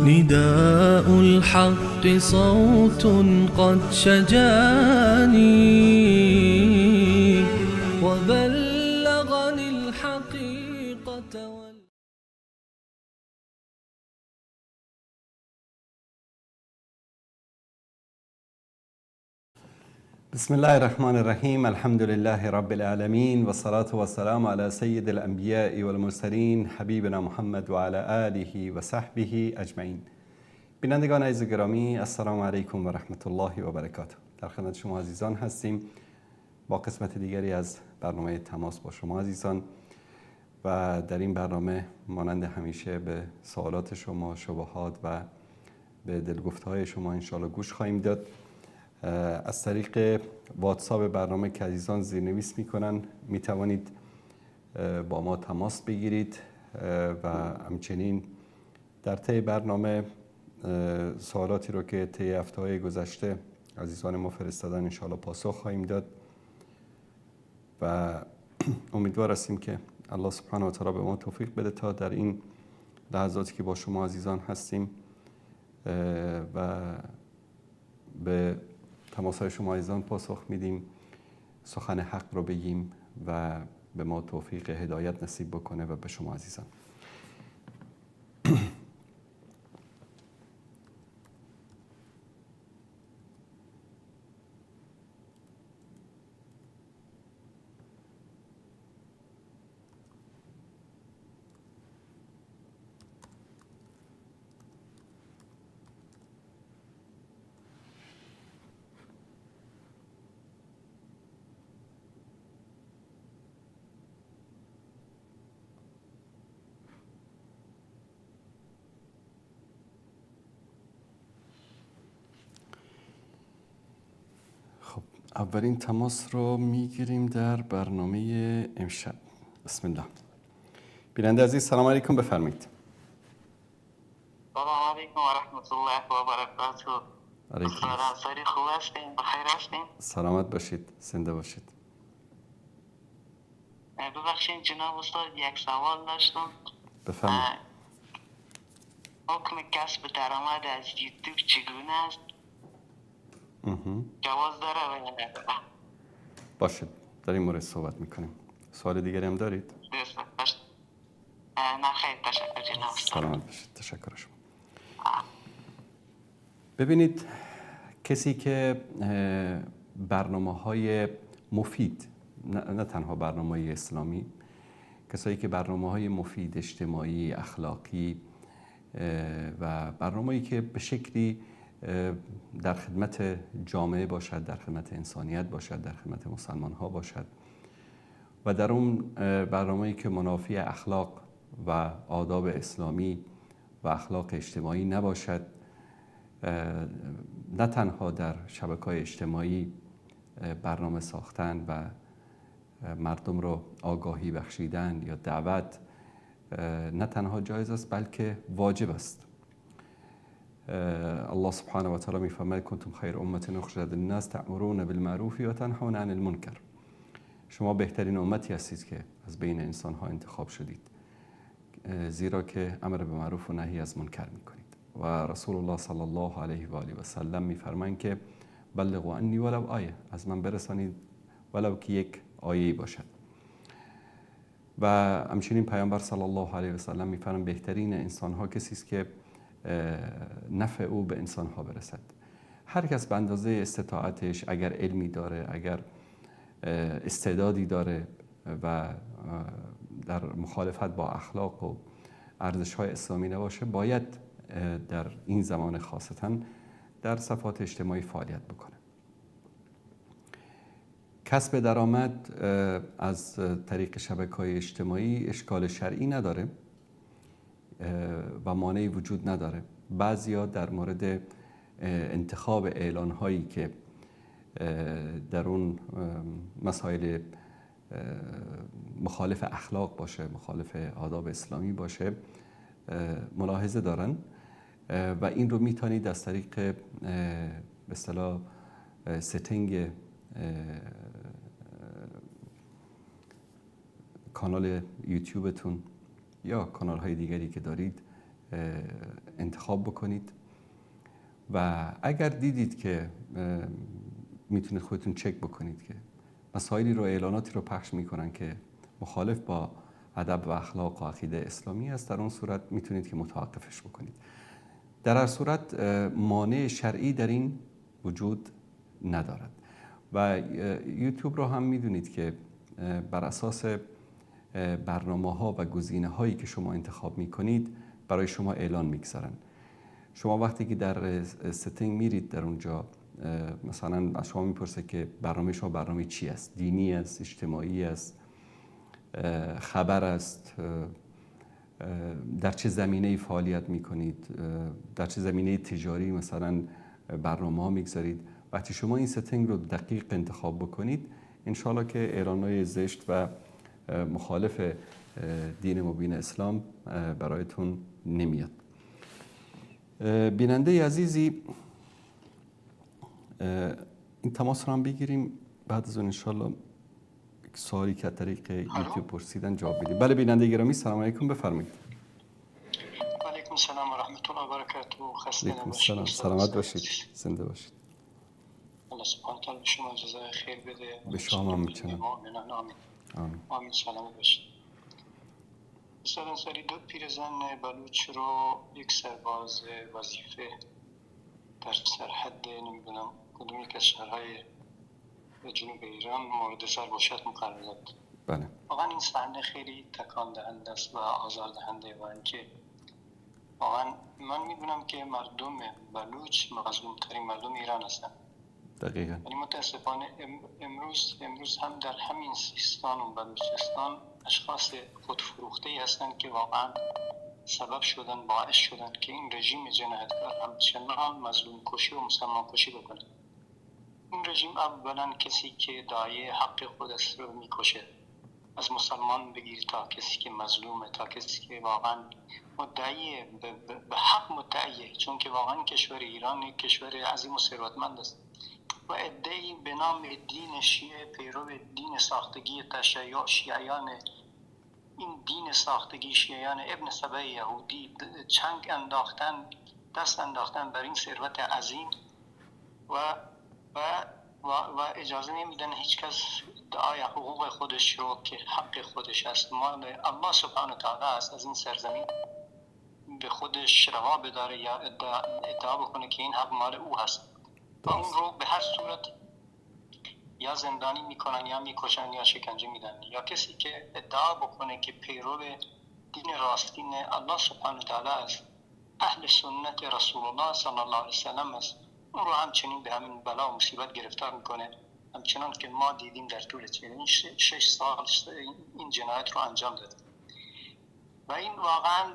نداء الحق صوت قد شجاني وبلغني الحقيقة بسم الله الرحمن الرحیم. الحمد لله رب العالمین و الصلاة و السلام علی سید الانبیاء والمرسلین حبیبنا محمد و علی آله و صحبه اجمعین. بینندگان عزیز گرامی، السلام علیکم و رحمت الله و برکاته. در خدمت شما عزیزان هستیم با قسمت دیگری از برنامه تماس با شما عزیزان و در این برنامه مانند همیشه به سوالات شما، شبهات و به دلگفته‌های شما انشاءالله گوش خواهیم داد. از طریق واتساپ برنامه که عزیزان زیرنویس میکنن میتوانید با ما تماس بگیرید و همچنین در طی برنامه سوالاتی رو که طی هفته‌های گذشته عزیزان ما فرستادن انشاءالله پاسخ خواهیم داد و امیدوار هستیم که الله سبحانه و تعالی به ما توفیق بده تا در این لحظاتی که با شما عزیزان هستیم و به تماس‌های شما عزیزان پاسخ میدیم، سخن حق رو بگیم و به ما توفیق هدایت نصیب بکنه و به شما عزیزان. اولین تماس رو میگیریم در برنامه امشب. بسم الله. بیننده عزیز سلام علیکم، بفرمایید. سلام علیکم و رحمت الله و برکاته. سلام، خوب هستین؟ بخیر هستین؟ سلامت باشید، زنده باشید. ببخشید جناب استاد، یک سوال داشتم. بفرمایید. حکم کسب درآمد از یوتیوب چگونه است؟ جواز داره و یا نه؟ باشه، در این مورد صحبت میکنیم. سوال دیگری هم دارید؟ نه خیر، تشکر جناب استاد. سلامت باشید، تشکر شما. ببینید، کسی که برنامه‌های مفید، نه تنها برنامه‌های اسلامی، کسایی که برنامه‌های مفید اجتماعی، اخلاقی و برنامه‌ای که به شکلی در خدمت جامعه باشد، در خدمت انسانیت باشد، در خدمت مسلمان ها باشد و در اون برنامه‌ای که منافی اخلاق و آداب اسلامی و اخلاق اجتماعی نباشد، نه تنها در شبکه‌های اجتماعی برنامه ساختن و مردم رو آگاهی بخشیدن یا دعوت نه تنها جایز است بلکه واجب است. الله سبحانه و تعالی میفرماید کنتم خیر امة اخرجت للناس تأمرون بالمعروف و تنهون عن المنکر. شما بهترین امتی هستید که از بین انسان ها انتخاب شدید، زیرا که امر به معروف و نهی از منکر میکنید. و رسول الله صلی الله علیه و آله و سلم میفرمایند که بلغوا عنی ولو آیه، از من برسانید ولو که یک آیه باشد. و همچنین پیامبر صلی الله علیه و سلم میفرمایند بهترین انسان ها کسی است که نفع او به انسان ها برسد. هر کس به اندازه استطاعتش، اگر علمی داره، اگر استعدادی داره و در مخالفت با اخلاق و ارزش های اسلامی نباشه، باید در این زمان خاصتا در صفحات اجتماعی فعالیت بکنه. کسب درآمد از طریق شبکه‌های اجتماعی اشکال شرعی نداره و مانعی وجود نداره. بعضیا در مورد انتخاب اعلان هایی که در اون مسائل مخالف اخلاق باشه، مخالف آداب اسلامی باشه، ملاحظه دارن و این رو میتونید از طریق به اصطلاح ستینگ کانال یوتیوبتون یا کانال های دیگری که دارید انتخاب بکنید و اگر دیدید که میتونید خودتون چک بکنید که مسائلی رو اعلاناتی رو پخش میکنن که مخالف با ادب و اخلاق و عقیده اسلامی است، در اون صورت میتونید که متوقفش بکنید. در هر صورت مانع شرعی در این وجود ندارد و یوتیوب رو هم میدونید که بر اساس برنامه‌ها و گزینه‌هایی که شما انتخاب میکنید برای شما اعلان میگذارن. شما وقتی که در ستینگ میرید در اونجا مثلا از شما میپرسه که برنامه شما برنامه چی است؟ دینی است، اجتماعی است، خبر است، در چه زمینه‌ای فعالیت میکنید، در چه زمینه تجاری مثلا برنامه ها میگذارید. وقتی شما این ستینگ رو دقیق انتخاب بکنید انشالله که اعلان‌های زشت و مخالف دین مبین اسلام برایتون نمیاد. بیننده عزیزی این تماس رو هم بگیریم، بعد از اون انشالله سوالی که از طریق یوتیوب پرسیدن جواب بدیم. بله بیننده گرامی سلام علیکم، بفرمایید. و علیکم السلام و رحمت الله و برکاته. خسته نباشید. سلامت باشید، زنده باشید. الله سبحانه و تعالی به شما جزای خیر بده. به شما هم می‌چنم. آمین. آمین. سلامت باشید. استاد انصاری، دو پیرزن بلوچ رو یک سرباز وظیفه در سرحد نمیدونم کدوم یک از شهرهای جنوب ایران مورد سرباشت مقرر داد. بله. واقعا این صحنه خیلی تکان دهنده است و آزار دهنده و اینکه واقعا من میدونم که مردم بلوچ مظلوم‌ترین مردم ایران هستند. دقیقاً. ولی متاسفانه امروز هم در همین سیستان و بلوچستان اشخاص خودفروخته‌ای هستند که واقعا سبب شدن، باعث شدن که این رژیم جنایتکار همچنان مظلوم کشی و مسلمان کشی بکنه. این رژیم اولا کسی که داعی حق خود است رو میکشه، از مسلمان بگیر تا کسی که مظلومه، تا کسی که واقعا مدعی به حق مدعیه، چون که واقعا کشور ایران یک کشور عظیم و ثروتمند است و ادعی به نام دین شیعه پیرو دین ساختگی تشیع شیعیان، این دین ساختگی شیعیان ابن سبع یهودی چنگ انداختن، دست انداختن بر این ثروت عظیم و اجازه نمیدن هیچ کس دعای حقوق خودش رو که حق خودش است، مال الله سبحانه و تعالی است، از این سرزمین به خودش روا بداره یا ادعا بکنه که این حق مال او هست و اون رو به هر صورت یا زندانی میکنن یا میکشن یا شکنجه میدن. یا کسی که ادعا بکنه که پیرو دین راستین الله سبحانه و تعالی است، اهل سنت رسول الله صلی الله علیه وسلم است، اون رو همچنین به همین بلا و مصیبت گرفتار میکنه، همچنان که ما دیدیم در طول 6 سال این جنایت رو انجام داد و این واقعا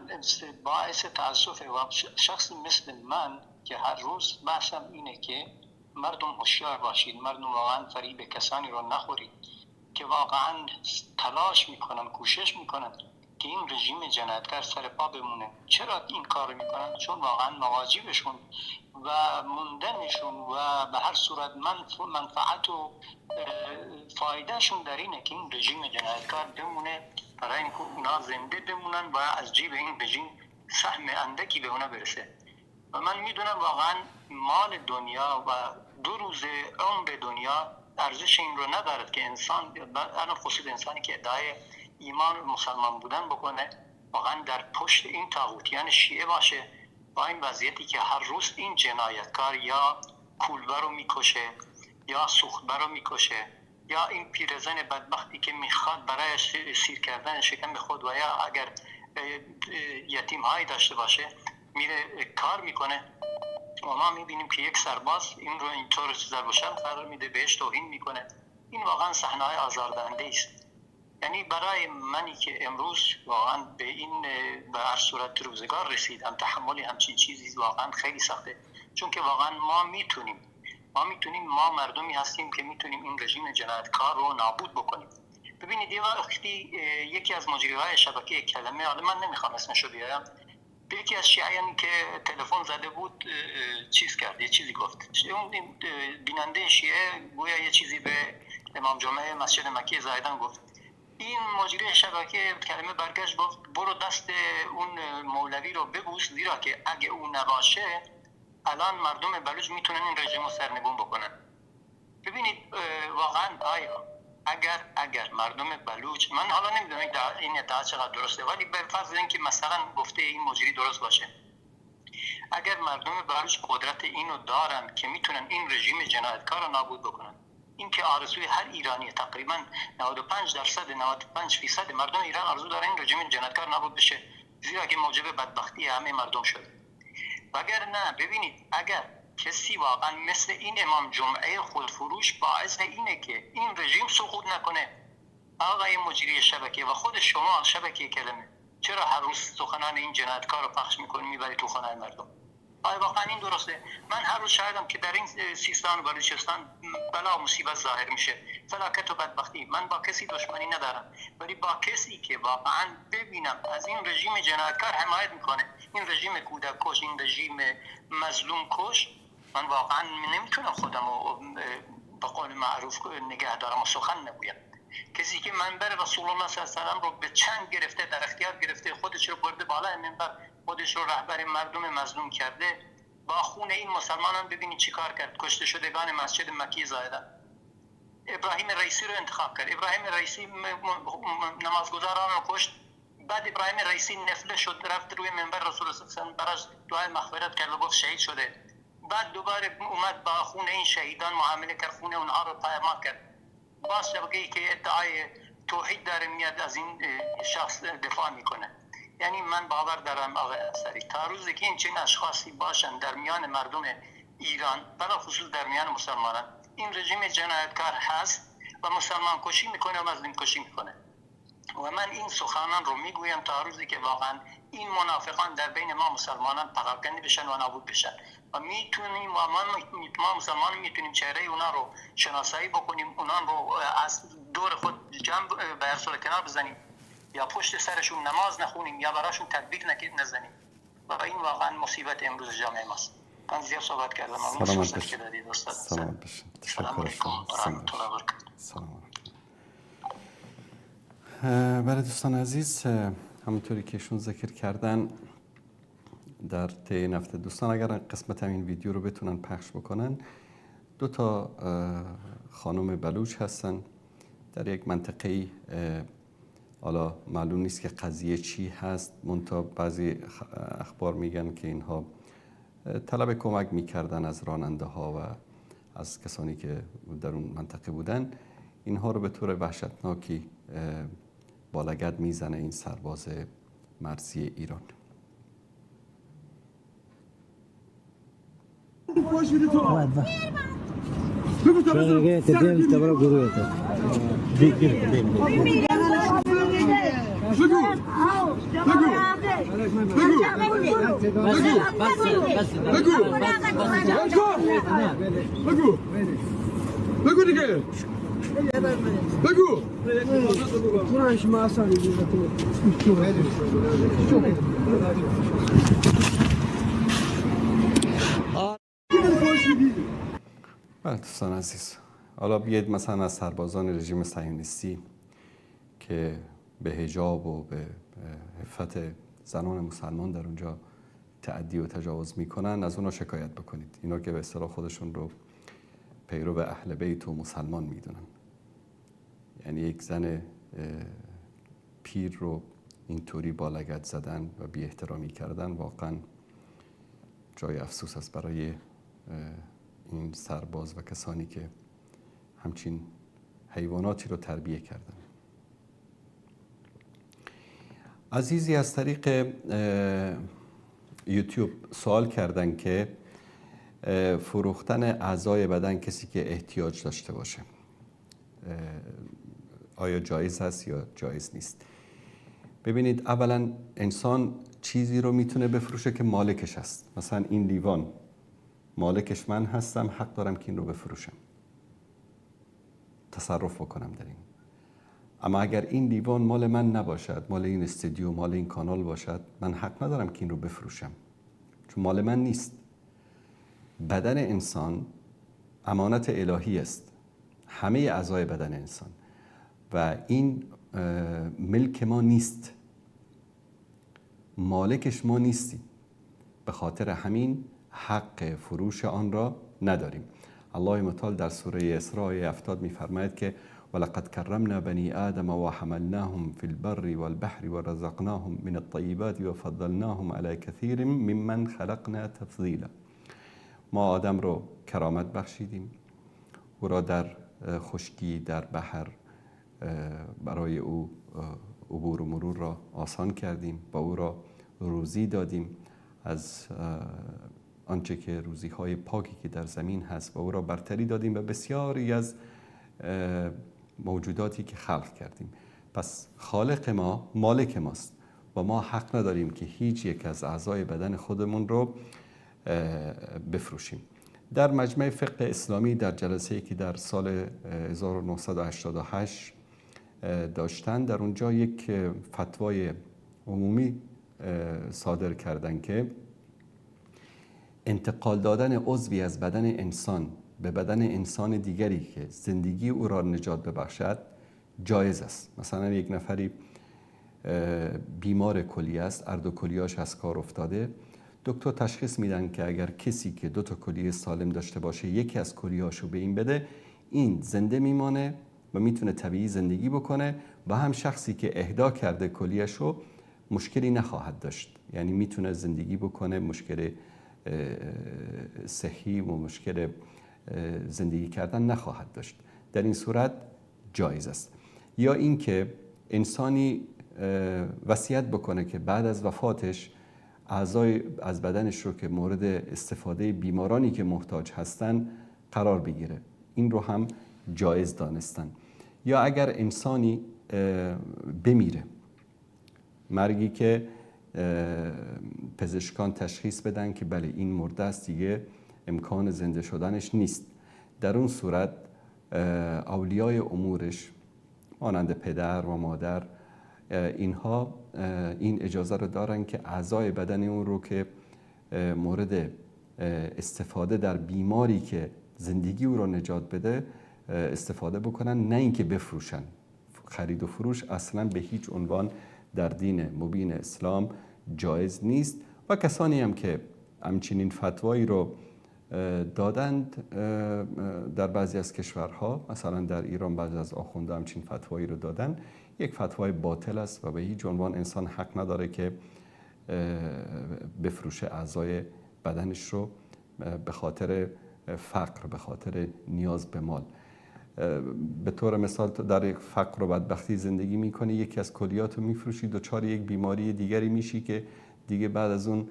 باعث تأسفه. و شخصی مثل من که هر روز بحثم اینه که مردم هوشیار باشید، مردم واقعا فریب کسانی رو نخورید که واقعا تلاش میکنن، کوشش میکنن که این رژیم جنایتکار سر پا بمونه. چرا این کار میکنن؟ چون واقعا مواجبشون و موندنشون و به هر صورت منفعت و فایدهشون در اینه که این رژیم جنایتکار بمونه، برای اینکه اونا زنده بمونن و از جیب این رژیم سهم اندکی به اونا برسه. و من میدونم واقعا مال دنیا و 2 روز عمر دنیا ارزش این رو ندارد که انسان، انا خصوص انسانی که ادعای ایمان و مسلمان بودن بکنه، واقعا در پشت این طاغوتیان شیعه باشه با این وضعیتی که هر روز این جنایتکار یا کولبر رو میکشه یا سوختبر رو میکشه یا این پیرزن بدبختی که میخواد برای سیر کردن شکم خود و یا اگر یتیم هایی داشته باشه میره کار میکنه و ما میبینیم که یک سرباز این رو اینطور ضربشم قرار میده، بهش توهین میکنه. این واقعا صحنه‌های آزاردهنده است. یعنی برای منی که امروز واقعا به این به هر صورت روزگار رسیدم، تحمل همچین چیزی واقعا خیلی سخته، چون که واقعا ما میتونیم ما مردمی هستیم که میتونیم این رژیم جنایتکار رو نابود بکنیم. ببینید یه وقتی یکی از مجریهای شبکه کلمه، حالا من نمیخوام اسمشو بیارم، به یکی از شیعیانی که تلفن زده بود چیز کرد، یه چیزی گفت، اون بیننده شیعه گویا یه چیزی به امام جمعه مسجد مکی زاهدان گفت. این مجری شبکه کلمه برگشت گفت برو دست اون مولوی رو ببوس، زیرا که اگه اون نباشه الان مردم بلوچ میتونن این رژیم رو سرنگون بکنن. ببینید واقعا اگر مردم بلوچ، من حالا نمیدونم این ادعا چقدر درسته، ولی به فرض اینکه مثلا گفته این مجری درست باشه، اگر مردم بلوچ قدرت اینو دارن که میتونن این رژیم جنایتکار رو نابود بکنن، این که آرزوی هر ایرانی تقریبا 95% مردم ایران آرزو دارن این رژیم جنایتکار نابود بشه، زیرا که موجب بدبختی همه مردم شده. وگر نه، ببینید اگر کسی واقعا مثل این امام جمعه خودفروش باعث اینه که این رژیم سقوط نکنه، آقای مجری شبکه و خود شما شبکه کلمه، چرا هر روز سخنان این جنایتکار رو پخش میکنی میبری تو خانه مردم؟ آیا واقعا این درسته؟ من هر روز شاهدم که در این سیستان و بلوچستان بلا و مصیبت ظاهر میشه، فلاکت و بدبختی. من با کسی دشمنی ندارم، ولی با کسی که واقعا ببینم از این رژیم جنایتکار حمایت میکنه، این رژیم کودک کش، این رژیم مظلوم کش، من واقعا نمیتونم خودم رو به قول معروف نگه دارم و سخن نگویم. کسی که منبر رسول الله صلی الله علیه و آله رو به چنگ گرفته، در اختیار گرفته، خودش رو برده بالای منبر، خودش رو رهبر مردم مظلوم کرده، با خون این مسلمانان ببینید چی کار کرد. کشته شدگان مسجد مکی زاهدان ابراهیم رئیسی رو انتخاب کرد. ابراهیم رئیسی نمازگزاران رو کشت، بعد ابراهیم رئیسی نفله شد، رفت روی منبر رسول الله صلی الله علیه و آله براش دعای مغفرت کرد و گفت شهید شده. بعد دوباره اومد با خون این شهیدان معامله کرد، خون اونها رو پایمال کرد. باز شبکه‌ای که ادعای توحید داره میاد از این شخص دفاع میکنه. یعنی من باور دارم آقای انصاری تا روزی که این چنین اشخاصی باشن در میان مردم ایران، بلا خصوص در میان مسلمانان، این رژیم جنایتکار هست و مسلمان کشی میکنه و مظلوم کشی میکنه. و من این سخنان رو میگویم تا روزی که واقعا این منافقان در بین ما مسلمانان پراکنده بشن و نابود بشن و میتونیم ما مسلمان میتونیم چهره اونا رو شناسایی بکنیم، اونا رو از دور خود جمع به هر صورت کنار بزنیم، یا پشت سرشون نماز نخونیم یا براشون تطبیق نزنیم. و این واقعا مصیبت امروز جامعه ماست. من زیاد صحبت کردم. سلامت باشید. سلامت باشید. تشکر شما. بله دوستان عزیز، همونطوری که ایشون ذکر کردن در طی این هفته، دوستان اگر قسمت این ویدیو رو بتونن پخش بکنن، 2 خانم بلوچ هستن در یک منطقه‌ای، حالا معلوم نیست که قضیه چی هست، منتها بعضی اخبار میگن که اینها طلب کمک میکردن از راننده ها و از کسانی که در اون منطقه بودن. اینها رو به طور وحشتناکی با لگد میزنه این سرباز مرزی ایران. بگو دیگه. بگو. بله دوستان عزیز، حالا بیاید مثلا از سربازان رژیم صهیونیستی که به حجاب و به عفت زنان مسلمان در اونجا تعدی و تجاوز میکنن از اونا شکایت بکنید. اینا که به اصطلاح خودشون رو پیرو اهل بیت و مسلمان میدونن، یعنی یک زن پیر رو اینطوری با لگد زدن و بی احترامی کردن واقعا جای افسوس است برای این سرباز و کسانی که همچین حیواناتی رو تربیه کردن. عزیزی از طریق یوتیوب سوال کردن که فروختن اعضای بدن کسی که احتیاج داشته باشه آیا جایز هست یا جایز نیست؟ ببینید، اولا انسان چیزی رو میتونه بفروشه که مالکش هست. مثلا این لیوان مالکش من هستم، حق دارم که این رو بفروشم، تصرف بکنم در این. اما اگر این لیوان مال من نباشد، مال این استودیو، مال این کانال باشد، من حق ندارم که این رو بفروشم، چون مال من نیست. بدن انسان امانت الهی است، همه اعضای بدن انسان، و این ملک ما نیست، مالکش ما نیستیم، به خاطر همین حق فروش آن را نداریم. الله متعال در سوره اسراء 70 می‌فرماید که ولقد کرمنا بنی آدم و حملناهم فی البر والبحر ورزقناهم من الطیبات وفضلناهم علی کثیر ممن خلقنا تفضیلا. ما آدم رو کرامت بخشیدیم، او را در خشکی در بحر برای او عبور و مرور را آسان کردیم، با او را روزی دادیم از آنچه که روزی‌های پاکی که در زمین هست و او را برتری دادیم و بسیاری از موجوداتی که خلق کردیم. پس خالق ما مالک ماست و ما حق نداریم که هیچ یک از اعضای بدن خودمون رو بفروشیم. در مجمع فقه اسلامی در جلسه‌ای که در سال 1988 داشتن، در اونجا یک فتوای عمومی صادر کردن که انتقال دادن عضوی از بدن انسان به بدن انسان دیگری که زندگی او را نجات ببخشد جایز است. مثلا یک نفری بیمار کلیه است، ارد و کلیه‌اش از کار افتاده، دکتر تشخیص میدن که اگر کسی که 2 تا کلیه سالم داشته باشه یکی از کلیه‌هاشو به این بده، این زنده میمانه و میتونه طبیعی زندگی بکنه و هم شخصی که اهدا کرده کلیه‌شو مشکلی نخواهد داشت، یعنی میتونه زندگی بکنه، مشکل صحی و مشکل زندگی کردن نخواهد داشت. در این صورت جایز است. یا اینکه انسانی وصیت بکنه که بعد از وفاتش اعضای از بدنش رو که مورد استفاده بیمارانی که محتاج هستن قرار بگیره، این رو هم جایز دانستن. یا اگر انسانی بمیره، مرگی که پزشکان تشخیص بدن که بله این مرده است، دیگه امکان زنده شدنش نیست، در اون صورت اولیای امورش مانند پدر و مادر اینها این اجازه رو دارن که اعضای بدن اون رو که مورد استفاده در بیماری که زندگی او رو نجات بده استفاده بکنن، نه اینکه بفروشن. خرید و فروش اصلا به هیچ عنوان در دین مبین اسلام جایز نیست. و کسانی هم که همچنین فتوایی رو دادند در بعضی از کشورها، مثلا در ایران بعضی از آخونده همچین فتوایی رو دادن، یک فتوای باطل است و به هیچ عنوان انسان حق نداره که بفروشه اعضای بدنش رو به خاطر فقر، به خاطر نیاز به مال. به طور مثال تو در یک فقر و بدبختی زندگی میکنی، یکی از کلیات رو میفروشی، دچار یک بیماری دیگری میشی که دیگه بعد از اون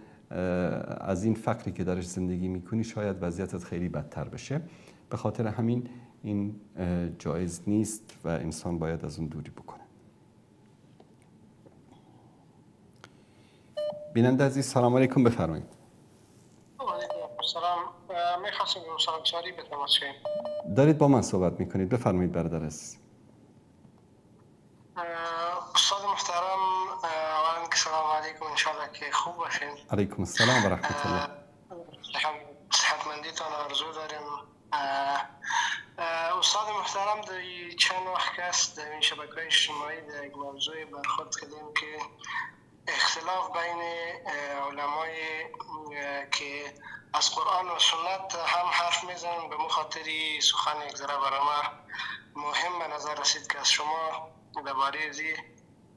از این فقری که درش زندگی میکنی شاید وضعیتت خیلی بدتر بشه. به خاطر همین این جایز نیست و انسان باید از اون دوری بکنه. بیننده عزیز سلام علیکم، بفرمایید. سلام، میخواستم به مساعدتی به تماس کنیم. دارید با من صحبت میکنید، بفرمایید برادر عزیز. استاد محترم، اولا که سلام علیکم، انشاءالله که خوب باشین. علیکم السلام و رحمت الله. صحتمندیتان آرزو داریم. استاد محترم، در چند وقت است در این شبکه‌های اجتماعی در یک موضوع برخورد کردیم که اختلاف بین علمای که از قرآن و سنت هم حرف میزنن، به مخاطری سخن یک ذره برای ما مهم به نظر رسید که از شما درباره ازی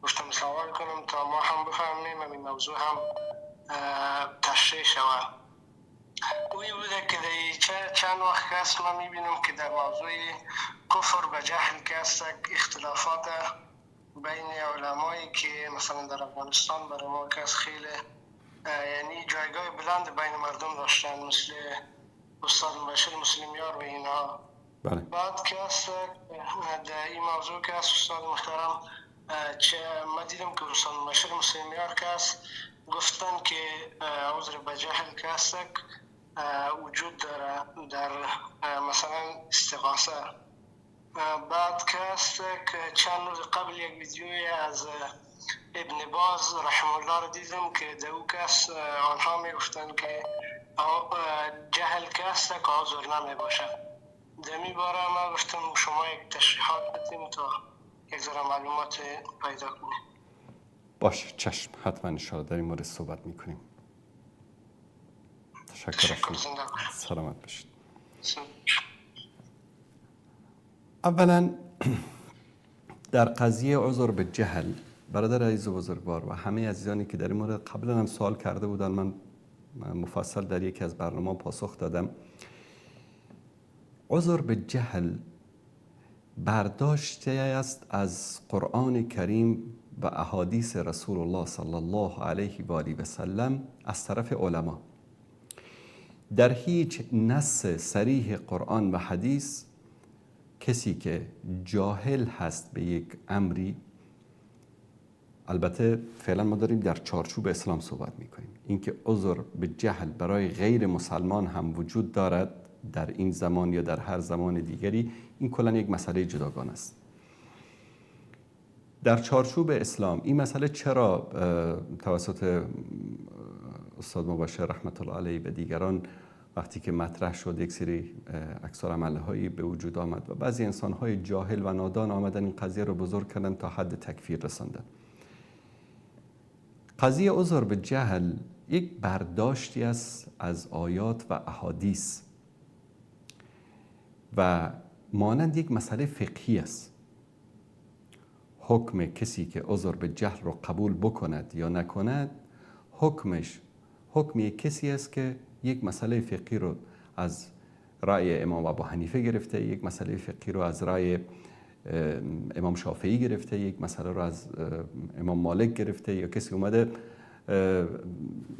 گفتم سوال کنم تا ما هم بفهمیم و این موضوع هم تشریح شود. اوی بوده که در چند وقت است ما میبینیم که در موضوع کفر به جهل که است اختلافات بین علمایی که مثلا در افغانستان برای ما که از خیلی یعنی جایگاه بلند بین مردم داشتن، مثل استاد مبشر مسلمیار و اینا. بله. بعد که است در این موضوع که است استاد محترم، ما دیدم که استاد مبشر مسلمیار که است گفتن که عذر به جهل که است وجود داره در مثلا استغاثه. بعد که است که چند روز قبل یک ویدیوی از ابن باز رحمه الله رو دیدم که در او کس آنها می گفتن که جهل که است که عذر نمی باشه. در می باره ما گفتم شما یک تشریحات بدیم تا یک ذره معلومات پیدا کنیم. باشه چشم، حتما انشاءالله در این مورد صحبت میکنیم. تشکر از شما. سلامت باشید. اولا در قضیه عذر به جهل، برادر عزیز و بزرگوار و همه عزیزانی که در این مورد قبلا هم سوال کرده بودن، من مفصل در یکی از برنامه پاسخ دادم. عذر به جهل برداشته است از قرآن کریم و احادیث رسول الله صلی الله علیه و آله و سلم از طرف علما. در هیچ نص صریح قرآن و حدیث کسی که جاهل هست به یک امری، البته فعلا ما داریم در چارچوب اسلام صحبت میکنیم، اینکه عذر به جهل برای غیر مسلمان هم وجود دارد در این زمان یا در هر زمان دیگری، این کلا یک مسئله جداگانه است. در چارچوب اسلام این مسئله چرا توسط استاد مبشر رحمت الله علیه و دیگران وقتی که مطرح شد یک سری عکس‌العمل هایی به وجود آمد و بعضی انسان های جاهل و نادان آمدن این قضیه رو بزرگ کردن تا حد تکفیر رساندن. قضیه عذر به جهل یک برداشتی است از آیات و احادیث و مانند یک مسئله فقهی است. حکم کسی که عذر به جهل رو قبول بکند یا نکند، حکمش حکم یک کسی است که یک مسئله فقهی رو از رأی امام ابو حنیفه گرفته، یک مسئله فقهی رو از رأی امام شافعی گرفته، یک مسئله رو از امام مالک گرفته، یا کسی اومده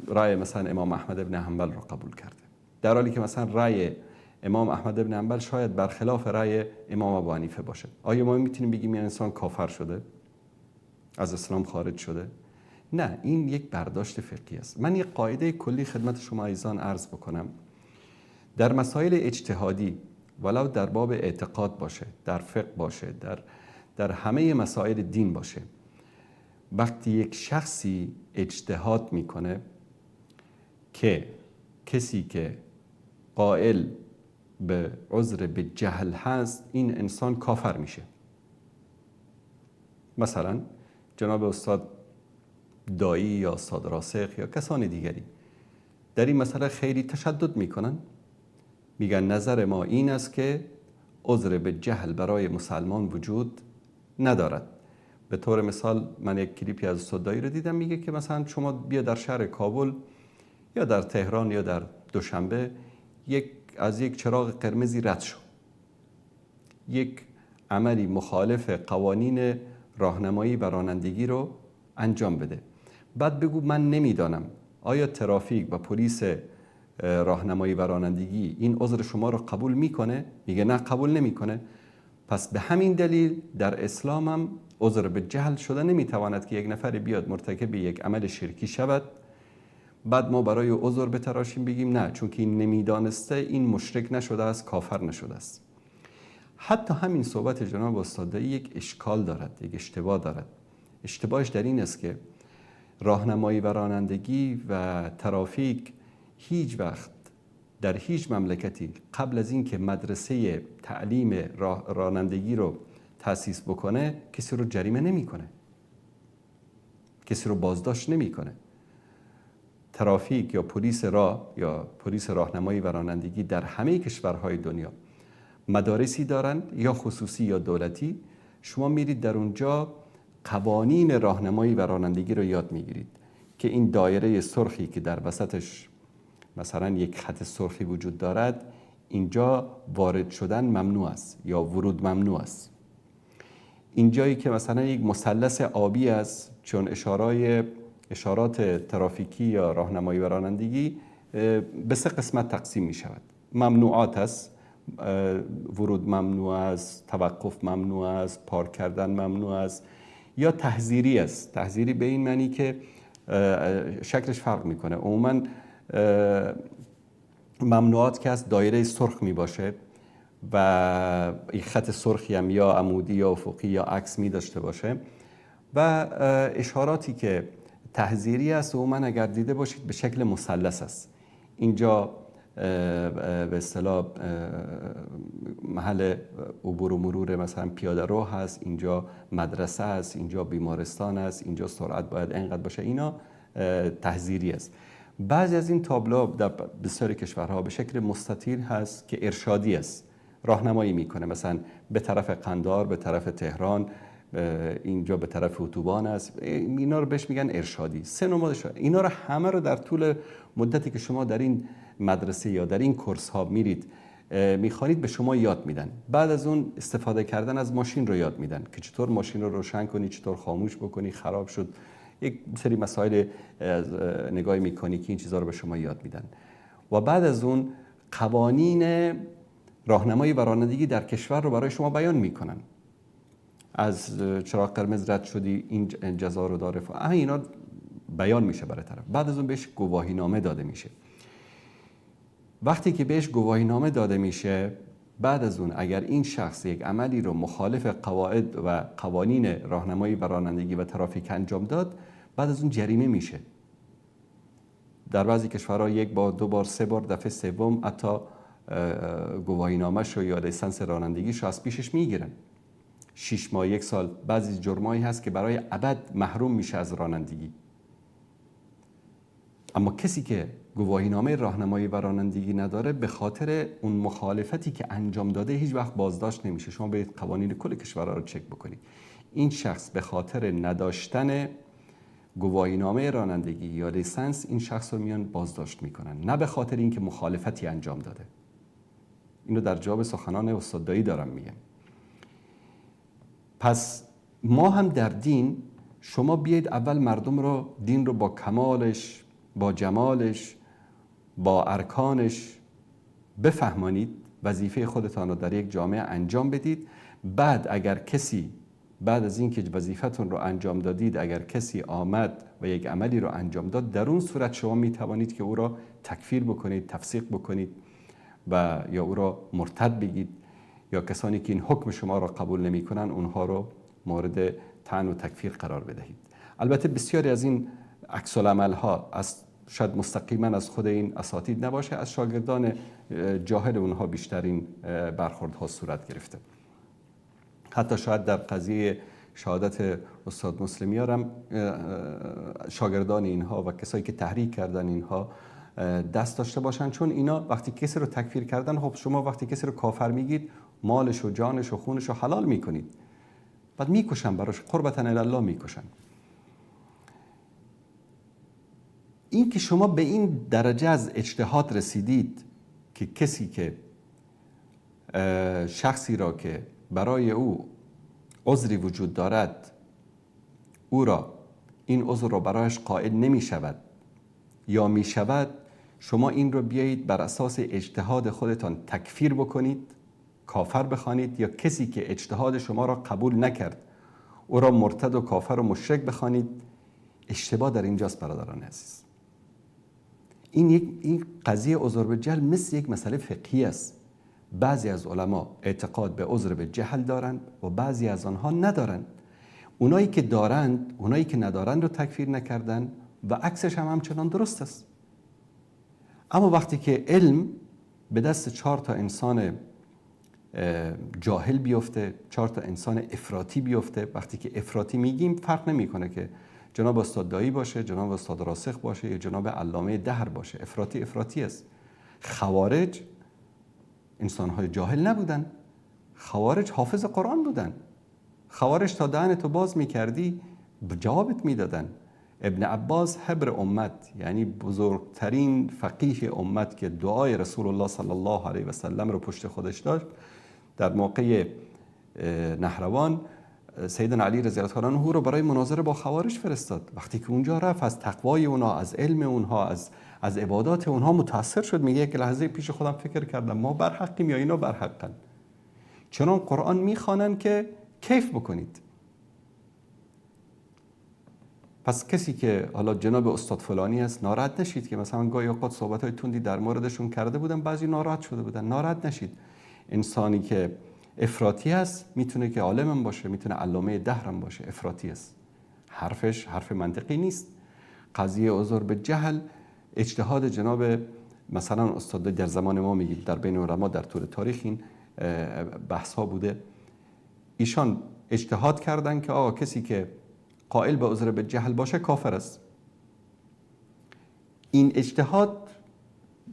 رأی مثلا امام احمد ابن حنبل رو قبول کرده، در حالی که مثلا رأی امام احمد ابن حنبل شاید برخلاف رأی امام ابو حنیفه باشه. آیا ما میتونیم بگیم این انسان کافر شده، از اسلام خارج شده؟ نه، این یک برداشت فقهی است. من یک قاعده کلی خدمت شما عزیزان عرض بکنم. در مسائل اجتهادی، ولو در باب اعتقاد باشه، در فقه باشه، در همه مسائل دین باشه، وقتی یک شخصی اجتهاد میکنه که کسی که قائل به عذر به جهل هست، این انسان کافر میشه. مثلا جناب استاد دایی یا استاد راسخ یا کسان دیگری در این مسئله خیلی تشدد میکنن، میگن نظر ما این است که عذر به جهل برای مسلمان وجود ندارد. به طور مثال من یک کلیپی از استاد دایی رو دیدم، میگه که مثلا شما بیا در شهر کابل یا در تهران یا در دوشنبه از یک چراغ قرمزی رد شو، یک عملی مخالف قوانین راهنمایی و رانندگی رو انجام بده، بعد بگو من نمیدانم آیا ترافیک و پلیس راهنمایی و رانندگی این عذر شما رو قبول میکنه؟ میگه نه، قبول نمیکنه. پس به همین دلیل در اسلام هم عذر به جهل شده نمیتواند که یک نفر بیاد مرتکب یک عمل شرکی شود، بعد ما برای عذر بتراشیم بگیم نه، چون که این نمیدانسته، این مشرک نشده است، کافر نشده است. حتی همین صحبت جناب استاد دایی یک اشکال دارد، یک اشتباه دارد. اشتباهش در این است که راهنمایی و رانندگی و ترافیک هیچ وقت در هیچ مملکتی قبل از این که مدرسه تعلیم رانندگی رو تأسیس بکنه کسی رو جریمه نمیکنه، کسی رو بازداشت نمیکنه. ترافیک یا پلیس راه یا پلیس راهنمایی و رانندگی در همه کشورهای دنیا مدارسی دارن، یا خصوصی یا دولتی. شما میرید در اونجا قوانین راهنمایی و رانندگی رو یاد میگیرید که این دایره سرخی که در وسطش مثلا یک خط سرخی وجود دارد، اینجا وارد شدن ممنوع است یا ورود ممنوع است. اینجایی که مثلا یک مثلث آبی است، چون اشارات ترافیکی یا راهنمایی و رانندگی به سه قسمت تقسیم می شود. ممنوعات است، ورود ممنوع است، توقف ممنوع است، پارک کردن ممنوع است، یا تحذیری است. تحذیری به این معنی که شکلش فرق میکنه. عموما ممنوعات که از دایره سرخ می باشه و یک خط سرخی هم یا عمودی یا افقی یا عکس می داشته باشه، و اشاراتی که تحذیری است عموما اگر دیده باشید به شکل مثلث است. اینجا به اصطلاح محل عبور و مرور مثلا پیاده رو هست، اینجا مدرسه است، اینجا بیمارستان است، اینجا سرعت باید اینقدر باشه، اینا تحذیری است. بعضی از این تابلو در بسیاری کشورها به شکل مستطیل هست که ارشادی است، راهنمایی میکنه، مثلا به طرف قندار، به طرف تهران، اینجا به طرف اتوبان است، اینا رو بهش میگن ارشادی. سه نمادش، اینا رو همه رو در طول مدتی که شما در این مدرسه یا در این کورس ها میرید میخوانید به شما یاد میدن. بعد از اون استفاده کردن از ماشین رو یاد میدن که چطور ماشین رو روشن کنی، چطور خاموش بکنی، خراب شد، یک سری مسائل نگاهی میکنی که این چیزها رو به شما یاد میدن. و بعد از اون قوانین راهنمایی و رانندگی در کشور رو برای شما بیان میکنن. از چراغ قرمز رد شدی، این جزا رو داره، اینا بیان میشه برای طرف. بعد از اون بهش گواهی نامه داده میشه. وقتی که بهش گواهی نامه داده میشه، بعد از اون اگر این شخص یک عملی رو مخالف قواعد و قوانین راهنمایی و رانندگی و ترافیک انجام داد، بعد از اون جریمه میشه. در بعضی کشورها 1 بار، 2 بار، 3 بار، دفعه سوم حتی گواهی نامه‌ش رو یا لیسانس رانندگیش رو از پیشش میگیرن. 6 ماه، 1 سال. بعضی جرمایی هست که برای ابد محروم میشه از رانندگی. اما کسی که گواهینامه راهنمایی و رانندگی نداره، به خاطر اون مخالفتی که انجام داده هیچ وقت بازداشت نمیشه. شما برید قوانین کل کشورها رو چک بکنید. این شخص به خاطر نداشتن گواهینامه رانندگی یا لیسانس این شخص رو میان بازداشت میکنن، نه به خاطر اینکه مخالفتی انجام داده. اینو در جواب سخنان استاد دایی دارم میگم. پس ما هم در دین، شما بیاید اول مردم رو، دین رو با کمالش، با جمالش، با ارکانش بفهمانید، وظیفه خودتان رو در یک جامعه انجام بدید. بعد اگر کسی بعد از اینکه وظیفتون رو انجام دادید، اگر کسی آمد و یک عملی رو انجام داد، در اون صورت شما می توانید که او را تکفیر بکنید، تفسیق بکنید و یا او را مرتد بگید، یا کسانی که این حکم شما را قبول نمی کنن اونها رو مورد طعن و تکفیر قرار بدهید. البته بسیاری از این عکس العمل ها شاید مستقیما از خود این اساتید نباشه، از شاگردان جاهل اونها بیشترین برخوردها صورت گرفته. حتی شاید در قضیه شهادت استاد مسلمیار هم شاگردان اینها و کسایی که تحریک کردن اینها دست داشته باشن، چون اینا وقتی کسی رو تکفیر کردن، خب شما وقتی کسی رو کافر میگید، مالش و جانش و خونش رو حلال میکنید، بعد میکشن براش، قربتن الله میکشن. این که شما به این درجه از اجتهاد رسیدید که کسی که شخصی را که برای او عذری وجود دارد، او را این عذر را برایش قائل نمی شود یا می شود، شما این رو بیایید بر اساس اجتهاد خودتان تکفیر بکنید، کافر بخوانید، یا کسی که اجتهاد شما را قبول نکرد او را مرتد و کافر و مشرک بخوانید. اشتباه در اینجاست برادران عزیز. این قضیه عذر به جهل مثل یک مسئله فقهی است. بعضی از علما اعتقاد به عذر به جهل دارند و بعضی از آنها ندارند. اونایی که دارند، اونایی که ندارند رو تکفیر نکردن و عکسش هم همچنان درست است. اما وقتی که علم به دست 4 تا انسان جاهل بیفته، 4 تا انسان افراطی بیفته، وقتی که افراطی میگیم فرق نمیکنه که جناب استاد دایی باشه، جناب استاد راسخ باشه یا جناب علامه دهر باشه، افراطی است. خوارج انسان‌های جاهل نبودن، خوارج حافظ قرآن بودن. خوارج تا دهنتو باز میکردی جوابت میدادن. ابن عباس حبر امت، یعنی بزرگترین فقیه امت که دعای رسول الله صلی الله علیه و سلم رو پشت خودش داشت، در موقع نهروان سیدنا علی رضی الله عنه رو برای مناظره با خوارج فرستاد. وقتی که اونجا رفت، از تقوای اونها، از علم اونها، از عبادات اونها متاثر شد. میگه یک لحظه پیش خودم فکر کردم ما بر حقیم یا اینا بر حقن. چنان قرآن میخوانن که کیف بکنید. پس کسی که حالا جناب استاد فلانی است، ناراحت نشید که مثلا گاهی اوقات صحبت‌های تندی در موردشون کرده بودن، بعضی ناراحت شده بودن. ناراحت نشید. انسانی که افراطی است میتونه که عالم باشه، میتونه علامه دهرم باشه، افراطی است. حرفش حرف منطقی نیست. قضیه عذر به جهل اجتهاد جناب مثلا استاد در زمان ما میگید در بین علما در طول تاریخ این بحث ها بوده، ایشان اجتهاد کردن که آقا کسی که قائل به عذر بالجهل باشه کافر است. این اجتهاد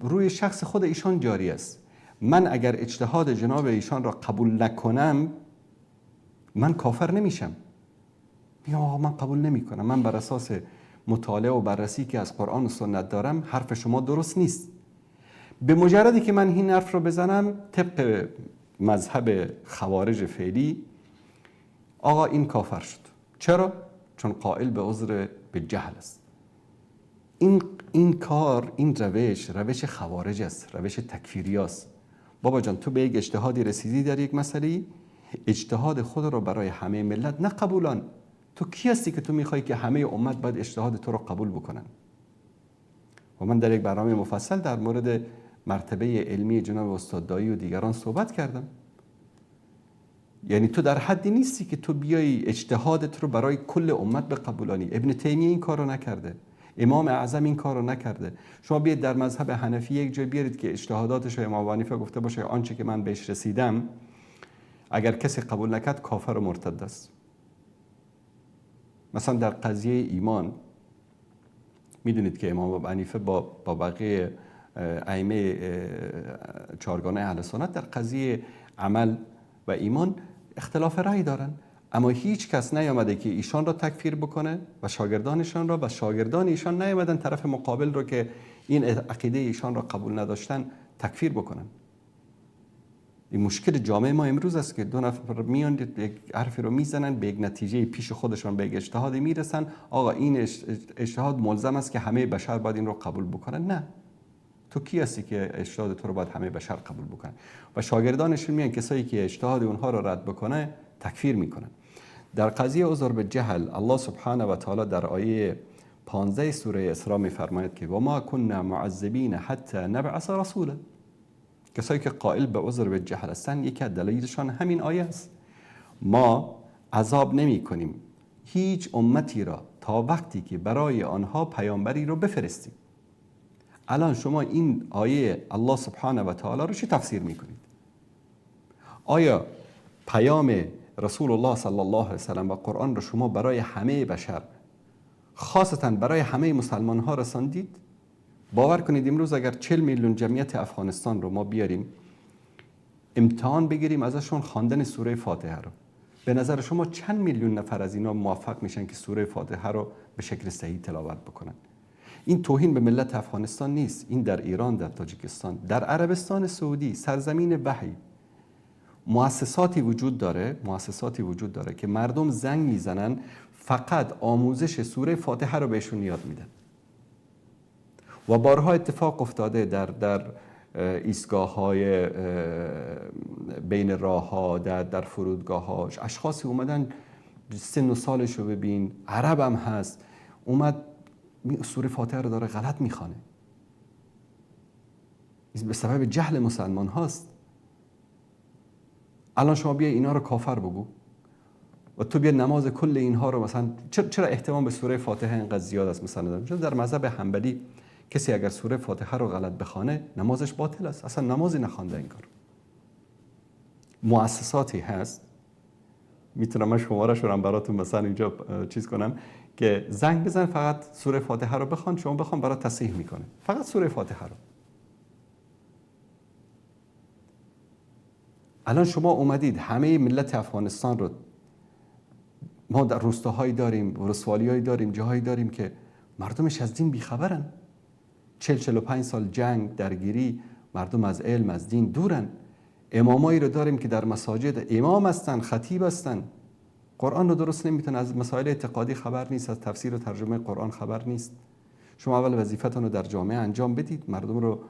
روی شخص خود ایشان جاری است. من اگر اجتهاد جناب ایشان را قبول نکنم من کافر نمیشم. میگم آقا من قبول نمی کنم، من بر اساس مطالعه و بررسی که از قرآن و سنت دارم حرف شما درست نیست. به مجردی که من این حرف رو بزنم طبق مذهب خوارج فعلی آقا این کافر شد. چرا؟ چون قائل به عذر بالجهل است. این کار، این روش خوارج است، روش تکفیری است. بابا جان تو به یک اجتهادی رسیدی در یک مسئله، اجتهاد خود رو برای همه ملت نه قبولان. تو کی هستی که تو میخوای که همه امت باید اجتهاد تو رو قبول بکنن؟ و من در یک برنامه مفصل در مورد مرتبه علمی جناب استاد دایی و دیگران صحبت کردم. یعنی تو در حدی نیستی که تو بیایی اجتهادت رو برای کل امت بقبولانی. ابن تیمیه این کار رو نکرده، امام اعظم این کار رو نکرده. شما بیاید در مذهب حنفی یک جای بیارید که اجتهاداتش امام ابو حنیفه گفته باشه آنچه که من بهش رسیدم اگر کسی قبول نکرد کافر و مرتد است. مثلا در قضیه ایمان میدونید که امام ابو حنیفه با بقیه ائمه چهارگانه اهل سنت در قضیه عمل و ایمان اختلاف رأی دارن، اما هیچ کس نیامده که ایشان را تکفیر بکنه و شاگردانشان را، و شاگردان ایشان نیامدن طرف مقابل رو که این عقیده ایشان را قبول نداشتن تکفیر بکنن. این مشکل جامعه ما امروز است که دو نفر میان یک حرفی رو میزنن، به یک نتیجه پیش خودشان به یک اجتهادی میرسن، آقا این اجتهاد ملزم است که همه بشر باید این رو قبول بکنن. نه، تو کی هستی که اجتهاد تو رو باید همه بشر قبول بکنن؟ و شاگردانشون میان کسایی که اجتهاد اونها رو رد بکنه تکفیر میکنن. در قضیه عذر بالجهل الله سبحانه و تعالی در آیه 15 سوره اسراء میفرماید که و ما كنا معذبین حتی نبعث رسولا. کسایی که قائل به عذر بالجهل هستند یکی از دلایلشان همین آیه است. ما عذاب نمی کنیم هیچ امتی را تا وقتی که برای آنها پیامبری رو بفرستیم. الان شما این آیه الله سبحانه و تعالی رو چی تفسیر میکنید؟ آیا پیام رسول الله صلی الله علیه و سلم و قرآن رو شما برای همه بشر خاصتا برای همه مسلمان ها رساندید؟ باور کنید امروز اگر 40 میلیون جمعیت افغانستان رو ما بیاریم امتحان بگیریم ازشون خواندن سوره فاتحه رو، به نظر شما چند میلیون نفر از اینا موفق میشن که سوره فاتحه رو به شکل صحیح تلاوت بکنن؟ این توهین به ملت افغانستان نیست، این در ایران، در تاجیکستان، در عربستان سعودی، سرزمین وحی مؤسساتی وجود داره که مردم زنگ میزنن فقط آموزش سوره فاتحه رو بهشون یاد میدن. و بارها اتفاق افتاده در ایستگاه‌های بین راه‌ها، در فرودگاه‌ها، اشخاصی اومدن سن و سالش رو ببین، عرب هم هست، اومد سوره فاتحه رو داره غلط میخوانه. به سبب جهل مسلمان هاست. الان شما بیا اینا رو کافر بگو و تو بیا نماز کل اینها رو مثلا چرا اهتمام به سوره فاتحه اینقدر زیاد است؟ مثلا چون در مذهب حنبلی کسی اگر سوره فاتحه رو غلط بخونه نمازش باطل است، اصلا نمازی نخوانده. این کار مؤسساتی هست، میتونم من شماره‌اش رو براتون مثلا اینجا چیز کنم که زنگ بزن فقط سوره فاتحه رو بخوان، شما بخوان برات تصحیح میکنه، فقط سوره فاتحه رو. الان شما اومدید همه ملت افغانستان رو، ما در روستاهایی داریم، رسوالیایی داریم، جاهایی داریم که مردمش از دین بیخبرن. 40-45 سال جنگ، درگیری، مردم از علم، از دین دورن. امامایی رو داریم که در مساجد امام هستن، خطیب هستن، قرآن رو درست نمیتونه، از مسائل اعتقادی خبر نیست، از تفسیر و ترجمه قرآن خبر نیست. شما اول وظیفتون رو در جامعه انجام بدید، مردم رو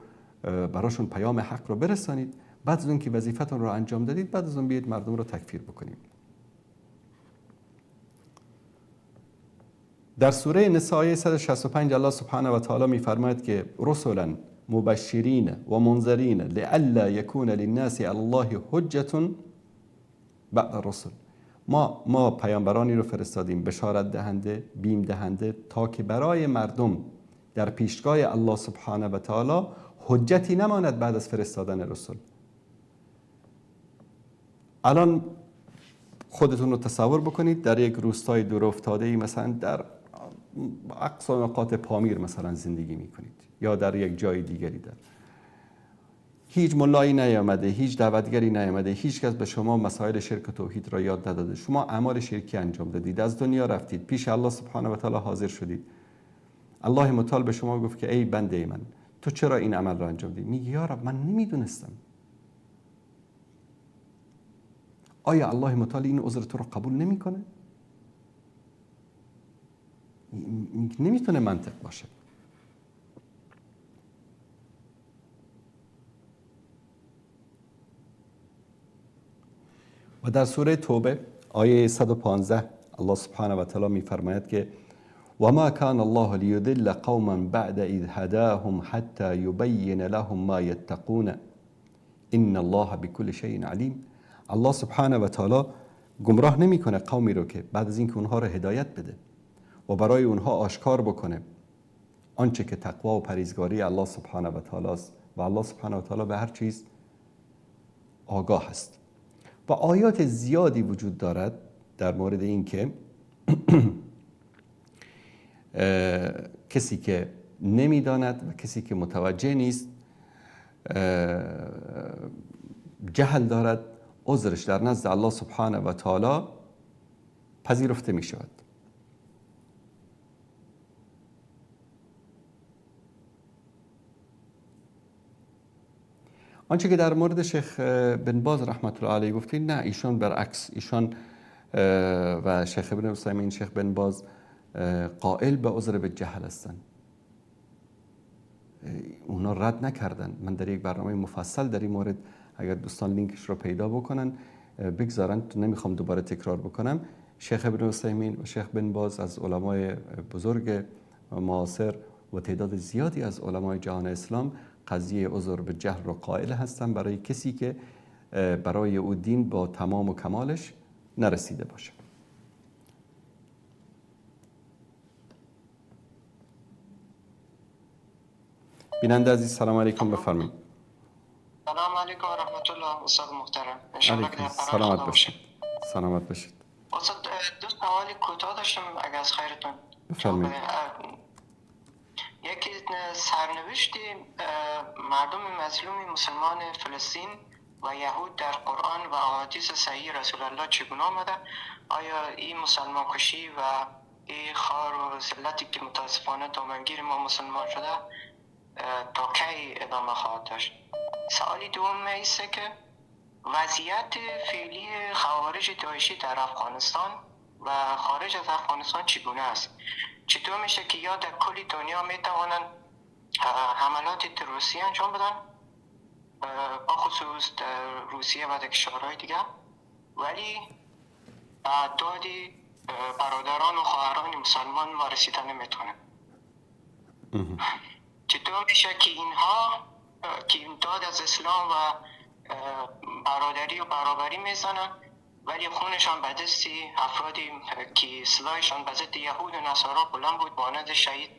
براشون پیام حق رو برسانید، بعد از اون که وظیفتون رو انجام دادید بعد از اون بیاید مردم رو تکفیر بکنید. در سوره نساء آیه 165 الله سبحانه و تعالی میفرماید که رسلا مبشرین و منذرین لئلا یکون للناس علی الله حجة بعد الرسل. ما پیامبرانی رو فرستادیم بشارت دهنده، بیم دهنده، تا که برای مردم در پیشگاه الله سبحانه و تعالی حجتی نماند بعد از فرستادن رسول. الان خودتون رو تصور بکنید در یک روستای دور افتاده‌ای، مثلا در اقصی نقاط پامیر مثلا زندگی میکنید یا در یک جای دیگری. در هیچ ملایی نیامده، هیچ دعوتگری نیامده، هیچ کس به شما مسائل شرک و توحید را یاد نداده، شما اعمال شرکی انجام دادید، از دنیا رفتید، پیش الله سبحانه و تعالی حاضر شدید. الله متعال به شما گفت که ای بنده من، تو چرا این عمل را انجام دادی؟ میگی یا رب من نمیدونستم. آیا الله متعال این عذر تو رو قبول نمیکنه؟ نمیتونه منطق باشه. و در سوره توبه آیه 115 الله سبحانه و تعالی میفرماید که و ما کان الله لیضل قوما بعد اذ هداهم حتی یبین لهم ما یتقون ان الله بكل شیء علیم. الله سبحانه و تعالی گمراه نمیکنه قومی رو که بعد از اینکه اونها رو هدایت بده و برای اونها آشکار بکنه آنچه که تقوا و پرهیزگاری الله سبحانه و تعالی است و الله سبحانه و تعالی به هر چیز آگاه است. و آیات زیادی وجود دارد در مورد این که کسی که نمیداند و کسی که متوجه نیست جهل دارد، عذرش در نزد الله سبحانه و تعالی پذیرفته می شود. آنچه که در مورد شیخ بن باز رحمت الله علیه گفتین، نه ایشان برعکس، ایشان و شیخ ابن عثیمین، شیخ بن باز قائل به عذر به جهل هستند. اونا رد نکردن. من در یک برنامه مفصل در این مورد اگر دوستان لینکش رو پیدا بکنن بگذارن، نمیخوام دوباره تکرار بکنم. شیخ ابن عثیمین و شیخ بن باز از علمای بزرگ معاصر و تعداد زیادی از علمای جهان اسلام قضیه عذر به جهل رو قائل هستن برای کسی که برای او دین با تمام و کمالش نرسیده باشه. بیننده عزیز سلام علیکم، بفرمایید. سلام علیکم و رحمت الله استاد محترم. علیکم سلامت باشید. سلامت باشید. استاد دو سوال کوتاه داشتم اگر از خیرتون. بفرمایید. یکی سرنوشت مردم مظلوم مسلمان فلسطین و یهود در قرآن و احادیث صحیح رسول الله چگونه آمده؟ آیا این مسلمان کشی و این خار و ذلتی که متاسفانه دامنگیر ما مسلمان شده تا کی ادامه خواهد داشت؟ سوالی دوم ایسته که وضعیت فعلی خوارج داعشی در افغانستان و خارج از افغانستان چگونه است؟ چطور میشه که یا در کل دنیا میتوانند حملات تروریستی انجام بدن با خصوص در روسیه و در کشورهای دیگه، ولی تعداد برادران و خواهران مسلمان ما رسیدن نمیتونه؟ چطور میشه که اینها که امداد از اسلام و برادری و برابری میزنن ولی خونشان به دست افرادی که سلاحشان به ضد یهود و نصارا بلند بود مانند شهید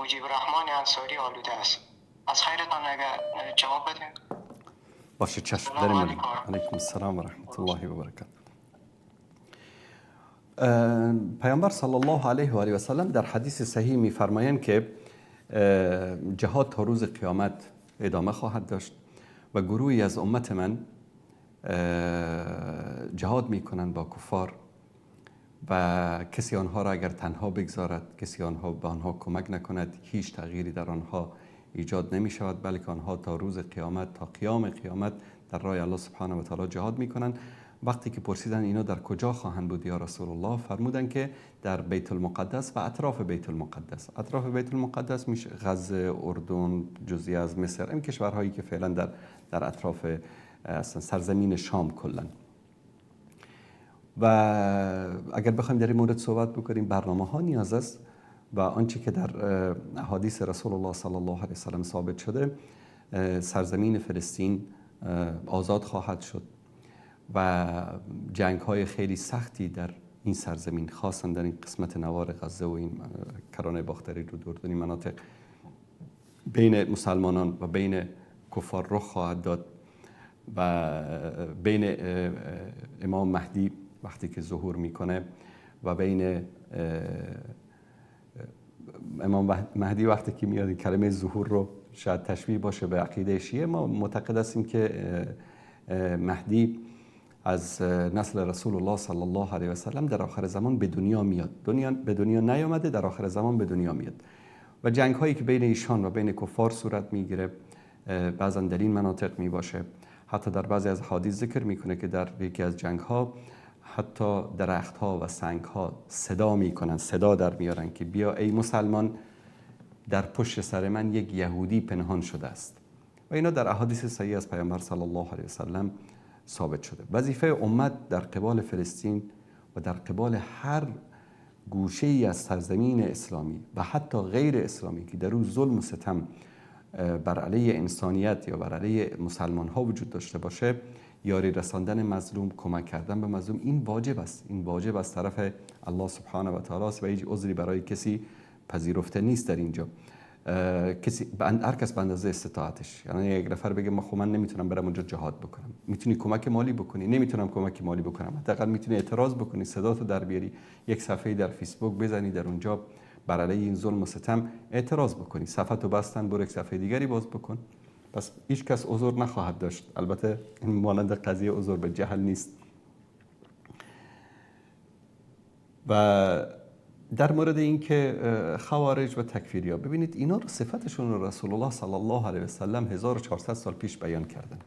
مجیب الرحمن انصاری آلوده است؟ از خیرتان اگر جواب بدین. باشه چشم داریم. علیکم السلام و رحمت الله و برکاته. پیامبر صلی الله علیه و آله و سلم در حدیث صحیح میفرمایند که جهاد تا روز قیامت ادامه خواهد داشت و گروهی از امت من جهاد میکنند با کفار و کسی آنها را اگر تنها بگذارد، کسی آنها به آنها کمک نکند، هیچ تغییری در آنها ایجاد نمی شود، بلکه آنها تا روز قیامت، تا قیام قیامت در راه الله سبحانه و تعالی جهاد میکنند. وقتی که پرسیدن اینا در کجا خواهند بود یا رسول الله، فرمودن که در بیت المقدس و اطراف بیت المقدس. اطراف بیت المقدس میشه غزه، اردن، جزئی از مصر، این کشورهایی که فعلا در اطراف اصلا سرزمین شام کلا. و اگر بخوایم در این مورد صحبت بکنیم، برنامه ها نیاز است و آنچه که در احادیث رسول الله صلی الله علیه و سلم ثابت شده، سرزمین فلسطین آزاد خواهد شد و جنگ های خیلی سختی در این سرزمین، خاصا در این قسمت نوار غزه و این کرانه باختری رو دور این مناطق بین مسلمانان و بین کفار رخ خواهد داد و بین امام مهدی وقتی که ظهور میکنه و بین امام مهدی وقتی که میاد. کلمه ظهور رو شاید تشبیه باشه به عقیده شیعه. ما معتقد هستیم که مهدی از نسل رسول الله صلی الله علیه و سلم در آخر زمان به دنیا میاد. به دنیا نیامده، در آخر زمان به دنیا میاد و جنگ هایی که بین ایشان و بین کفار صورت میگیره بعضا در این مناطق می باشه. حتی در بعضی از حدیث ذکر میکنه که در یکی از جنگ ها حتی درخت ها و سنگ ها صدا میکنن، صدا در میارن که بیا ای مسلمان، در پشت سر من یک یهودی پنهان شده است. و اینا در احادیث صحیح از پیامبر صلی الله علیه و سلم ثابت شده. وظیفه امت در قبال فلسطین و در قبال هر گوشه ای از سرزمین اسلامی و حتی غیر اسلامی که در او ظلم و ستم بر علیه انسانیت یا بر علیه مسلمان ها وجود داشته باشه، یاری رساندن مظلوم، کمک کردن به مظلوم، این واجب است. این واجب از طرف الله سبحانه و تعالی است و هیچ عذری برای کسی پذیرفته نیست در اینجا. هر کس به اندازه استطاعتش. یعنی یک نفر بگه من نمیتونم برم اونجا جهاد بکنم، میتونی کمک مالی بکنی. نمیتونم کمک مالی بکنم، حداقل میتونی اعتراض بکنی، صداتو در بیاری، یک صفحه در فیسبوک بزنی، در اونجا بر علیه این ظلم و ستم اعتراض بکنی. صفحتو بستن، برو یک صفحه دیگری باز بکن. پس هیچ کس عذر نخواهد داشت. البته این مانند قضیه عذر به جهل نیست. و در مورد این که خوارج و تکفیریا، ببینید اینا رو صفتشون رو رسول الله صلی الله علیه و سلم 1400 سال پیش بیان کردن.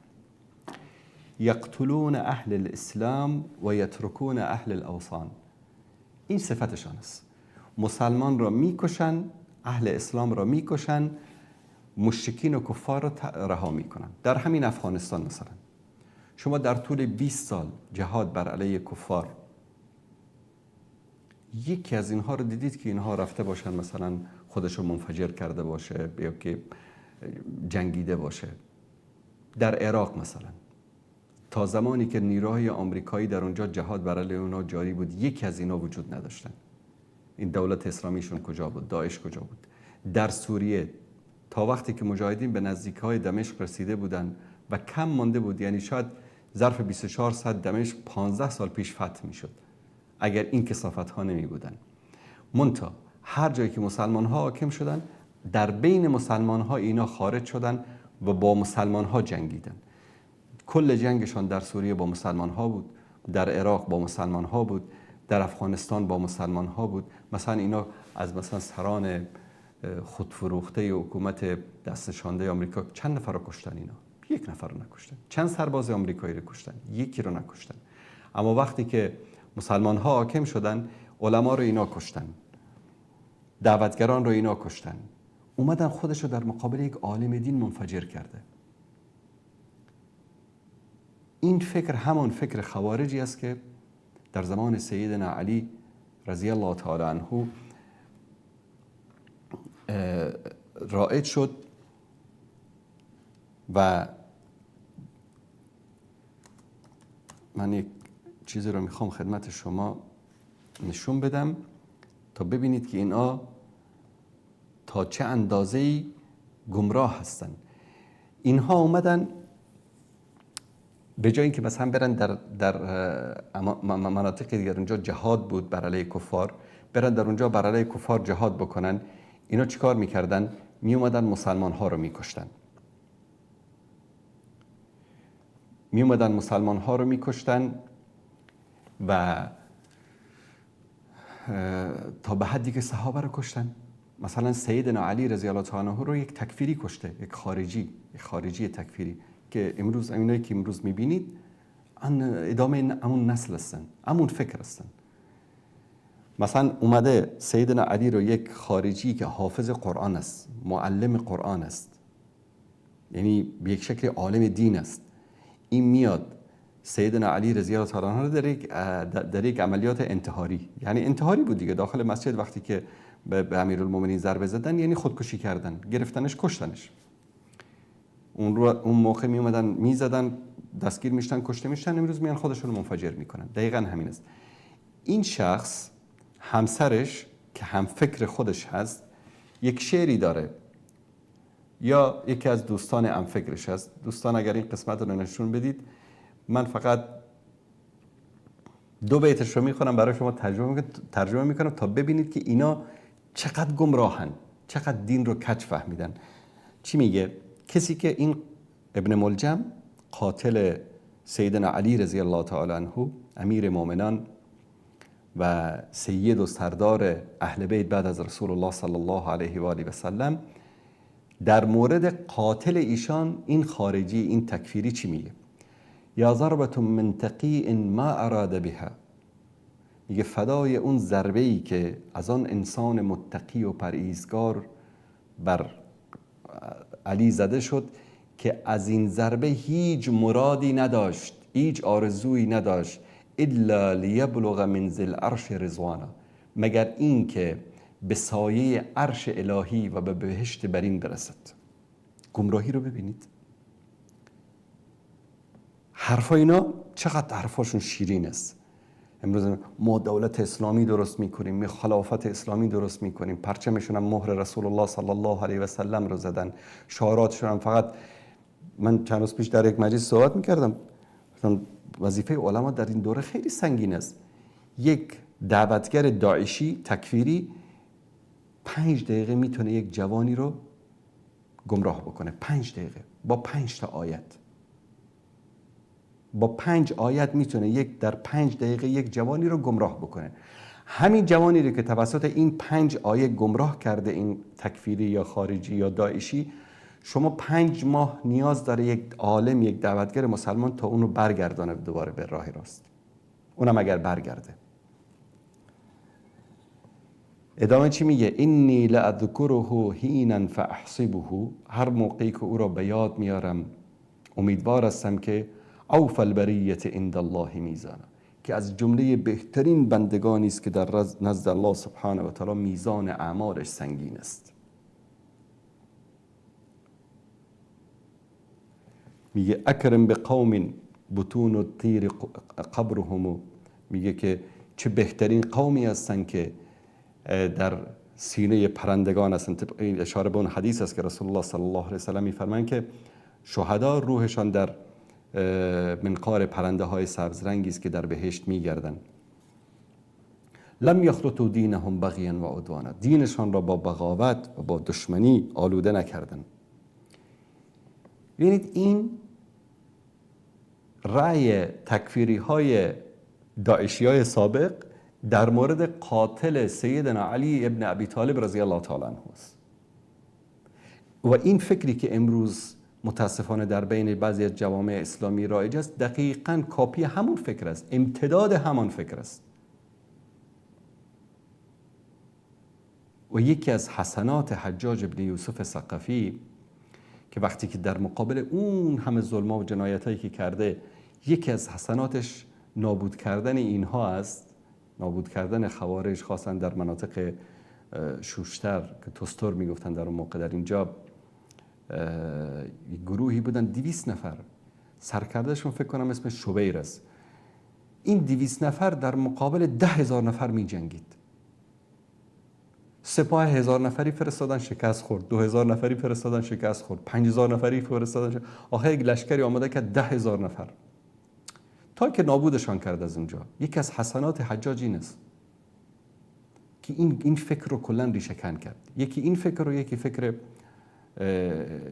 یقتلون اهل الاسلام و یترکون اهل الاوثان. این صفتشان است. مسلمان را میکشن، اهل اسلام را میکشن، مشرکین و کفار را رها میکنن. در همین افغانستان مثلا شما در طول 20 سال جهاد بر علیه کفار یکی از اینها رو دیدید که اینها رفته باشن مثلا خودشو منفجر کرده باشه یا که جنگیده باشه؟ در عراق مثلا تا زمانی که نیروهای آمریکایی در اونجا جهاد بر علیه اونها جاری بود، یکی از اینا وجود نداشتن. این دولت اسلامیشون کجا بود؟ داعش کجا بود؟ در سوریه تا وقتی که مجاهدین به نزدیکای دمشق رسیده بودن و کم مانده بود، یعنی شاید ظرف 24 ساعت دمشق 15 سال پیش فتح میشد اگر این کثافت ها نمی بودن. منتها هر جایی که مسلمان ها حاکم شدن، در بین مسلمان ها اینا خارج شدن و با مسلمان ها جنگیدن. کل جنگشان در سوریه با مسلمان ها بود، در عراق با مسلمان ها بود، در افغانستان با مسلمان ها بود. مثلا اینا از مثلا سران خودفروخته حکومت دستشانده آمریکا چند نفر رو کشتن؟ اینا یک نفر رو نکشتن. چند سرباز آمریکایی رو کشتن؟ یکی رو نکشتن. اما وقتی که مسلمان ها حاکم شدن، علما رو اینا کشتن، دعوتگران رو اینا کشتن، اومدن خودش رو در مقابل یک عالم دین منفجر کرده. این فکر همان فکر خوارجی است که در زمان سیدنا علی رضی الله تعالی عنه رائج شد و من یک چیزی رو میخوام خدمت شما نشون بدم تا ببینید که اینا تا چه اندازه‌ای گمراه هستن. اینها اومدن به جای اینکه مثلا برن در مناطق دیگر اونجا جهاد بود بر علیه کفار، برن در اونجا بر علیه کفار جهاد بکنن، اینا چیکار میکردن؟ می اومدن مسلمان ها رو میکشتن. می اومدن مسلمان ها رو میکشتن و تا به حدی که صحابه رو کشتن. مثلا سیدنا علی رضی الله تعالی عنه رو یک تکفیری کشته، یک خارجی تکفیری که امروز اینایی که امروز میبینید ادامه همون نسل هستن، همون فکر هستن. مثلا اومده سیدنا علی رو یک خارجی که حافظ قرآن است، معلم قرآن است، یعنی به یک شکل عالم دین است، این میاد سیدنا علی رضی الله تعالی عنه در یک عملیات انتحاری، یعنی انتحاری بود دیگه، داخل مسجد وقتی که به امیرالمومنین ضربه زدن یعنی خودکشی کردن، گرفتنش، کشتنش. اون موقع می اومدن میزدن، دستگیر میشتن، کشته میشتن. امروز میان خودشون رو منفجر میکنن. دقیقاً همین است. این شخص همسرش که هم فکر خودش هست یک شعری داره یا یکی از دوستان امفکرش هست. دوستان اگر این قسمت رو نشون بدید، من فقط 2 بیتش رو میخونم برای شما ترجمه میکنم تا ببینید که اینا چقدر گمراهن، چقدر دین رو کج فهمیدن. چی میگه؟ کسی که این ابن ملجم قاتل سیدنا علی رضی الله تعالی عنه، امیر مؤمنان و سید و سردار اهل بیت بعد از رسول الله صلی الله علیه و آله و سلم، در مورد قاتل ایشان این خارجی، این تکفیری چی میگه؟ یا ضربة من تقی ما اراد بها، میگه فدای اون ضربه ای که از آن انسان متقی و پرهیزگار بر علی زده شد که از این ضربه هیچ مرادی نداشت، هیچ آرزویی نداشت، الا لیبلغ من ذی العرش رضوانا، مگر این که به سایه عرش الهی و به بهشت برین برسد. گمراهی رو ببینید. حرفا اینا چقدر حرفاشون شیرین است. امروز ما دولت اسلامی درست میکنیم، خلافت اسلامی درست میکنیم، پرچمشون هم مهر رسول الله صلی الله علیه و سلم رو زدن، شعاراتشون هم فقط. من چند روز پیش در یک مجلس صحبت میکردم، وظیفه علما در این دوره خیلی سنگین است. یک دعوتگر داعشی تکفیری 5 دقیقه میتونه یک جوانی رو گمراه بکنه. 5 دقیقه با 5 تا آیت، با 5 آیت میتونه در 5 دقیقه یک جوانی رو گمراه بکنه. همین جوانی رو که توسط این 5 آیه گمراه کرده این تکفیری یا خارجی یا داعشی، شما 5 ماه نیاز داره یک عالم، یک دعوتگر مسلمان تا اونو برگردانه دوباره به راه راست، اونم اگر برگرده. ادامه چی میگه؟ اینی لأذکره حینا فاحسبه، هر موقعی که او را به یاد میارم امیدوار هستم که اوفى البریة عند الله میزانا، که از جمله بهترین بندگانی است که در نزد الله سبحانه و تعالی میزان اعمالش سنگین است. میگه اکرم بقوم بطون الطیر قبرهم، میگه که چه بهترین قومی هستن که در سینه پرندگان هستن. این اشاره به اون حدیث است که رسول الله صلی الله علیه و سلم میفرمایند که شهدا روحشان در منقار پرنده های سبزرنگی است که در بهشت میگردن. لم یخلطوا دینهم بغیا و عدوانا، دینشان را با بغاوت و با دشمنی آلوده نکردن. ببینید این رأی تکفیری های داعشی های سابق در مورد قاتل سیدنا علی ابن ابی طالب رضی الله تعالی عنه است. و این فکری که امروز متاسفانه در بین بعضی از جوامع اسلامی رایج است، دقیقاً کاپی همون فکر است، امتداد همان فکر است. و یکی از حسنات حجاج ابن یوسف ثقفی که وقتی که در مقابل اون همه ظلم‌ها و جنایتایی که کرده، یکی از حسناتش نابود کردن اینها است، نابود کردن خوارج، خاصا در مناطق شوشتر که توستر میگفتن در اون موقع. در اینجا گروهی بودن 200 نفر، سرکردهشون فکر کنم اسمش شبیر است. این 200 نفر در مقابل 10,000 نفر می جنگید. سپاه 1000 نفری فرستادن شکست خورد، 2000 نفری فرستادن شکست خورد، 5000 نفری فرستادن شکست. آخه یک لشکری آمده که 10,000 نفر تا که نابودشان کرد از اونجا. یکی از حسنات حجاج این است که این فکر رو کلا ریشه کن کرد. یکی این فکر رو، یکی فکر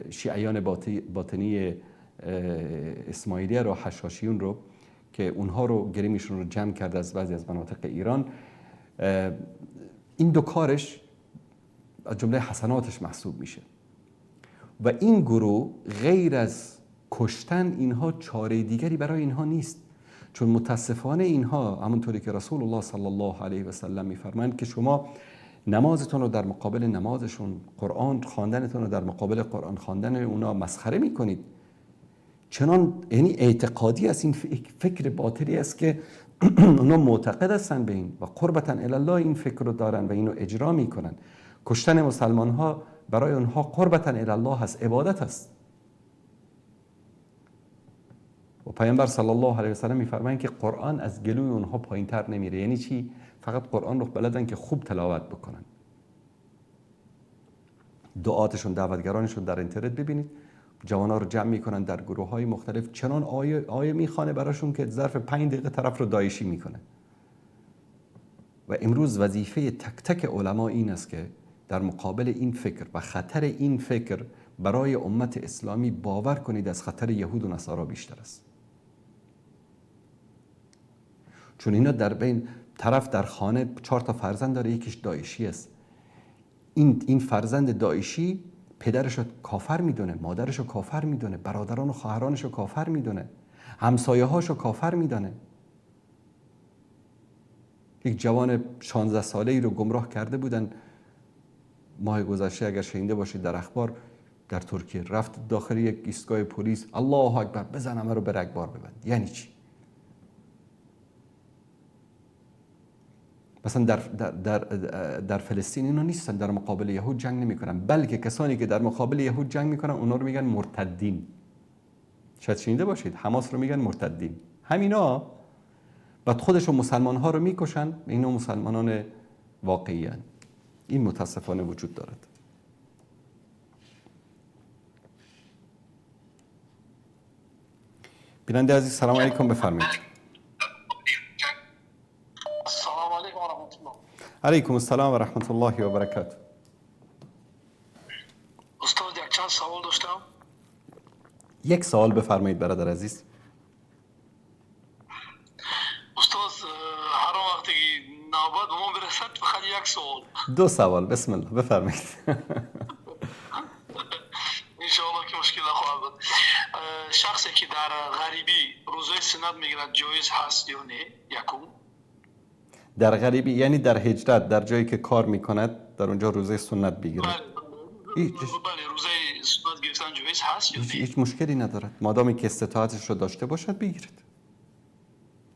شیعیان باطنی اسماعیلیه رو، حشاشیون رو، که اونها رو گریمشون رو جمع کرده از بعضی از مناطق ایران. این 2 کارش از جمله حسناتش محسوب میشه. و این گروه غیر از کشتن اینها چاره دیگری برای اینها نیست، چون متاسفانه اینها همونطوری که رسول الله صلی الله علیه و سلم میفرمایند که شما نمازتون رو در مقابل نمازشون، قرآن خواندنتون رو در مقابل قرآن خواندن اونا مسخره میکنید. چنان یعنی اعتقادی است، این فکر باطلی است که اونا معتقد هستن به این و قربتا الی الله این فکر رو دارن و اینو اجرا میکنن. کشتن مسلمان ها برای اونها قربتا الی الله هست، عبادت است. و پیامبر صلی الله علیه و سلم میفرمایند که قرآن از گلوی اونها پایینتر نمیره. یعنی چی؟ فقط قرآن رو بلدن که خوب تلاوت بکنن. دعاتشون، دعوتگرانشون در اینترنت ببینید. جوانا رو جمع میکنن در گروه های مختلف، چنان آیه میخوانه براشون که ظرف 5 دقیقه طرف رو داعشی میکنه. و امروز وظیفه تک تک علما این است که در مقابل این فکر و خطر این فکر برای امت اسلامی باور کنید از خطر یهود و نصارا بیشتر است. چون اینا در بین طرف در خانه 4 تا فرزند داره، یکیش داعشی است. این فرزند داعشی پدرش رو کافر میدونه، مادرش رو کافر میدونه، برادران و خواهرانش رو کافر میدونه، همسایه هاش رو کافر میدونه. یک جوان 16 ساله ای رو گمراه کرده بودن ماه گذشته، اگر شنیده باشید در اخبار، در ترکیه. رفت داخل یک ایستگاه پلیس، الله اکبر، بزن همه رو به رگبار ببند. یعنی چی؟ مثلا در فلسطین اینا نیستن، در مقابل یهود جنگ نمیکنن، بلکه کسانی که در مقابل یهود جنگ میکنن اونا رو میگن مرتدین. شاید شنیده باشید حماس رو میگن مرتدین. همینا بعد خودشون مسلمان ها رو میکشن، اینا مسلمانان واقعی هستند. این متاسفانه وجود دارد. بیننده عزیز سلام علیکم، بفرمایید. السلام علیکم و رحمت الله. علیکم السلام و رحمت الله و برکاته. استاد یک چند سوال داشتم. یک سوال بفرمایید برادر عزیز. استاد هر وقتی نوبت به ما برسد فقط یک سوال. 2 سوال، بسم الله بفرمایید. انشاءالله که مشکل نخواهد بود. شخصی که در غریبی روزه سنت میگیرد جایز هست یا نه؟ یکم. در غریبی یعنی در هجرت، در جایی که کار میکند در اونجا روزه سنت بگیره. بله روزه سنت گرفتن جایز هست یا نه؟ هیچ مشکلی ندارد، مادامی که استطاعتش رو داشته باشد بگیرد.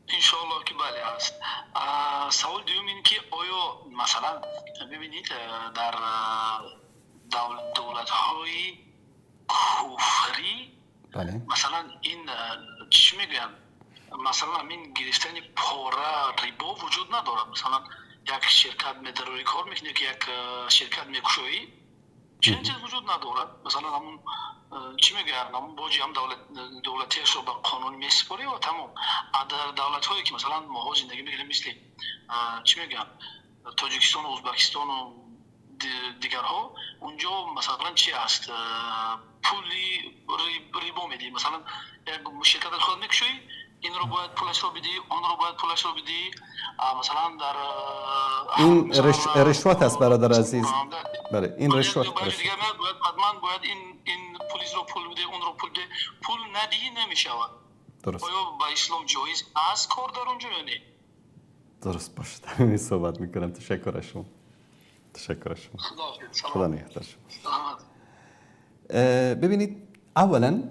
انشاءالله که بله هست. سوال دوم این که آیا مثلا ببینید در دولت های کفری بله. مثلا این چی میگن، مثلا همین گرفتن پاره ریبا وجود ندارد. مثلا یک شرکت میدروی کار میکنه که یک شرکت میکشویی چنین چیز وجود ندارد. مثلا همون چی میگن، همون باجی هم دولتیش رو به قانون میسپاره و تمام. در دولت هایی که مثلا ما زندگی میکنیم مثل چی میگن تاجیکستان و ازبکستان و دیگرها، اونجا مثلا چی هست، پولی ریبا میدی. مثلا یک شرکت خود میکشوی، این رو باید پولش رو بدی، اون رو باید پولش رو بدی. مثلا در این رشوت است برادر عزیز. بله این رشوت است. باید حتما باید این پلیس رو پول بده، اون رو پول بده. پول ندی نمیشود. درست. آیا با اسلام جایز است کار در اونجا یا نه؟ درست باشه. همین صحبت میکنم. تشکر از شما. خدا نگهدار شما. ببینید اولا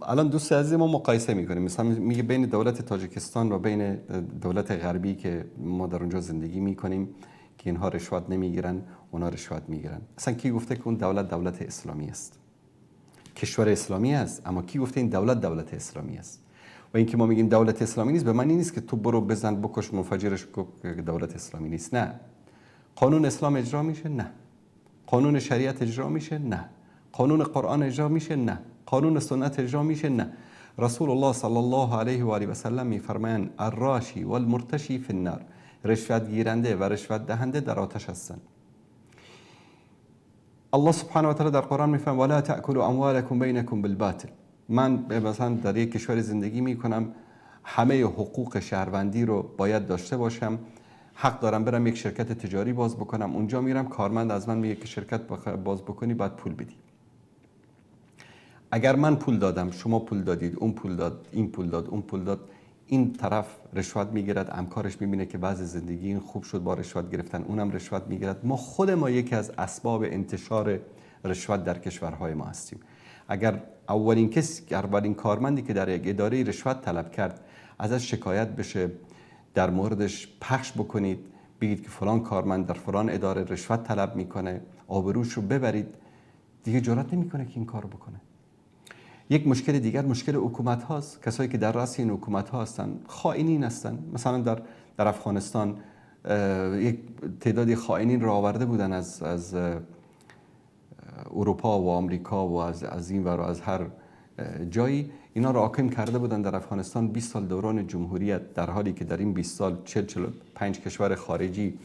الان دوست عزیز ما مقایسه میکنیم، مثلا میگه بین دولت تاجیکستان و بین دولت غربی که ما در اونجا زندگی میکنیم که اینها رشوت نمیگیرن، اونا رشوت میگیرن. اصلا کی گفته که اون دولت اسلامی است؟ کشور اسلامی است، اما کی گفته این دولت اسلامی است؟ و اینکه ما میگیم دولت اسلامی نیست به معنی نیست که تو برو بزن بکش منفجرش دولت اسلامی نیست. نه. قانون اسلام اجرا میشه؟ نه. قانون شریعت اجرا میشه؟ نه. قانون قرآن اجرا میشه؟ نه. قانون سنت اجرا میشه؟ نه. رسول الله صلی الله علیه و آله و سلم میفرمایند الراشی والمرتشی فی النار، رشوت گیرنده و رشوت دهنده در آتش هستند. الله سبحانه و تعالی در قرآن میفرماید ولا تأکلوا اموالکم بینکم بالباطل. من مثلا در یک کشور زندگی میکنم، همه حقوق شهروندی رو باید داشته باشم، حق دارم برم یک شرکت تجاری باز بکنم، اونجا میرم کارمند از من میگه که شرکت باز بکنی باید پول بدی. اگر من پول دادم، شما پول دادید، اون پول داد، این پول داد، اون پول داد، این طرف رشوت میگیرد، همکارش میبینه که وضع زندگی این خوب شد با رشوت گرفتن، اونم رشوت میگیرد. خود ما یکی از اسباب انتشار رشوت در کشورهای ما هستیم. اگر اولین کارمندی که در یک اداره رشوت طلب کرد ازش شکایت بشه، در موردش پخش بکنید، بگید که فلان کارمند در فلان اداره رشوت طلب میکنه، آبروش رو ببرید، دیگه جرئت نمیکنه که این کارو بکنه. یک مشکل دیگر مشکل حکومت هاست. کسایی که در رأس این حکومت ها هستن خائنین هستن. مثلا در افغانستان یک تعدادی خائنین را آورده بودن از اروپا و آمریکا و از این ور و از هر جایی اینا را حاکم کرده بودن در افغانستان 20 سال دوران جمهوریت، در حالی که در این 20 سال 45 کشور خارجی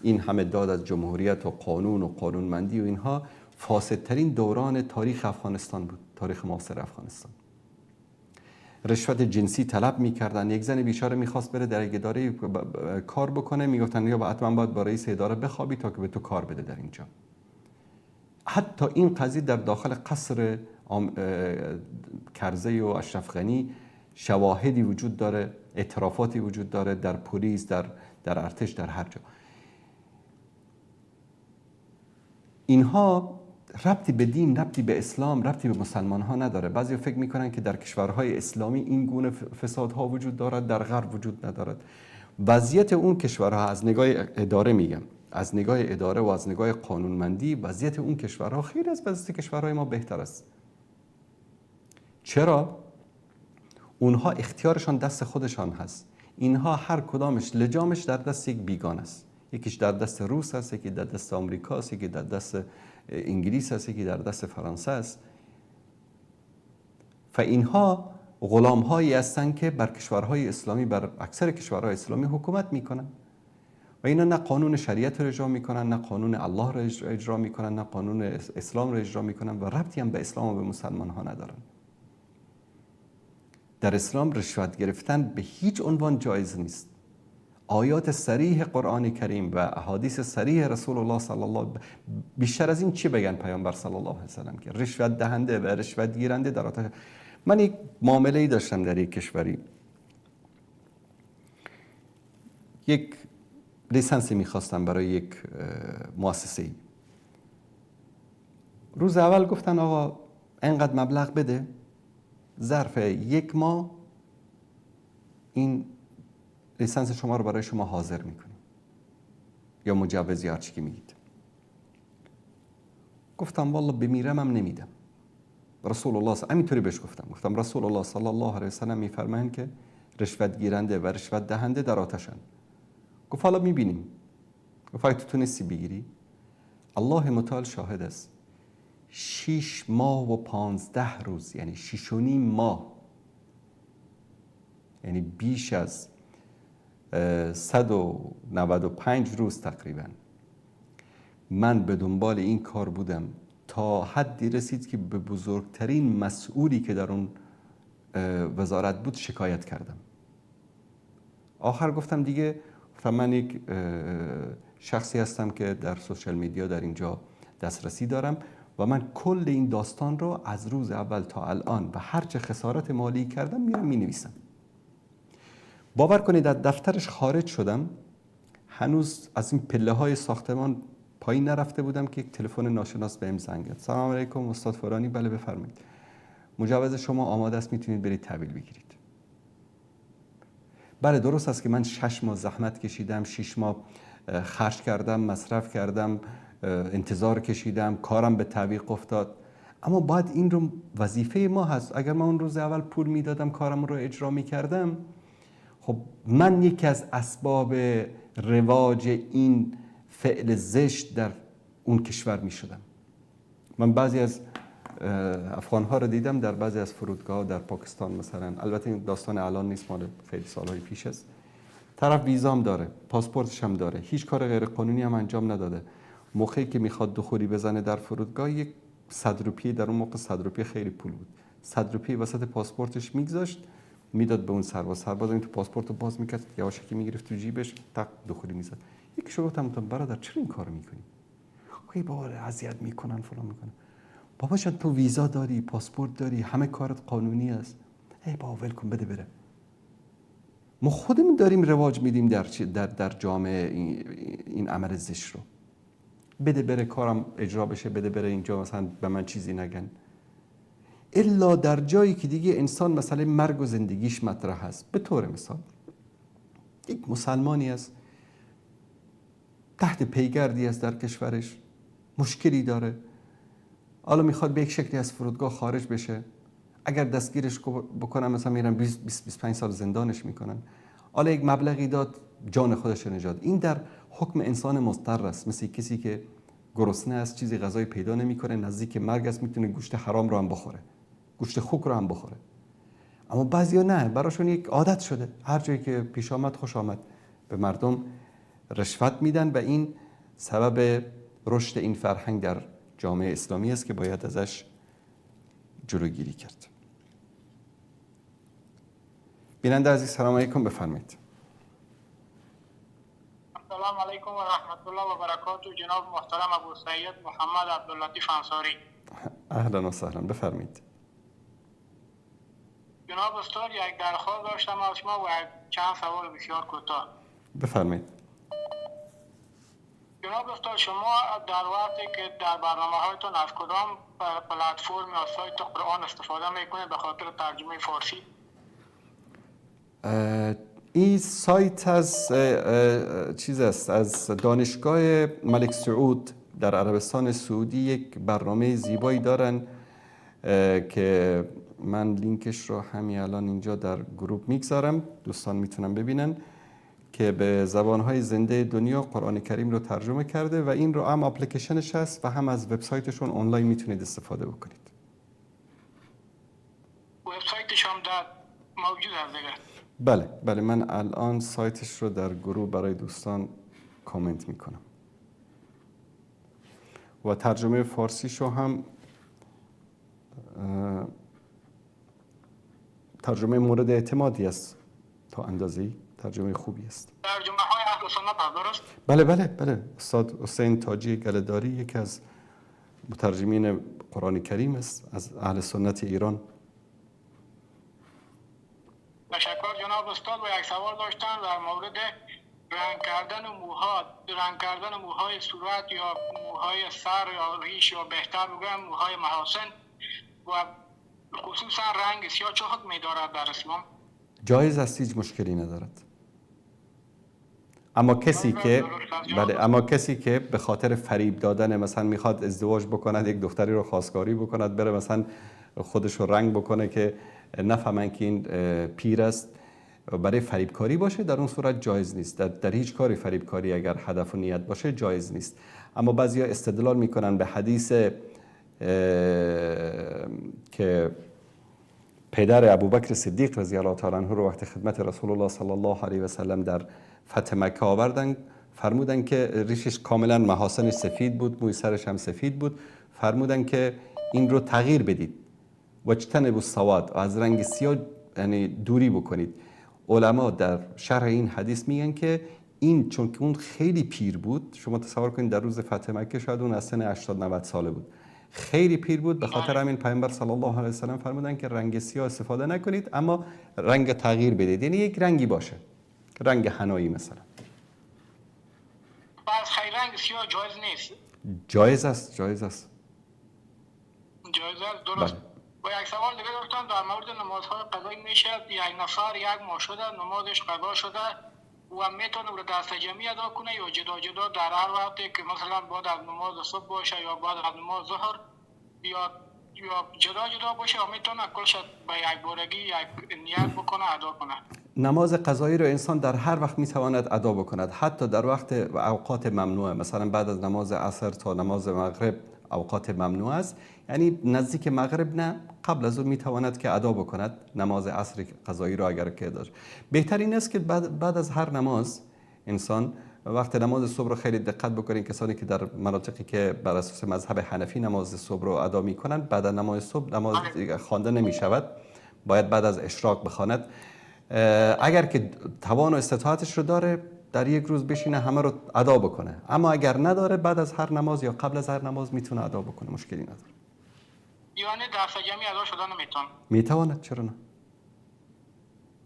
این همه داد از جمهوریت و قانون و قانونمندی و اینها. فاسدترین دوران تاریخ افغانستان بود، تاریخ معاصر افغانستان. رشوت جنسی طلب میکردن. یک زن بیچاره میخواست بره در یک اداره کار بکنه، میگفتن یا حتما باید با رئیس اداره بخوابی تا که به تو کار بده در اینجا. حتی این قضیه در داخل قصر کرزی و اشرف غنی شواهدی وجود داره، اعترافاتی وجود داره، در پلیس، در ارتش، در هر جا. اینها ربطی به دین، ربطی به اسلام، ربطی به مسلمان ها نداره. بعضی فکر میکنن که در کشورهای اسلامی این گونه فسادها وجود دارد، در غرب وجود ندارد. وضعیت اون کشورها از نگاه اداره میگم، از نگاه اداره و از نگاه قانونمندی، وضعیت اون کشورها خیلی از وضعیت کشورهای ما بهتر است. چرا؟ اونها اختیارشان دست خودشان هست. اینها هر کدامش لجامش در دست یک بیگانه است. یکیش در دست روس است، یکی در دست آمریکا است، یکی در دست انگلیس است، یکی در دست فرانسه است. اینها غلام هایی هستند که بر کشورهای اسلامی، بر اکثر کشورهای اسلامی حکومت میکنن و اینا نه قانون شریعت رو اجرا میکنن، نه قانون الله رو اجرا میکنن، نه قانون اسلام رو اجرا میکنن و ربطی هم به اسلام و به مسلمان ها ندارن. در اسلام رشوت گرفتن به هیچ عنوان جایز نیست. آیات صریح قرآن کریم و احادیث صریح رسول الله صلی الله علیه و بیشتر از این چی بگن پیامبر صلی الله علیه و سلم که رشوت دهنده و رشوت گیرنده در آتش. من یک معامله‌ای داشتم در یک کشوری، یک لیسانسی میخواستم برای یک مؤسسه‌ای. روز اول گفتن آقا اینقدر مبلغ بده، ظرف 1 ماه این لیسانس شما رو برای شما حاضر میکنیم یا مجوز یا هرچی که میگید. گفتم والله بمیرم هم نمیدم. رسول الله همینطوری بهش گفتم رسول الله صلی الله علیه و سلم میفرمایند که رشوت گیرنده و رشوت دهنده در آتشن. گفت حالا میبینیم. گفت اگه تو تونستی بگیری، الله متعال شاهد است، 6 ماه و 15 روز، یعنی 6.5 ماه، یعنی بیش از 195 روز تقریبا من به دنبال این کار بودم تا حدی رسید که به بزرگترین مسئولی که در اون وزارت بود شکایت کردم. آخر گفتم من یک شخصی هستم که در سوشال میدیا در اینجا دسترسی دارم و من کل این داستان رو از روز اول تا الان و هرچه خسارت مالی کردم میرم مینویسم. باور کنید از دفترش خارج شدم، هنوز از این پله های ساختمان پایین نرفته بودم که یک تلفن ناشناس بهم زنگ زد. سلام علیکم استاد فلانی. بله بفرمایید، مجوز شما آماده است، میتونید برید تحویل بگیرید. بله درست است که من 6 ماه زحمت کشیدم، 6 ماه خرج کردم، مصرف کردم، انتظار کشیدم، کارم به تعویق افتاد، اما باید این رو وظیفه ما هست. اگر من اون روز اول پول میدادم، کارم رو اجرا میکردم، خب من یکی از اسباب رواج این فعل زشت در اون کشور می شدم. من بعضی از افغان‌ها رو دیدم در بعضی از فرودگاه در پاکستان مثلا، البته این داستان الان نیست، مال خیلی سالهای پیش است. طرف ویزام داره، پاسپورتش هم داره، هیچ کار غیر قانونی هم انجام نداده. موقعی که میخواد دخولی بزنه در فرودگاه، یک 100 روپیه، در اون موقع 100 روپیه خیلی پول بود، 100 روپیه وسط پاسپورتش میگذاشت، میداد به اون سرباز این تو پاسپورت رو باز میکرد، یواشکی میگرفت تو جیبش، تق دخولی میزد. یکی شو گفتم برادر چرا این کارو میکنی؟ خیلی بابا اذیت میکنن فلان میکنن. بابا جان تو ویزا داری، پاسپورت داری، همه کارت قانونی است. ای بابا ول کن، بده بره. ما خودمون داریم رواج میدیم در جامعه این عمل زشت رو. بده بره، کارم اجرا بشه، بده بره اینجا، مثلا به من چیزی نگن. الا در جایی که دیگه انسان مسئله مرگ و زندگیش مطرح هست. به طور مثال یک مسلمانی است، تحت پیگردی است در کشورش، مشکلی داره، حالا میخواد به یک شکلی از فرودگاه خارج بشه. اگر دستگیرش بکنن مثلا میرن 20-25 سال زندانش میکنن. حالا یک مبلغی داد، جان خودش رو نجات. این در حکم انسان مضطر است، مثل کسی که گرسنه است، چیزی غذای پیدا نمیکنه، نزدیک مرگ است، میتونه گوشت حرام رو هم بخوره، گوشت خوک رو هم بخوره. اما بعضیا نه، براشون یک عادت شده، هر جایی که پیش آمد خوش آمد، به مردم رشوت میدن و این سبب رشد این فرهنگ در جامعه اسلامی است که باید ازش جلوگیری کرد. بیننده عزیز سلام علیکم، بفرمایید. السلام علیکم و رحمت الله و برکاته. جناب محترم ابو سعید محمد عبداللطیف انصاری. اهلا و سهلا، بفرمایید. جناب استاد یک درخواست داشتم از شما و چند سوال بسیار کوتاه. بفرمایید. جناب استاد شما در وقتی که در برنامه هایتون از کدام پلتفرم یا سایت قرآن استفاده میکنید به خاطر ترجمه فارسی؟ این سایت از چیز است، از دانشگاه ملک سعود در عربستان سعودی یک برنامه زیبایی دارن که من لینکش رو همین الان اینجا در گروپ میگذارم، دوستان میتونن ببینن، که به زبانهای زنده دنیا قرآن کریم رو ترجمه کرده و این رو هم اپلیکیشنش هست و هم از وبسایتشون آنلاین میتونید استفاده بکنید. وبسایتش هم موجود است دیگه؟ بله من الان سایتش رو در گروه برای دوستان کامنت میکنم و ترجمه فارسیشو هم ترجمه مورد اعتمادی است، تا اندازه‌ای ترجمه خوبی است. ترجمه های اهل سنت درست؟ بله استاد حسین تاجی گله‌داری یکی از مترجمین قرآن کریم است از اهل سنت ایران. تشکر جناب استاد. و یک سوال داشتم در مورد رنگ کردن موهای صورت یا موهای سر یا ریش یا بهتر بگم موهای محاسن و خصوصا رنگ سیاه چه حکمی دارد در اسلام؟ جایز است، هیچ مشکلی ندارد. اما کسی که به خاطر فریب دادن مثلا میخواد ازدواج بکند، یک دختری رو خواستگاری بکند، بره مثلا خودش رو رنگ بکنه که نفهمن که این پیر است، برای فریبکاری باشه، در اون صورت جایز نیست. در هیچ کاری فریبکاری اگر هدف و نیت باشه جایز نیست. اما بعضیا استدلال میکنن به حدیث که پدر ابوبکر صدیق رضی الله تعالی عنه رو وقت خدمت رسول الله صلی الله علیه و سلم در فتح مکه آوردن، فرمودن که ریشش کاملا محاسنش سفید بود، موی سرش هم سفید بود، فرمودن که این رو تغییر بدید، واجتنبوا السواد، از رنگ سیاه یعنی دوری بکنید. علما در شرح این حدیث میگن که این چون که اون خیلی پیر بود، شما تصور کنید در روز فتح مکه شاید اون از سن 80-90 ساله بود، خیلی پیر بود، به خاطر همین پیامبر صلی الله علیه و سلم فرمودن که رنگ سیاه استفاده نکنید، اما رنگ تغییر بدید، یعنی یک رنگی باشه، رنگ حنایی مثلا. پس خیلی رنگ سیاه جایز نیست؟ جایز است. جایز است، درست. و یک سوال دیگه داشتم در مورد نمازهای قضایی. میشه یک نفر یک ماه شده نمازش قضا شده و میتونه رو دست جمعی ادا کنه یا جدا در هر وقتی که مثلا بعد از نماز صبح باشه یا بعد از نماز ظهر یا جدا باشه و میتونه کلش به یک بارگی یک نیت بکنه ادا کنه؟ نماز قضایی رو انسان در هر وقت میتواند ادا بکند، حتی در وقت و اوقات ممنوعه. مثلا بعد از نماز عصر تا نماز مغرب اوقات ممنوع است، یعنی نزدیک مغرب نه، قبل از اون میتواند که ادا بکند نماز عصر قضایی رو اگر که داشت. بهتر این است که بعد از هر نماز انسان وقت نماز صبح رو خیلی دقت بکنید. کسانی که در مناطقی که بر اساس مذهب حنفی نماز صبح رو ادا میکنند، بعد از نماز صبح نماز خوانده نمیشود، باید بعد از اشراق بخواند. اگر که توان و استطاعتش رو داره در یک روز بشینه همه رو ادا بکنه، اما اگر نداره بعد از هر نماز یا قبل از هر نماز میتونه ادا بکنه، مشکلی نداره. یعنی دست جمعی ادا شدن میتواند، چرا نه؟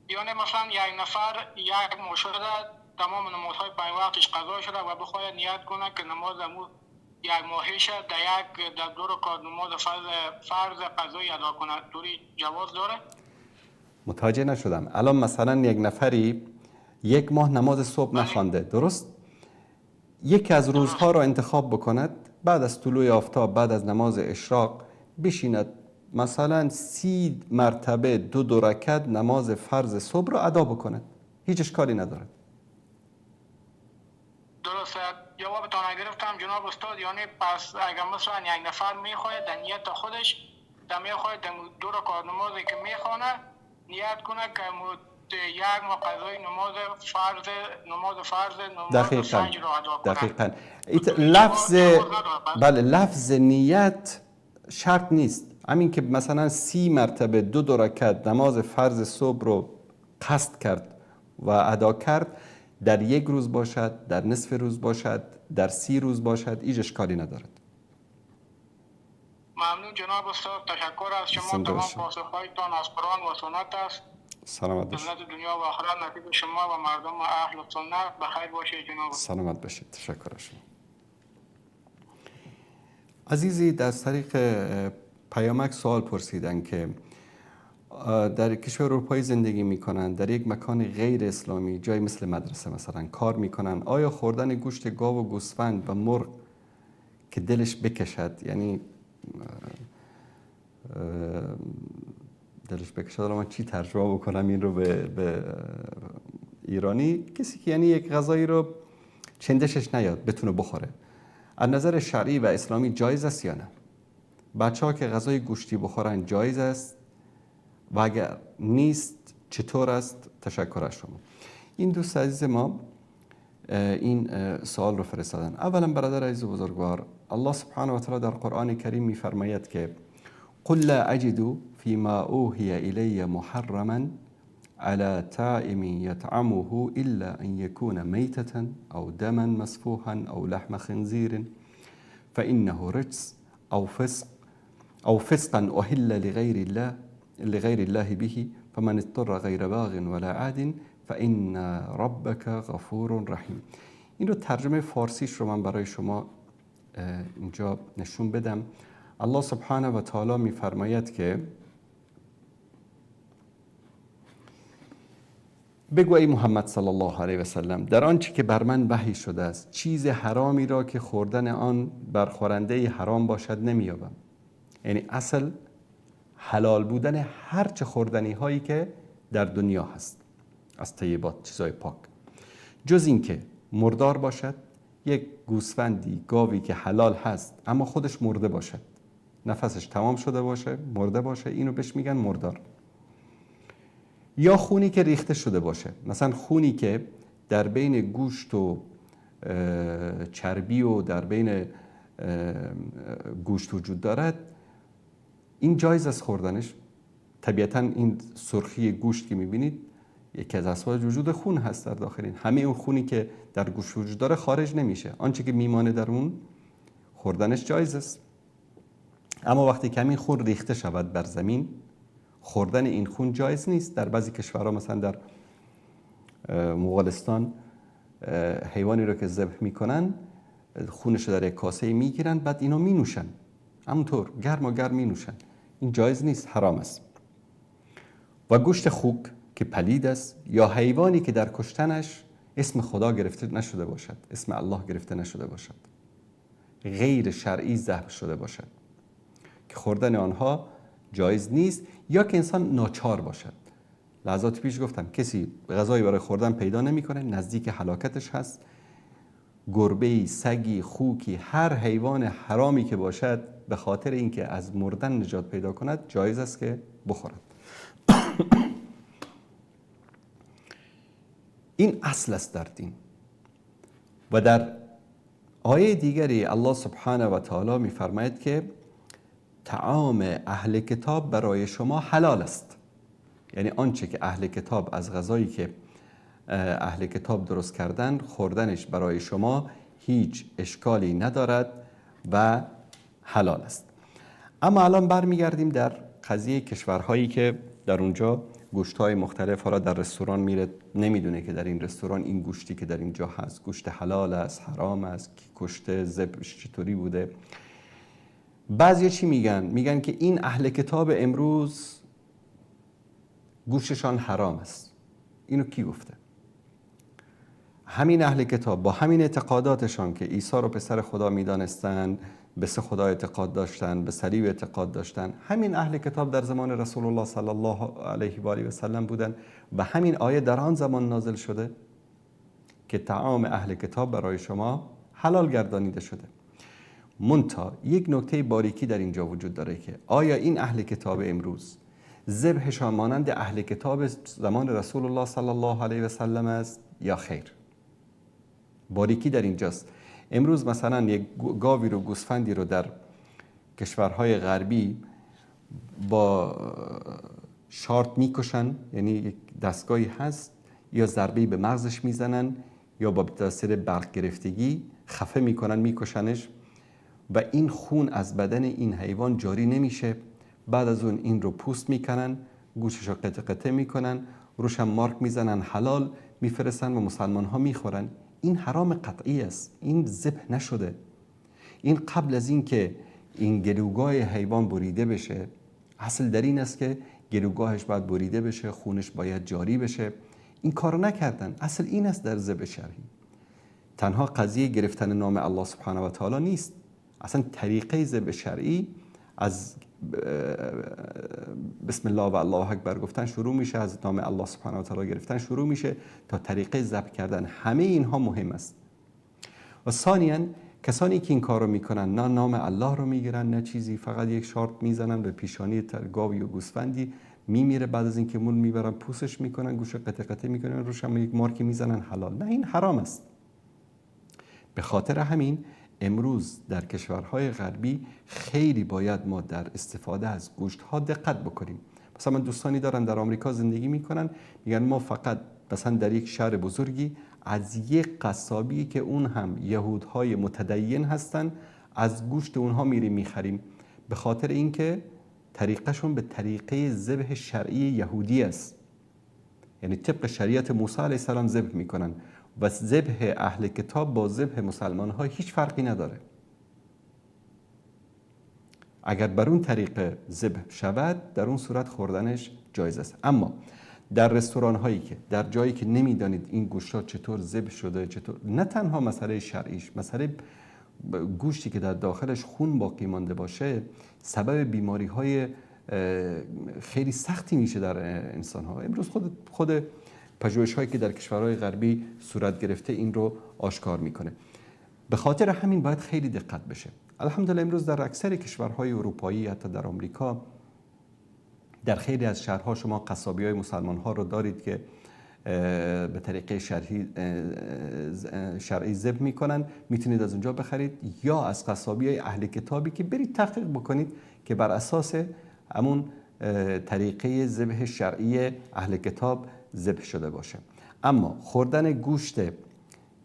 یعنی مثلا یک نفر یک ماه شده تمام نمازهای پنج وقتش قضا شده و بخواید نیت کنه که نماز یک ماهیشه در دو رکعت نماز فرض قضایی ادا کنه، دوری جواز داره؟ متوجه نشدم. الان مثلا یک نفری یک ماه نماز صبح نخوانده، درست؟ یکی از روزها را انتخاب بکند، بعد از طلوع آفتاب بعد از نماز اشراق بشیند مثلا 30 مرتبه دو رکعت نماز فرض صبح را ادا بکند، هیچ اشکالی ندارد. درسته. جوابتان نگرفتم جناب استاد. یعنی پس اگر مثلا یک نفر میخواید در نیت خودش میخواید دو رکعت نمازی که میخوانه نیت کنه که یک مقضای نماز فرض سنج رو ادا کنه. دقیقاً. لفظ نیت شرط نیست. همین که مثلا 30 مرتبه 2 رکعت نماز فرض صبح رو قصد کرد و ادا کرد، در یک روز باشد، در نصف روز باشد، در 30 روز باشد، هیچ اشکالی ندارد. ممنون جناب استاد، تشکر از شما. تمام پاسخهایتان از قرآن و سنت است. سلامت باشید. جنت دنیا و آخرت نصیب شما و مردم اهل سنت. بخیر باشید جناب استاد. سلامت باشید. تشکر از شما. عزیزی در طریق پیامک سوال پرسیدن که در کشور اروپایی زندگی میکنن، در یک مکان غیر اسلامی، جای مثل مدرسه مثلا کار میکنن، آیا خوردن گوشت گاو و گوسفند و مرغ که دلش بکشد، یعنی دلش بکشد، من چی ترجمه بکنم این رو به ایرانی، کسی که یعنی یک غذایی رو چندشش نیاد بتونه بخوره، از نظر شرعی و اسلامی جایز است یا نه؟ بچه ها که غذای گوشتی بخورن جایز است و اگر نیست چطور است؟ تشکر از شما. این دوست عزیز ما این سوال رو فرستادن. اولا برادر عزیز و بزرگوار، الله سبحانه و تعالی در قرآن کریم میفرماید که قل لا اجد فيما اوحي الی محرما على طاعم يطعمه الا ان يكون میتة او دما مسفوحا او لحم خنزیر فانه رجس او فسقا احل لغير الله به فمن اضطر غیر باغ ولا عاد فإن ربك غفور رحیم. این رو ترجمه فارسیش رو من برای شما اینجا نشون بدم. الله سبحانه و تعالی میفرماید که بگو ای محمد صلی الله علیه و سلم، در آنچه که بر من وحی شده است چیز حرامی را که خوردن آن بر خورنده حرام باشد نمیابم. یعنی اصل حلال بودن هر چه خوردنی هایی که در دنیا هست از طیبات، چیزای پاک، جز این که مردار باشد، یک گوسفندی گاوی که حلال هست اما خودش مرده باشد، نفسش تمام شده باشه، مرده باشه، اینو بهش میگن مردار. یا خونی که ریخته شده باشه، مثلا خونی که در بین گوشت و چربی و در بین گوشت وجود دارد، این جایز است خوردنش. طبیعتا این سرخی گوشت که میبینید یکی از اسباب وجود خون هست در داخل. همه اون خونی که در گوشت وجود داره خارج نمیشه، آنچه که میمانه در اون خوردنش جایز است. اما وقتی که همین خون ریخته شود بر زمین، خوردن این خون جایز نیست. در بعضی کشورها مثلا در مغولستان حیوانی رو که ذبح میکنن خونش رو در یک کاسه میگیرن، بعد اینو مینوشن، همونطور گرم مینوشن. این جایز نیست، حرام است. و گوشت خوک که پلید است، یا حیوانی که در کشتنش اسم خدا گرفته نشده باشد، اسم الله گرفته نشده باشد، غیر شرعی ذبح شده باشد، که خوردن آنها جایز نیست. یا که انسان ناچار باشد. لحظات پیش گفتم کسی غذایی برای خوردن پیدا نمیکنه، نزدیک هلاکتش هست، گربه‌ای، سگی، خوکی، هر حیوان حرامی که باشد، به خاطر اینکه از مردن نجات پیدا کند جایز است که بخورد. این اصل است در دین. و در آیه دیگری الله سبحانه و تعالی میفرماید که طعام اهل کتاب برای شما حلال است. یعنی آنچه که اهل کتاب از غذایی که اهل کتاب درست کردن، خوردنش برای شما هیچ اشکالی ندارد و حلال است. اما الان برمیگردیم در قضیه کشورهایی که در اونجا گوشت‌های مختلف، حالا در رستوران میره نمیدونه که در این رستوران این گوشتی که در اینجا هست گوشت حلال است، حرام است، که کشته ذبحش چطوری بوده. بعضی چی میگن؟ میگن که این اهل کتاب امروز گوشتشان حرام است. اینو کی گفته؟ همین اهل کتاب با همین اعتقاداتشان که عیسی رو پسر خدا میدانستن، به سه خدا اعتقاد داشتن، به صلیب اعتقاد داشتن، همین اهل کتاب در زمان رسول الله صلی الله علیه و آله و سلم بودن و همین آیه در آن زمان نازل شده که طعام اهل کتاب برای شما حلال گردانیده شده. منتها یک نکته باریکی در اینجا وجود داره که آیا این اهل کتاب امروز ذبحشان مانند اهل کتاب زمان رسول الله صلی الله علیه و سلم است یا خیر؟ باریکی در اینجاست. امروز مثلا یک گاوی رو، گوسفندی رو در کشورهای غربی با شارت میکشن، یعنی یک دستگاهی هست، یا ضربه‌ای به مغزش میزنن یا با تاثیر برق گرفتگی خفه میکنن، میکشنش و این خون از بدن این حیوان جاری نمیشه. بعد از اون این رو پوست میکنن، گوشش رو قطع قطع میکنن، روش هم مارک میزنن حلال، میفرستن و مسلمان ها میخورن. این حرام قطعی است، این ذبح نشده. این قبل از این که این گلوگاه حیوان بریده بشه، اصل در این است که گلوگاهش باید بریده بشه، خونش باید جاری بشه. این کار نکردن. اصل این است در ذبح شرعی. تنها قضیه گرفتن نام الله سبحانه و تعالی نیست، اصلا طریقه ذبح شرعی از بسم الله و الله اکبر گفتن شروع میشه، از نام الله سبحانه و تعالی گرفتن شروع میشه تا طریقه ذبح کردن. همه اینها مهم است. و ثانیاً کسانی که این کار رو میکنن نه نام الله رو میگیرن نه چیزی، فقط یک شارت میزنن به پیشانی گاوی و گوسفندی، میمیره، بعد از اینکه مول میبرن پوستش میکنن، گوش قطع قطع میکنن، روش هم یک مارکی میزنن حلال. نه، این حرام است. به خاطر همین امروز در کشورهای غربی خیلی باید ما در استفاده از گوشت ها دقت بکنیم. مثلا من دوستانی دارن در آمریکا زندگی میکنن، میگن ما فقط مثلا در یک شهر بزرگی از یک قصابی که اون هم یهودهای متدین هستن از گوشت اونها میریم میخریم، به خاطر اینکه طریقشون به طریقه ذبح شرعی یهودی است، یعنی طبق شریعت موسی علیه السلام ذبح میکنن و ذبح اهل کتاب با ذبح مسلمان ها هیچ فرقی نداره. اگر بر اون طریق ذبح شود در اون صورت خوردنش جایز است. اما در رستوران هایی که در جایی که نمیدانید این گوشت ها چطور ذبح شده، چطور، نه تنها مسئله شرعیش، مسئله گوشتی که در داخلش خون باقی مانده باشه سبب بیماری های خیلی سختی میشه در انسان ها. امروز خود پژوهش هایی که در کشورهای غربی صورت گرفته این رو آشکار میکنه. به خاطر همین باید خیلی دقت بشه. الحمدلله امروز در اکثر کشورهای اروپایی، حتی در آمریکا، در خیلی از شهرها شما قصابی های مسلمان ها رو دارید که به طریقه شرعی ذبح میکنن، میتونید از اونجا بخرید، یا از قصابی های اهل کتابی که برید تحقیق بکنید که بر اساس همون طریقه ذبح شرعی اهل کتاب ذبح شده باشه. اما خوردن گوشت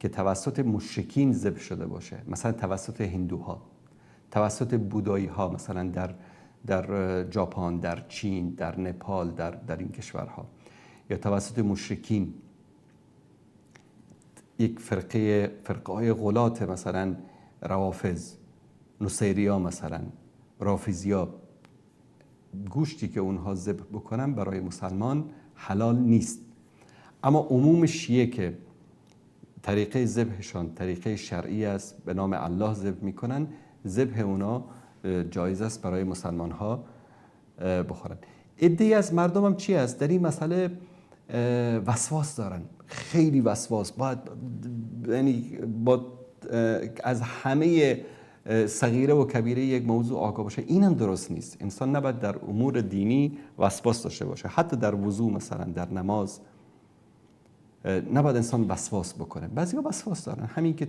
که توسط مشرکین ذبح شده باشه، مثلا توسط هندوها، توسط بودایی ها، مثلا در ژاپن، در چین، در نپال، در این کشورها، یا توسط مشرکین، یک فرقه های غلات، مثلا روافض، نصیریا، مثلا رافضیا، گوشتی که اونها ذبح بکنن برای مسلمان حلال نیست. اما عموم شیعه که طریقه ذبحشان طریقه شرعی است، به نام الله ذبح میکنن، ذبح اونا جایز است برای مسلمان ها بخورن. عده‌ای از مردم هم چی است؟ در این مسئله وسواس دارن، خیلی وسواس، یعنی از همه صغیره و کبیره یک موضوع آگاه باشه. اینم درست نیست. انسان نباید در امور دینی وسواس داشته باشه. حتی در وضو، مثلا در نماز، نباید انسان وسواس بکنه. بعضیا وسواس دارن. همین که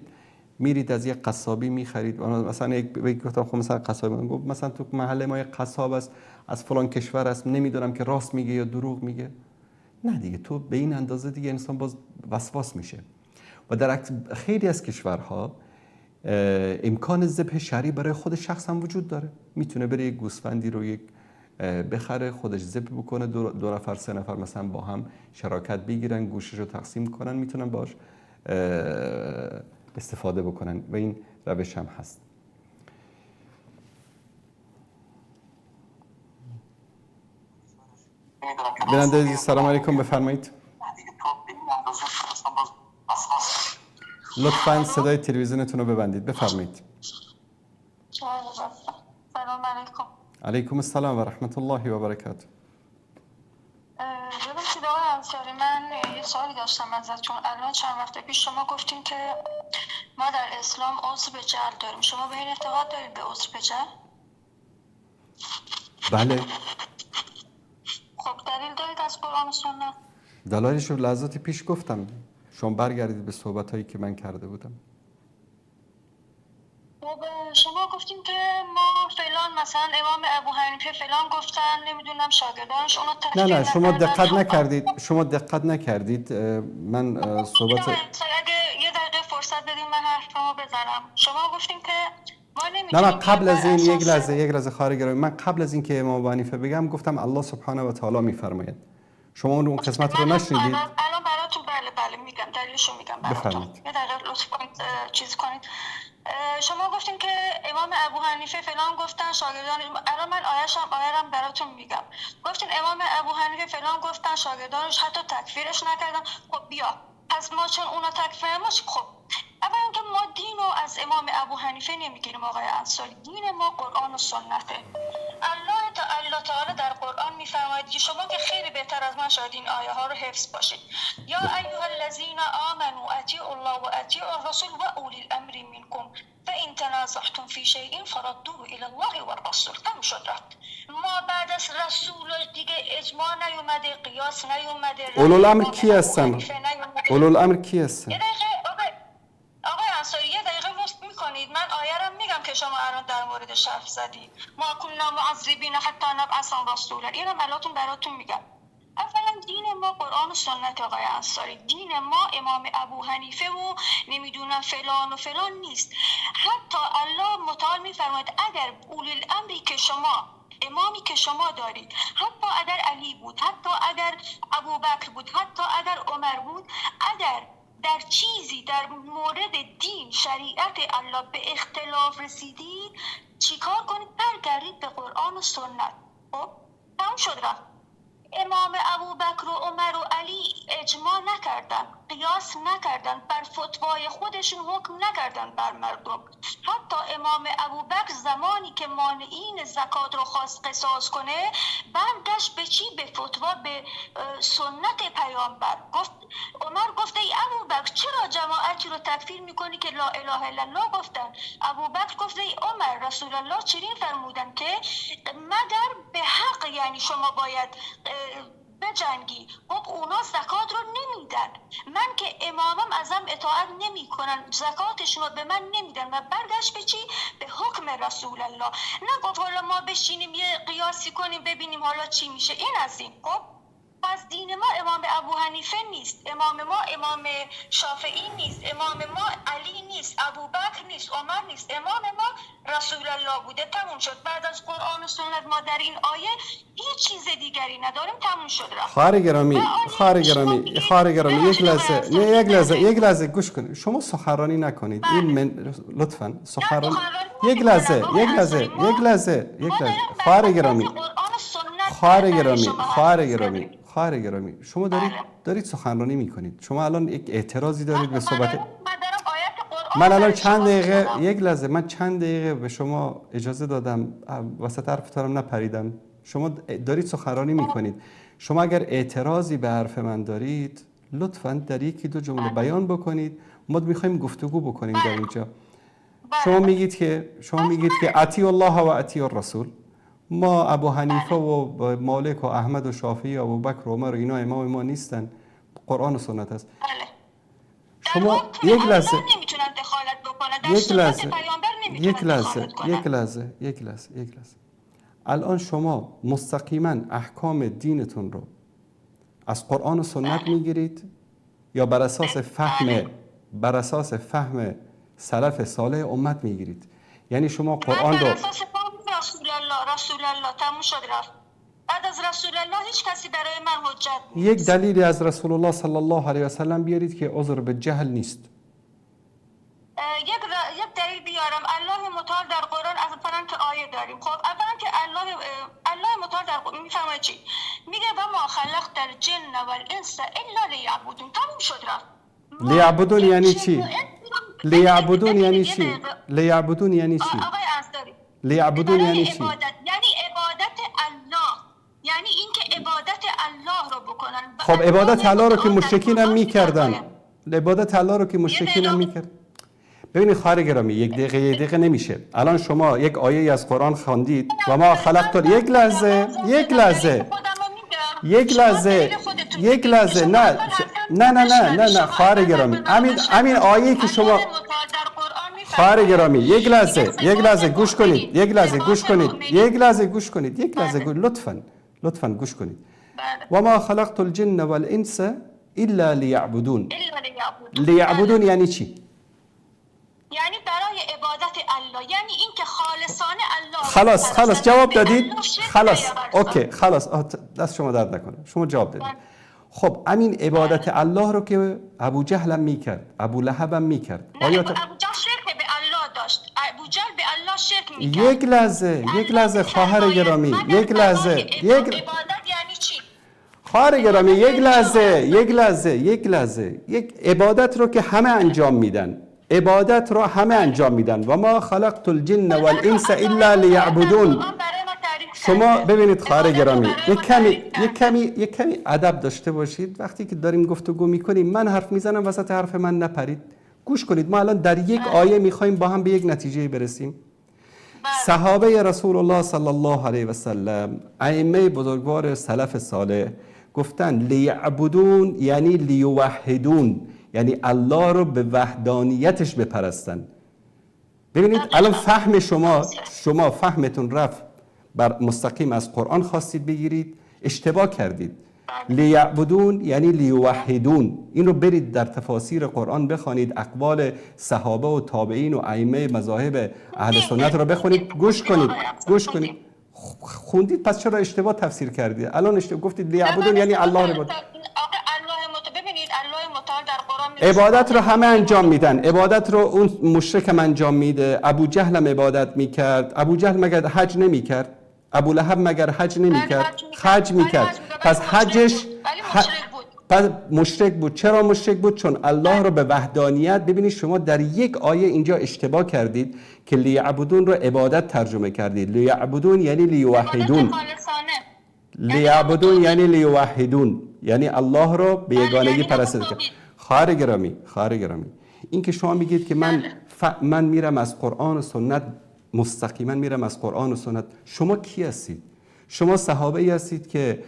میرید از یک قصابی میخرید، مثلا گفتم خب مثلا قصابی گفت مثلا تو محله ما یک قصاب است از فلان کشور است، نمیدونم که راست میگه یا دروغ میگه. نه دیگه، تو به این اندازه دیگه انسان باز وسواس میشه. و در خیلی از کشورها امکان ذبح شرعی برای خود شخص هم وجود داره. میتونه بره یک گوسفندی رو بخره، خودش ذبح بکنه، دو نفر سه نفر مثلا با هم شراکت بگیرن، گوشش رو تقسیم کنن، میتونن باش استفاده بکنن و این روش هم هست. بیننده عزیز سلام علیکم، بفرمایید. لطفاً صدای تلویزیونتون رو ببندید، بفرمایید. سلام علیکم. علیکم السلام و رحمت الله و برکاته. ببینید آقای انصاری، من یه سوالی داشتم ازتون. الان چند وقت پیش شما گفتین که ما در اسلام عذر به جهل داریم. شما به این اعتقاد دارید به عذر به جهل؟ بله. خب دلیل دارید از قرآن و سنت؟ دلایلش رو لحظات پیش گفتم. شما برگردید به صحبت‌هایی که من کرده بودم. شما گفتیم که ما فلان مثلا امام ابو حنیفه فلان گفتن، نمیدونم شاگردانش اونو تکفیر نه شما دقت نکردن. نکردید. من صحبت اگه یه دقیقه فرصت بدیم من حرفمو بزنم. شما گفتیم که ما نمیتونیم. نه من قبل از این یک لحظه خواهر گرامی، من قبل از این که امام ابو حنیفه بگم گفتم الله سبحانه و تعالی میفرماید. شما اون قسمت رو نشنیدید؟ الان براتون بله میگم، دلیلشو میگم براتون. یه دقیقه لطف کنید چیز کنید. شما گفتین که امام ابو حنیفه فلان گفتن شاگردان، الان من آیرم براتون میگم. گفتین امام ابو حنیفه فلان گفتن شاگردانش حتی تکفیرش نکردن. خب بیا پس ما چون اونا تکفیر نماش. خب اولا که ما دین رو از امام ابو حنیفه نمیگیریم آقای انصاری، دین ما قرآن و سنته. الله تعالی در قرآن میفرماید که شما که خیلی بهتر از من شاید این آیه ها رو حفظ باشید. یا ایها الذین آمنوا اطیعوا الله و اطیعوا الرسول و اولی الامر منکم فان تنازعتم فی شیء فردوه الی الله و الرسول. تموم شد رفت. ما بعد از رسول دیگه اجماع نیومده، قیاس نیومده. اولوالامر کی هستن؟ اولوالامر کی هستن؟ آقای انصاری یه دقیقه وقت میکنید، من آیه رو میگم که شما الان در موردش حرف زدید. ما کنا معذبین حتی نبعث رسولا. اینو براتون میگم. اولا دین ما قرآن و سنت آقای انصاری. دین ما امام ابو حنیفه و نمیدونم فلان و فلان نیست. حتی الله متعال میفرماید اگر اولی الامری که شما امامی که شما دارید، حتی اگر علی بود، حتی اگر ابوبکر بود، حتی اگر عمر بود، اگر در چیزی در مورد دین شریعت الله به اختلاف رسیدید، چیکار کنید؟ برگردید به قرآن و سنت. خب تمام شد رفت. امام ابوبکر و عمر و علی اجماع نکردن، قیاس نکردن، بر فتوای خودشون حکم نکردن بر مردم. حتی امام ابوبکر زمانی که مانعین زکات رو خواست قصاص کنه، برگشت به چی؟ به فتوا، به سنت پیامبر. گفت عمر گفت ای ابوبکر چرا جماعتی رو تکفیر میکنی که لا اله الا الله گفتن؟ ابوبکر گفت ای عمر رسول الله چنین فرمودن که مگر به حق یعنی شما باید بجنگی. خب اونا زکات رو نمیدن، من که امامم ازم اطاعت نمی کنن، زکاتشون رو به من نمیدن و برگشت به چی؟ به حکم رسول الله. نگفت حالا ما بشینیم یه قیاسی کنیم ببینیم حالا چی میشه. این از این. خب پس دین ما امام ابو حنیفه نیست، امام ما امام شافعی نیست، امام ما علی نیست، ابوبکر نیست، عمر نیست، امام ما رسول الله بوده. تموم شد. بعد از قرآن و سنت ما در این آیه هیچ چیز دیگری نداریم. تموم شد رفت. خواهر گرامی یک لحظه گوش کنید. شما سخنرانی نکنید. این من لطفاً سخنرانی یک لحظه خواهر گرامی شما دارید سخنرانی میکنید. شما الان یک اعتراضی دارید به صحبت من الان چند دقیقه به شما اجازه دادم، وسط حرفتانم نپریدم. شما دارید سخنرانی میکنید. شما اگر اعتراضی به حرف من دارید لطفاً در یکی دو جمله بیان بکنید. ما میخوایم گفتگو بکنیم در اینجا. شما میگید که اطیع الله و اطیع الرسول. ما ابو حنیفه و مالک و احمد و شافعی و ابوبکر و عمر و اینا امام ما نیستن، قرآن و سنت است. شما یک لحظه الان شما مستقیما احکام دینتون رو از قرآن و سنت میگیرید یا بر اساس فهم سلف صالح امت میگیرید؟ یعنی شما قرآن رو رسول الله تموم شد رفت. بعد از رسول الله هیچ کسی برای من حجت نیست. یک دلیلی از رسول الله صلی الله علیه و سلم بیارید که عذر به جهل نیست. یک دلیل بیارم. الله متعال در قرآن از فران که آیه داریم. خب اولا که الله متعال در قرآن میفرماید چی؟ میگه و ما خلقت الجن والانس الا لیعبدون. تموم شد رفت. لیعبدون یعنی چی؟ لیعبدون یعنی چی؟ آقای انصاری لیعبدون یعنی چی؟ یعنی عبادت الله، یعنی اینکه عبادت الله رو بکنن. خب عبادت الله رو که مشرکین هم میکردن. عبادت الله رو که مشرکین هم میکردن. ببینید خواهر گرامی، یک دقیقه نمیشه. الان شما یک آیه از قرآن خواندید و ما خلقت یک لحظه نه خواهر گرامی، همین آیه که شما خواهر گرامی یک لحظه گوش کنید، لطفاً گوش کنید. و ما خلقت الجن والانس الا لیعبدون. لیعبدون یعنی چی؟ یعنی برای عبادت الله، یعنی این که خالصانه الله. خلاص جواب دادید. خلاص اوکی، خلاص دست شما درد نکنه، شما جواب دادید. خب همین عبادت الله رو که ابو جهل هم میکرد، ابو لهب هم میکرد. آیا ابو جهل شرک به الله داشت؟ ابو جهل به الله شرک میکرد. یک لحظه خواهر گرامی، عبادت یعنی چی؟ خواهر گرامی یک لحظه یک عبادت رو که همه انجام میدن. و ما خلقت الجن والانس الا لیعبدون. شما ببینید خواهر گرامی، یک کمی ادب داشته باشید. وقتی که داریم گفتگو میکنیم، من حرف میزنم وسط حرف من نپرید، گوش کنید. ما الان در یک آیه میخوایم با هم به یک نتیجه برسیم. صحابه رسول الله صلی الله علیه و سلم، ائمه بزرگوار سلف صالح گفتن لیعبدون یعنی لیوحدون، یعنی الله رو به وحدانیتش بپرستن. ببینید الان فهم شما فهمتون رفت بر مستقیم از قرآن خواستید بگیرید، اشتباه کردید. لیعبدون یعنی لیوحدون. این رو برید در تفاسیر قرآن بخوانید، اقوال صحابه و تابعین و ائمه مذاهب اهل سنت رو بخونید، گوش کنید. خوندید پس چرا اشتباه تفسیر کردید؟ الان گفتید لیعبدون یعنی الله رو عبادت رو همه انجام میدن. عبادت رو اون مشرک هم انجام میده. ابو جهل هم عبادت میکرد. ابو جهل مگر حج نمیکرد؟ ابو لهب مگر حج نمیکرد؟ حج میکرد. پس حجش پس مشرک بود. چرا مشرک بود؟ چون الله رو به وحدانیت. ببینید شما در یک آیه اینجا اشتباه کردید که لیعبدون رو عبادت ترجمه کردید. لیعبدون یعنی لیوحدون. لیعبدون یعنی لیوحدون، یعنی الله رو به یگانگی پرستش کرد. خواهر گرامی، این که شما میگید که من میرم از قرآن و سنت، مستقیما میرم از قرآن و سنت، شما کی هستید؟ شما صحابه ای هستید که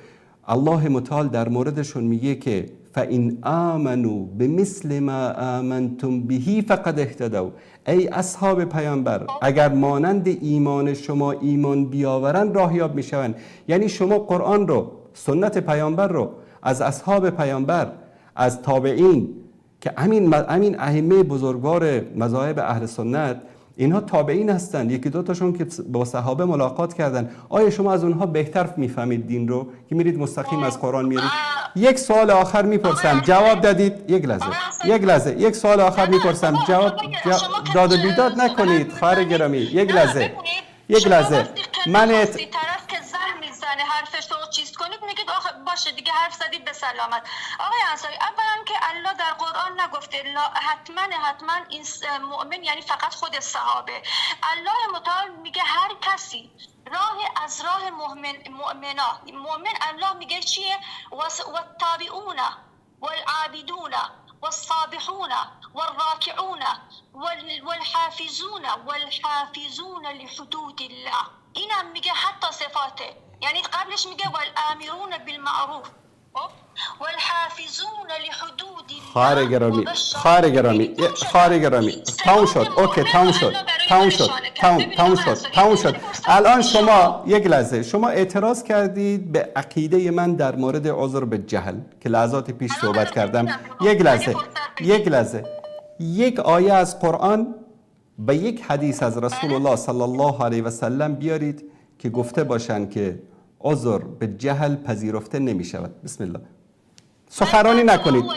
الله متعال در موردشون میگه که فَإِنْ آمَنُوا بِمِثْلِ مَا آمَنْتُمْ بِهِ فَقَدْ اهْتَدَوْا. ای اصحاب پیامبر، اگر مانند ایمان شما ایمان بیاورن راهیاب میشوند. یعنی شما قرآن رو، سنت پیامبر رو از اصحاب پیامبر، از تابعین که همین ائمه بزرگوار مذاهب اهل سنت، اینها تابعین هستن، یکی دو تاشون که با صحابه ملاقات کردن. آیا شما از اونها بهتر میفهمید دین رو که میرید مستقیم از قرآن میرید؟ یک سوال آخر میپرسم، جواب دادید. یک سوال آخر میپرسم، جواب داد و بیداد نکنید خواهر گرامی. یک لحظه من حرفش رو چیز کنید، میگید آخه باشه دیگه حرف زدید به سلامت. آقای انصاری، اولا که الله در قرآن نگفته حتما این مؤمن یعنی فقط خود صحابه. الله متعال میگه هر کسی از راه مؤمن الله میگه چیه؟ والتابعون والعابدون والصابحون والراكعون والحافظون لحدود الله. اینم میگه حتی صفاته، یعنی قبلش میگه والآمرون بالمعروف والحافظون لحدود الله. خواهر گرامی تموم شد. الان شما یک لحظه شما اعتراض کردید به عقیده من در مورد عذر به جهل که لحظات پیش صحبت کردم. یک لحظه یک آیه از قرآن به یک حدیث از رسول الله صلی الله علیه و سلم بیارید که گفته باشن که عذر به جهل پذیرفته نمی شود. بسم الله. سخنرانی نکنید. بل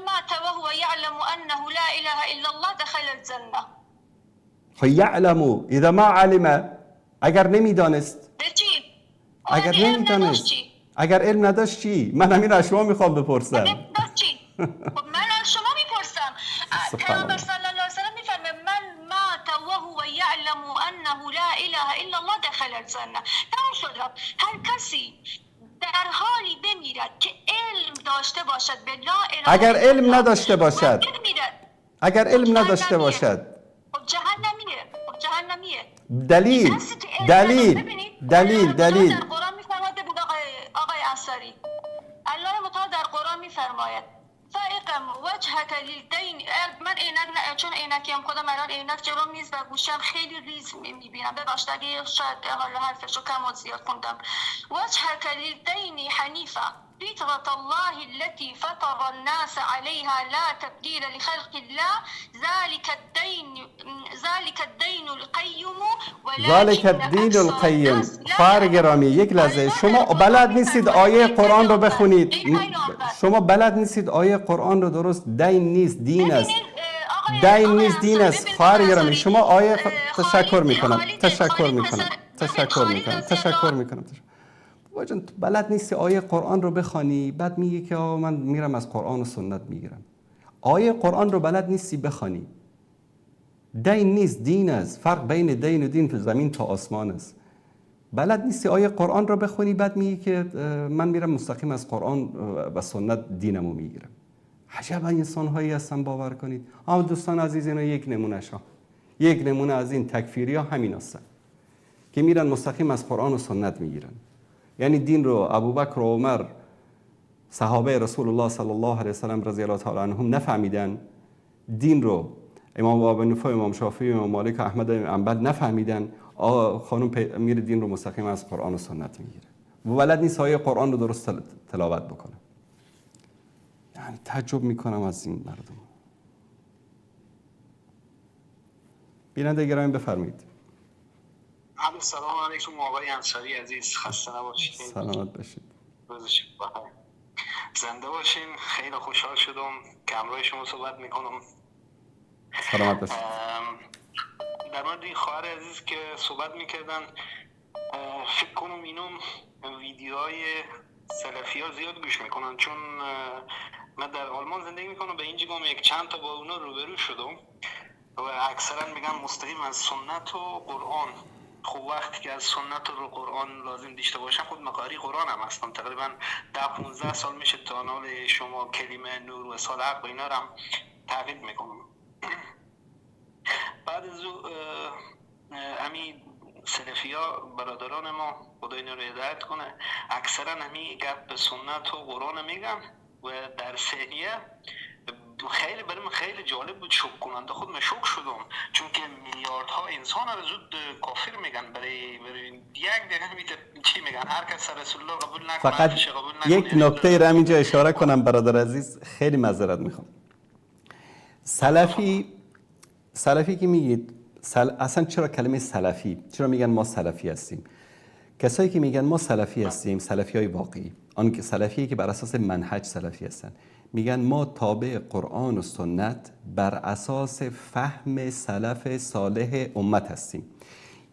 مات وهو يعلم انه لا اله الا الله دخل الجنه. خب یعلم اذا ما علم، اگر نمیدانست، اگر علم نداشت چی؟ من همین از شما میخوام بپرسم. من از شما میپرسم. پیامبر صلی الله علیه و سلم میفرمه من مات وهو يعلم انه لا اله الا الله دخل الجنه. تمام شد. هر کسی در حالی بمیرد که علم داشته باشد به لا اله، اگر علم نداشته باشد، اگر علم نداشته باشد خب جهنمیه. دلیل در قرآن میفرماده بود آقای انصاری، الله متعال در قرآن میفرماید فائقم وجهک للدین. من عینک چون عینکیم خودم الان عینک جلوم نیست و گوشم خیلی ریز میبینم، ببخشید اگه شاید حالا حرفشو کم و زیاد خوندم. وجهک للدین حنیفا فطرة الله التي فطر الناس عليها لا تبديل لخلق الله ذلك الدين القيم ذلك الدین القیم. خواهر گرامی یک لحظه، شما بلد نیستید آیه قرآن رو بخونید، شما بلد نیستید آیه قرآن رو درست. دین نیست دین است، دین نیست دین است. خواهر گرامی شما آیه تشکر میکنم واجن بلد نیستی آیه قرآن رو بخوانی، بعد میگی که من میرم از قرآن و سنت میگیرم. آیه قرآن رو بلد نیستی بخوانی. دین نیست دین است. فرق بین دین و دین زمین تا آسمان است. بلد نیستی آیه قرآن رو بخونی، بعد میگی که من میرم مستقیم از قرآن و سنت دینمو میگیرم. عجب انسان هایی هستن باور کنید. دوستان عزیز، اینا یک نمونه از این تکفیری ها همین هستن که میرن مستقیم از قرآن و سنت میگیرن. یعنی دین رو ابوبکر و عمر صحابه رسول الله صلی الله علیه و سلم رضی الله تعالی عنهم نفهمیدن، دین رو امام ابو حنیفه، امام شافعی، امام مالک، احمد بن حنبل نفهمیدن. خانم میره دین رو مستقیم از قرآن و سنت میگیره و بلد نیست آیه قرآن رو درست تلاوت بکنه. یعنی تعجب میکنم از این مردم. بیننده گرامی بفرمایید. سلام علیکم آقای انصاری عزیز، خسته نباشید. سلامت باشید. روزش بخیر. زنده باشین. خیلی خوشحال شدم که همراه شما صحبت میکنم. سلامت باشید. در مورد این خواهر عزیز که صحبت میکردن، فکر کنم اینم ویدیوهای سلفی ها زیاد گوش میکنن، چون من در آلمان زندگی میکنم، به اینجا گم یک چند تا با اونا روبرو شدم و اکثرا میگن مستقیم از سنت و قرآن. خب وقتی که از سنت و قرآن لازم داشته باشم، خود مقاری قرآن هم هستم، تقریبا 10-15 سال میشه تا نال شما کلمه نور و سال حق و اینا رو هم تعقیب میکنم. بعد از امی سلفی ها برادران ما خدا اینا رو هدایت کنه، اکثرا همی گپ به سنت و قرآن میگن و در ثانیه خیلی برای من خیلی جالب بود، شوک کننده. خود من شوک شدم، چون که میلیاردها انسان رو زود کافر میگن. برای یک دقیقه چی میگن؟ هر کس رسول الله قبول نکنه، فقط یک نکته رو همینجا اشاره کنم برادر عزیز، خیلی معذرت میخوام. سلفی که میگید، اصلا چرا کلمه سلفی، چرا میگن ما سلفی هستیم؟ کسایی که میگن ما سلفی هستیم، سلفی های واقعی، آن سلفی که بر اساس منهج سلفی هستن، میگن ما تابع قرآن و سنت بر اساس فهم سلف صالح امت هستیم.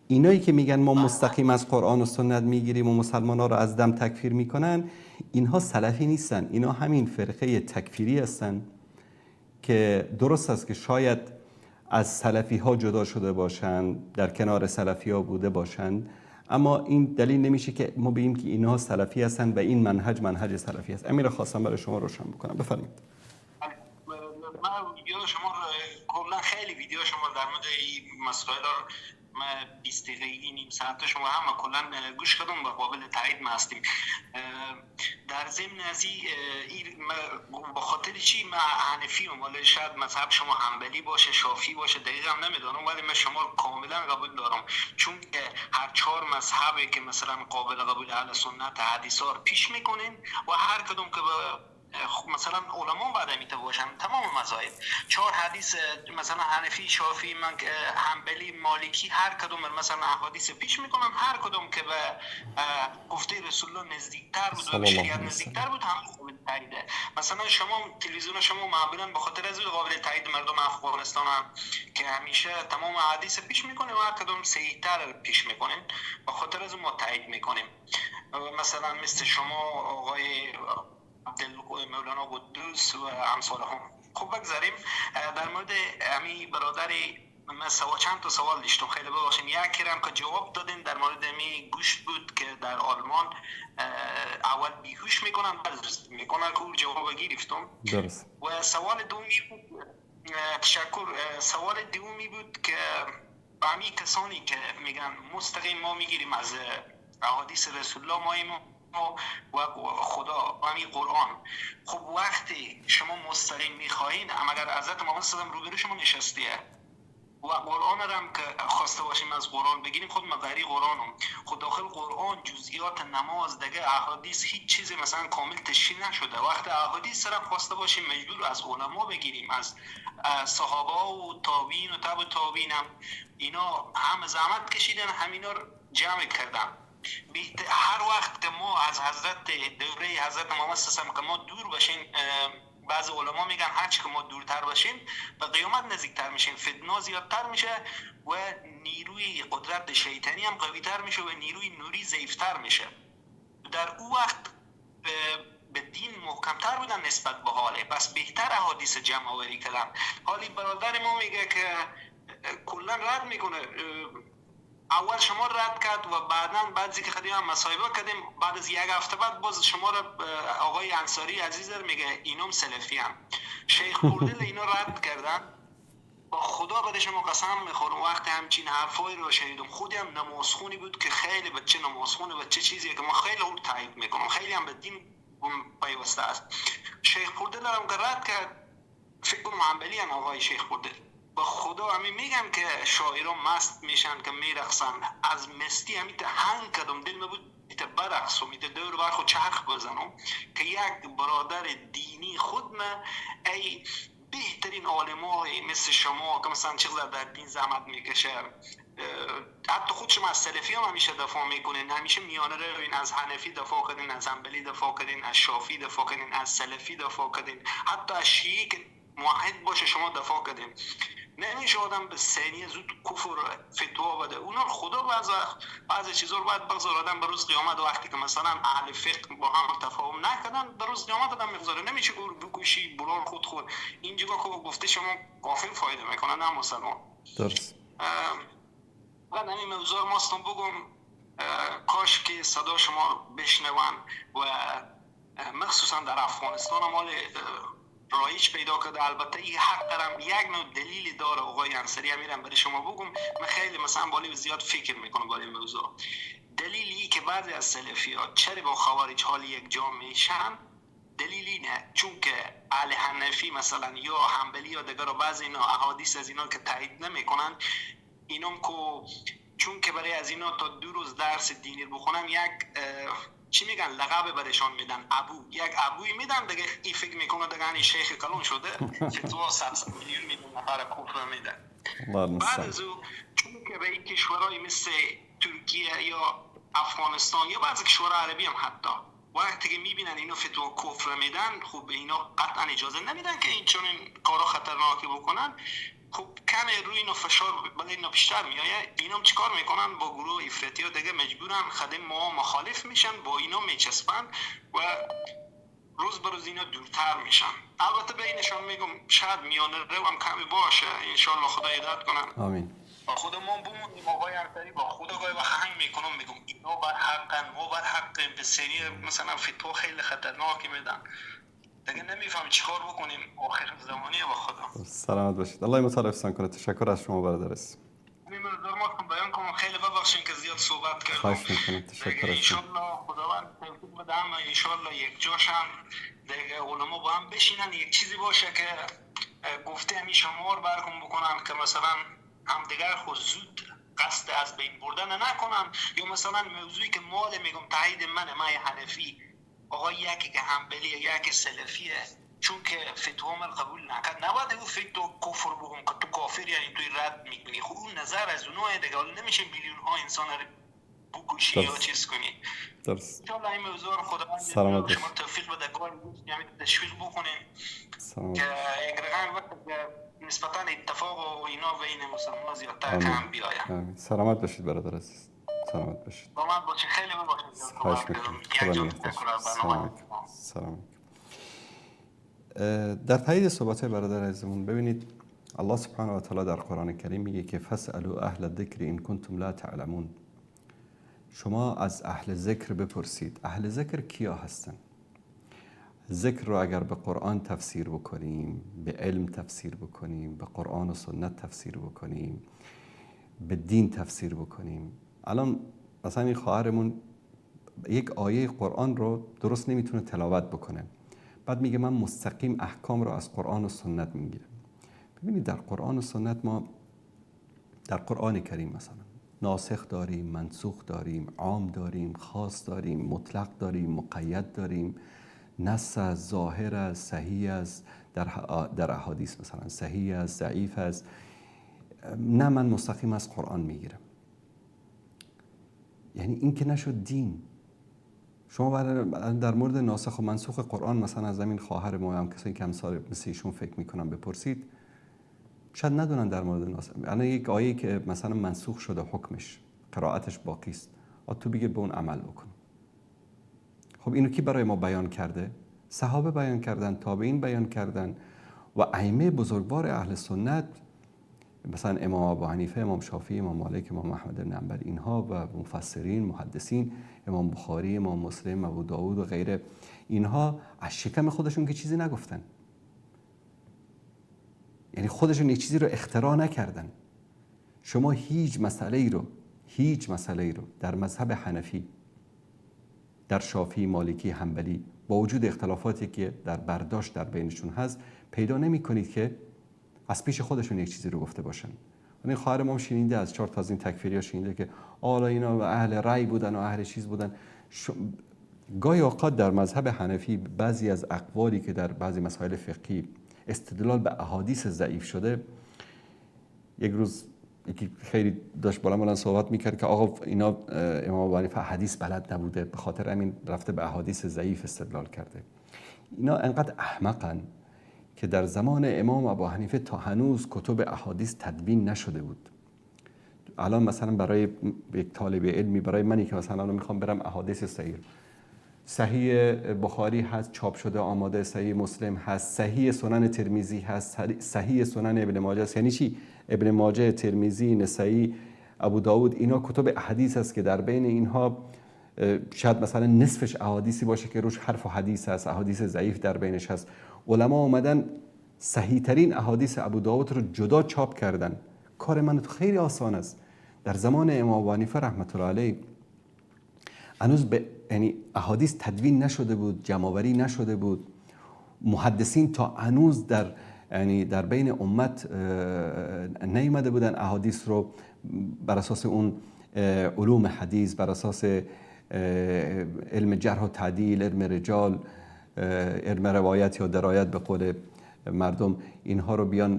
اینایی که میگن ما مستقیم از قرآن و سنت میگیریم و مسلمان‌ها رو از دم تکفیر میکنن، اینها سلفی نیستن. اینا همین فرقه تکفیری هستن که درست است که شاید از سلفی ها جدا شده باشن، در کنار سلفی ها بوده باشن، اما این دلیل نمیشه که ما بگیم که اینها سلفی هستن و این منهج سلفی است. امیر خواستم برای شما روشن بکنم، بفرمایید. من ویدیو شما کلا خیلی ویدیو شما در مورد این مسائل ما 20 دقیقه نیم ساعت شما هم کلا گوش کردم و قابل تایید ما هستیم. در ضمن از این به خاطر چی من حنفی ام، ولی شاید مذهب شما حنبلی باشه، شافعی باشه، دقیقا نمیدونم، ولی من شما کاملا قبول دارم، چون که هر 4 مذهبی که مثلا قابل قبول اهل سنت حدیثا رو پیش میکنین و هر کدوم که مثلا علما بعد میته باشن تمام مذاهب 4 حدیث مثلا حنفی، شافعی، من حنبلی، مالکی، هر کدوم مثلا احادیث پیش میکنن، هر کدوم که به گفته رسول الله نزدیکتر بود و به شریعت نزدیکتر بود هم قابل تاییده. مثلا شما تلویزیون شما معمولا به خاطر از قابل تایید مردم افغانستان هم که همیشه تمام احادیث پیش میکنه و هر کدوم صحیح‌تر پیش میکنیم، به خاطر از ما تایید میکنیم. مثلا مثل شما آقای مولانا قدوس و امثال هم. خوب بگذاریم در مورد امی برادری من چند تا سوال داشتم، خیلی ببخشید. یکی هم که جواب دادین در مورد امی گوشت بود که در آلمان اول بیهوش میکنن بعد میکنن که جواب گرفتم. درست. و سوال دومی بود تشکر. سوال دومی بود که همین کسانی که میگن مستقیم ما میگیریم از احادیث رسول الله و خدا و همین قرآن. خب وقتی شما مستقیم میخواین، اگر حضرت محمد صلی الله علیه و روبرو شما نشستیه و قرآن هم که خواسته باشیم از قرآن بگیریم، خود مقری قرآنم خود داخل قرآن جزئیات نماز دیگه احادیث هیچ چیزی مثلا کامل تشریح نشده. وقتی احادیث سر خواسته باشیم مجبور از علما بگیریم، از صحابه و تابعین و تبع تابعین هم اینا هم زحمت کشیدن، همینا رو جمع کردن. هر وقت که ما از حضرت دوره حضرت محمد صلی الله علیه و که ما دور باشیم، بعض علما میگن هرچی که ما دورتر باشیم به قیامت نزدیکتر میشیم، فتنه زیادتر میشه و نیروی قدرت شیطانی هم قویتر میشه و نیروی نوری ضعیفتر میشه. در اون وقت به دین محکمتر بودن نسبت به حاله، بس بهتر احادیث جمع آوری کردن. حالی برادر ما میگه که کلا رد میکنه، اول شما رد کرد و بعداً بعضی که خیلی هم مصاحبه کردیم، بعد از یک هفته بعد باز شما را آقای انصاری عزیز میگه اینم سلفی هم. شیخ پوردل اینا رد کردن. با خدا بده شما قسم میخورم وقتی همچین حرفایی رو شنیدم، خودی هم نمازخونی بود که خیلی بچه نمازخونه، بچه چیزیه که ما خیلی اون تایید میکنم، خیلی هم به دین پیوسته است. شیخ پوردل هم که رد کرد، فکر کنم حنبلی هم آقای شیخ پوردل. با خدا همین میگم که شاعران مست میشن که میرقصن، از مستی همین هنگ کردم دل میبود برقصم، دور بر خود چرخ بزنم که یک برادر دینی خود ای بهترین علمای مثل شما که مثلا چقدر در دین زحمت میکشه، حتی خود شما از سلفی هم همیشه دفاع میکنین، همیشه میانه روین، از حنفی دفاع کردین، از حنبلی دفاع کردین، از شافعی دفاع کردین، از سلفی دفاع کردین، حتی از شیعی که موحد باشه شما دفاع کردین. نمیشه آدم به سینی زود کفر فتوا بده. اونا خدا بعضی چیزا رو باید بگذار آدم به روز قیامت، وقتی که مثلا اهل فقه با هم تفاهم نکردن به روز قیامت آدم میگذاره. نمیشه بکشی بلال خود اینجا که گفته شما کافر فایده میکنه نه مسلمان. درست. بعد همین موضوع ماستم بگم، کاش که صدا شما بشنون و مخصوصا در افغانستان هم رایج پیدا کرده. البته این حق دارم یک نوع دلیل داره آقای انصاری، امیرم برای شما بگم. من خیلی مثلا بالی زیاد فکر میکنم بالی موضوع. دلیلی که بعضی از سلفیات چرا با خوارج حال یک جا میشن، دلیل اینه چون که اهل حنفی مثلا یا حنبلی یا دیگر بعضی اینا احادیث از اینا که تایید نمیکنن، اینم که چون که برای از اینا تا 2 روز درس دینی بخونن یک چی میگن لقب برشان میدن، ابو، یک ابوی میدن دیگه. این فکر میکنه دیگه این شیخ کلون شده، فتوا 100 میلیون میدن نفر کفر میدن. بعد از او چون که به این کشورهای مثل ترکیه یا افغانستان یا بعضی کشورهای عربی هم حتی وقتی که میبینن اینو فتوا کفر میدن، خب اینا قطعا اجازه نمیدن که این چون این کارا خطرناکی بکنن. خب کم روی اینو فشار بله اینو بیشتر میایه. اینا چیکار میکنن؟ با گروه افراطی ها دیگه مجبورن خدم ما مخالف میشن، با اینا میچسبن و روز به روز اینا دورتر میشن. البته بینشان میگم شاید میانه رو هم کمی باشه، انشالله خدا هدایت کنن. آمین. خود ما بمونیم آقای انصاری، با خدا گاهی وقت هنگ میکنم میگم اینا بر حقن، ما بر حقن، به سری مثلا فتوا خیلی خطرناکی میدن دیگه نمیفهم چیکار بکنیم. آخر زمانیه با خدا. سلامت باشید. الله متعال احسان کنه. تشکر از شما برادر عزیز. من بیان کنم خیلی ببخشید که زیاد صحبت کردم. خواهش میکنم. تشکر از شما. ان شاء خداوند توفیق بده، اما ان شاء الله یک جاشن دیگه علما با هم بشینن، یک چیزی باشه که گفته همین شما رو برکن بکنن که مثلا همدیگر خود زود قصد از بین بردن نکنن، یا مثلا موضوعی که مال میگم تایید من حنفی، آقا یکی که حنبلی یکی سلفیه، چون که فتوا من قبول نکرد، نباید او فکر تو کفر بگم که تو کافر یعنی توی رد میکنی. خب اون نظر از اونها دیگه نمیشه میلیون ها انسان رو بکشی یا چیز کنی. درست. ان شاء الله این موضوع رو خداوند شما توفیق بده، کار یعنی تشویق بکنین که یک رقم وقت نسبتا اتفاق و اینا بین مسلمان‌ها زیادتر کم بیاید. سلامت باشید برادر عزیز. سلامت باشید. با من باشید. خیلی ببخشید. خواهش می‌کنم. سلام. در تایید صحبت‌های برادر عزیزمون ببینید الله سبحانه و تعالی در قرآن کریم میگه که فاسألوا اهل الذکر ان کنتم لا تعلمون. شما از اهل ذکر بپرسید. اهل ذکر کیا هستن؟ ذکر رو اگر به قرآن تفسیر بکنیم، به علم تفسیر بکنیم، به قرآن و سنت تفسیر بکنیم، به دین تفسیر بکنیم. الان مثلا این خواهرمون یک آیه قرآن رو درست نمیتونه تلاوت بکنه، بعد میگه من مستقیم احکام رو از قرآن و سنت میگیرم. ببینید در قرآن و سنت ما در قرآن کریم مثلا ناسخ داریم، منسوخ داریم، عام داریم، خاص داریم، مطلق داریم، مقید داریم، نص از، ظاهر از، صحیح از، در احادیث مثلا صحیح از، ضعیف از. نه من مستقیم از قرآن میگیرم. یعنی این که نشد دین. شما در مورد ناسخ و منسوخ قرآن مثلا از همین خواهر ما هم کسایی که امثال مثل ایشون فکر میکنن بپرسید، شاید ندونن در مورد ناسخ. الان یک آیه که مثلا منسوخ شده حکمش قرائتش باقی است، تو بگیر به اون عمل بکن. خب اینو کی برای ما بیان کرده؟ صحابه بیان کردن، تابعین بیان کردن و ائمه بزرگوار اهل سنت مثلا امام ابو حنیفه، امام شافعی، امام مالک، امام احمد بن حنبل، اینها و مفسرین، محدثین، امام بخاری، امام مسلم، ابو داود و غیره، اینها از شکم خودشون که چیزی نگفتن. یعنی خودشون یک چیزی رو اختراع نکردن. شما هیچ مسئله ای رو در مذهب حنفی، در شافعی، مالکی، حنبلی با وجود اختلافاتی که در برداشت در بینشون هست پیدا نمی کنید که از پیش خودشون یک چیزی رو گفته باشن. این خواهر ما شنیده از 4 تا از این تکفیری‌ها شنیده که حالا اینا اهل رأی بودن و اهل چیز بودن. گاهی اوقات در مذهب حنفی بعضی از اقوالی که در بعضی مسائل فقهی استدلال به احادیث ضعیف شده، یک روز یکی خیلی داشت بالا صحبت میکرد که آقا اینا امام ابو حنیفه حدیث بلد نبوده، به خاطر همین رفته به احادیث ضعیف استدلال کرده. اینا انقدر احمقن که در زمان امام ابو حنیفه تا هنوز کتب احادیث تدوین نشده بود. الان مثلا برای یک طالب علمی، برای منی که مثلا میخوام برم احادیث صحیح بخاری هست چاپ شده آماده، صحیح مسلم هست، صحیح سنن ترمذی هست، صحیح سنن ابن ماجه است. یعنی چی؟ ابن ماجه، ترمذی، نسائی، ابو داود، اینا کتب احادیث است که در بین اینها شاید مثلا نصفش احادیثی باشه که روش حرف و حدیث هست، احادیث ضعیف در بینش هست. علما اومدن صحیح ترین احادیث ابو داود رو جدا چاپ کردن. کار من تو خیلی آسان است. در زمان امام ابو حنیفه رحمت الله علیه هنوز یعنی احادیث تدوین نشده بود، جمع‌آوری نشده بود. محدثین تا هنوز در بین امت نیامده بودن احادیث رو بر اساس اون علوم حدیث، بر اساس علم جرح و تعدیل، علم رجال، علم روایت یا درایت به قول مردم، اینها رو بیان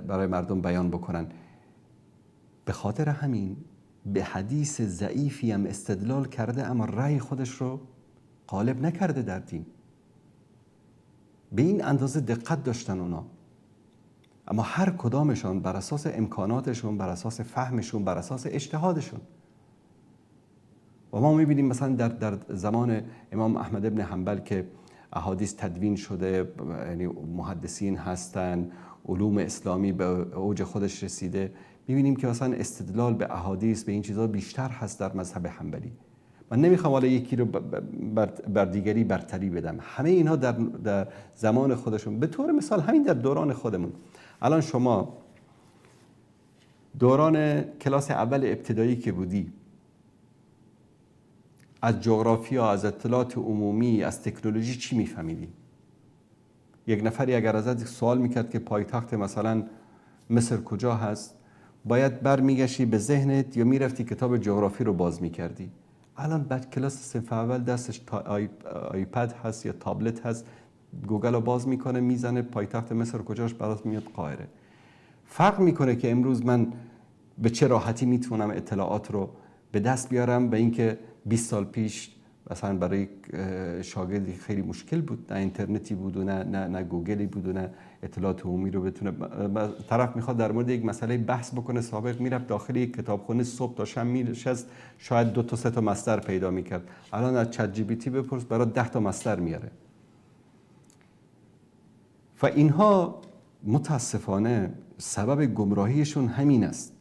برای مردم بیان بکنن. به خاطر همین به حدیث ضعیفی هم استدلال کرده اما رأی خودش رو غالب نکرده در دین. به این اندازه دقت داشتن اونا، اما هر کدامشان بر اساس امکاناتشون، بر اساس فهمشون، بر اساس اجتهادشون. و ما میبینیم مثلا در زمان امام احمد بن حنبل که احادیث تدوین شده، یعنی محدثین هستن، علوم اسلامی به اوج خودش رسیده، میبینیم که مثلا استدلال به احادیث به این چیزها بیشتر هست در مذهب حنبلی. من نمیخوام حالا یکی رو بر دیگری برتری بدم. همه اینها در زمان خودشون، به طور مثال همین در دوران خودمون. الان شما دوران کلاس اول ابتدایی که بودی، از جغرافیا، از اطلاعات عمومی، از تکنولوژی چی میفهمیدی؟ یک نفری اگر ازت سوال میکرد که پایتخت مثلا مصر کجا هست، باید برمیگشتی به ذهنت یا میرفتی کتاب جغرافی رو باز میکردی. الان بعد کلاس صنف اول دستش آیپد هست یا تابلت هست، گوگل رو باز میکنه، میزنه پایتخت مصر کجاش، برات میاد قاهره. فرق میکنه که امروز من به چه راحتی میتونم اطلاعات رو به دست بیارم، به اینکه 20 سال پیش مثلا برای شاگردی خیلی مشکل بود، نه اینترنتی بود و نه گوگلی بود و نه اطلاعات عمومی رو بتونه. طرف میخواد در مورد یک مسئله بحث بکنه، سابق میرفت داخل یک کتابخونه صبح تا شب میشست، شاید 2 تا 3 تا مصدر پیدا میکرد. الان از چت جی پی تی بپرس برای 10 تا مصدر میاره. و اینها متاسفانه سبب گمراهیشون همین است.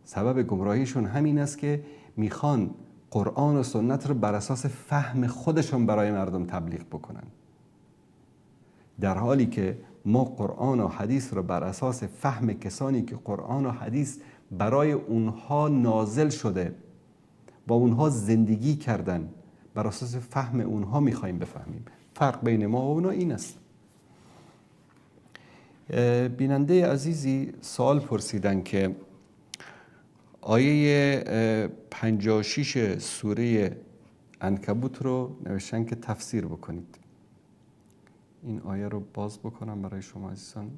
سبب گمراهیشون همین است که میخوان قرآن و سنت رو بر اساس فهم خودشون برای مردم تبلیغ بکنن. در حالی که ما قرآن و حدیث رو بر اساس فهم کسانی که قرآن و حدیث برای اونها نازل شده، با اونها زندگی کردن، بر اساس فهم اونها میخوایم بفهمیم. فرق بین ما و اونا این است. بیننده عزیزی سوال پرسیدن که آیه 56 سوره عنکبوت رو نوشتن که تفسیر بکنید. این آیه رو باز بکنم برای شما عزیزان.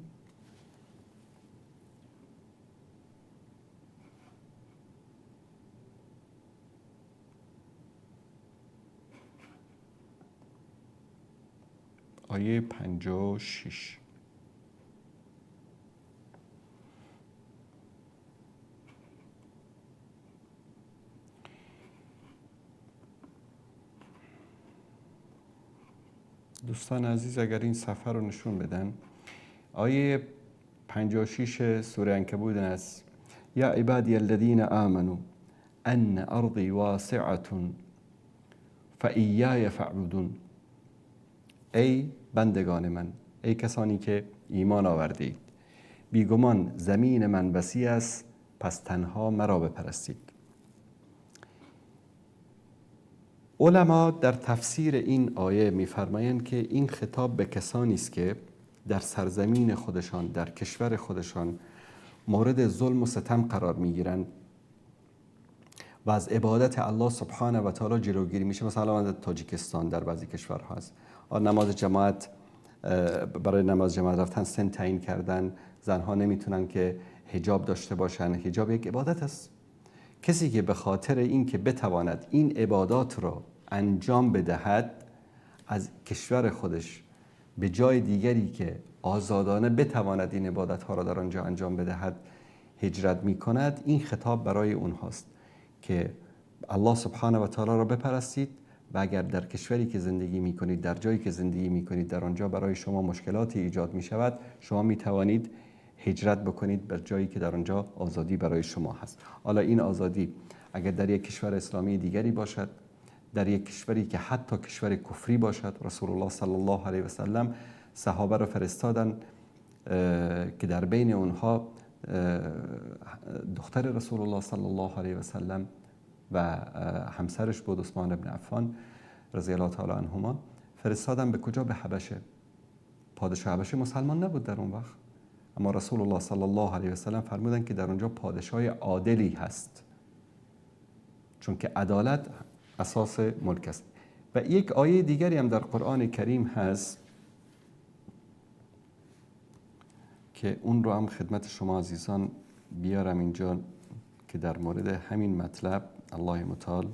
آیه 56. دوستان عزیز اگر این صفحه رو نشون بدن، آیه 56 سوره عنکبوت است: یا عبادی الذین آمنوا ان ارضی واسعة فایای فاعبدون. ای بندگان من، ای کسانی که ایمان آوردید، بیگمان زمین من وسیع است، پس تنها مرا بپرستید. علما در تفسیر این آیه می‌فرمایند که این خطاب به کسانی است که در سرزمین خودشان، در کشور خودشان مورد ظلم و ستم قرار می‌گیرند و از عبادت الله سبحانه و تعالی جلوگیری میشه. مثلا در تاجیکستان در بعضی کشورها هست نماز جماعت، برای نماز جماعت رفتن سن تعیین کردن، زنها نمیتونن که حجاب داشته باشن. حجاب یک عبادت است. کسی که به خاطر این که بتواند این عبادات را انجام بدهد، از کشور خودش به جای دیگری که آزادانه بتواند این عبادت ها را در آنجا انجام بدهد هجرت می کند، این خطاب برای اونهاست که الله سبحانه و تعالی را بپرستید و اگر در کشوری که زندگی می کنید، در جایی که زندگی می کنید، در آنجا برای شما مشکلاتی ایجاد می شود، شما می توانید هجرت بکنید به جایی که در آنجا آزادی برای شما هست. حالا این آزادی اگر در یک کشور اسلامی دیگری باشد، در یک کشوری که حتی کشور کفری باشد، رسول الله صلی الله علیه و سلم صحابه را فرستادن که در بین اونها دختر رسول الله صلی الله علیه و سلم و همسرش بود عثمان بن عفان رضی الله تعالی عنهما، فرستادن به کجا؟ به حبشه. پادشاه حبشه مسلمان نبود در اون وقت، اما رسول الله صلی الله علیه و سلم فرمودن که در اونجا پادشاه عادلی هست، چون که عدالت اساس ملک است. و یک آیه دیگری هم در قرآن کریم هست که اون رو هم خدمت شما عزیزان بیارم اینجا که در مورد همین مطلب الله متعال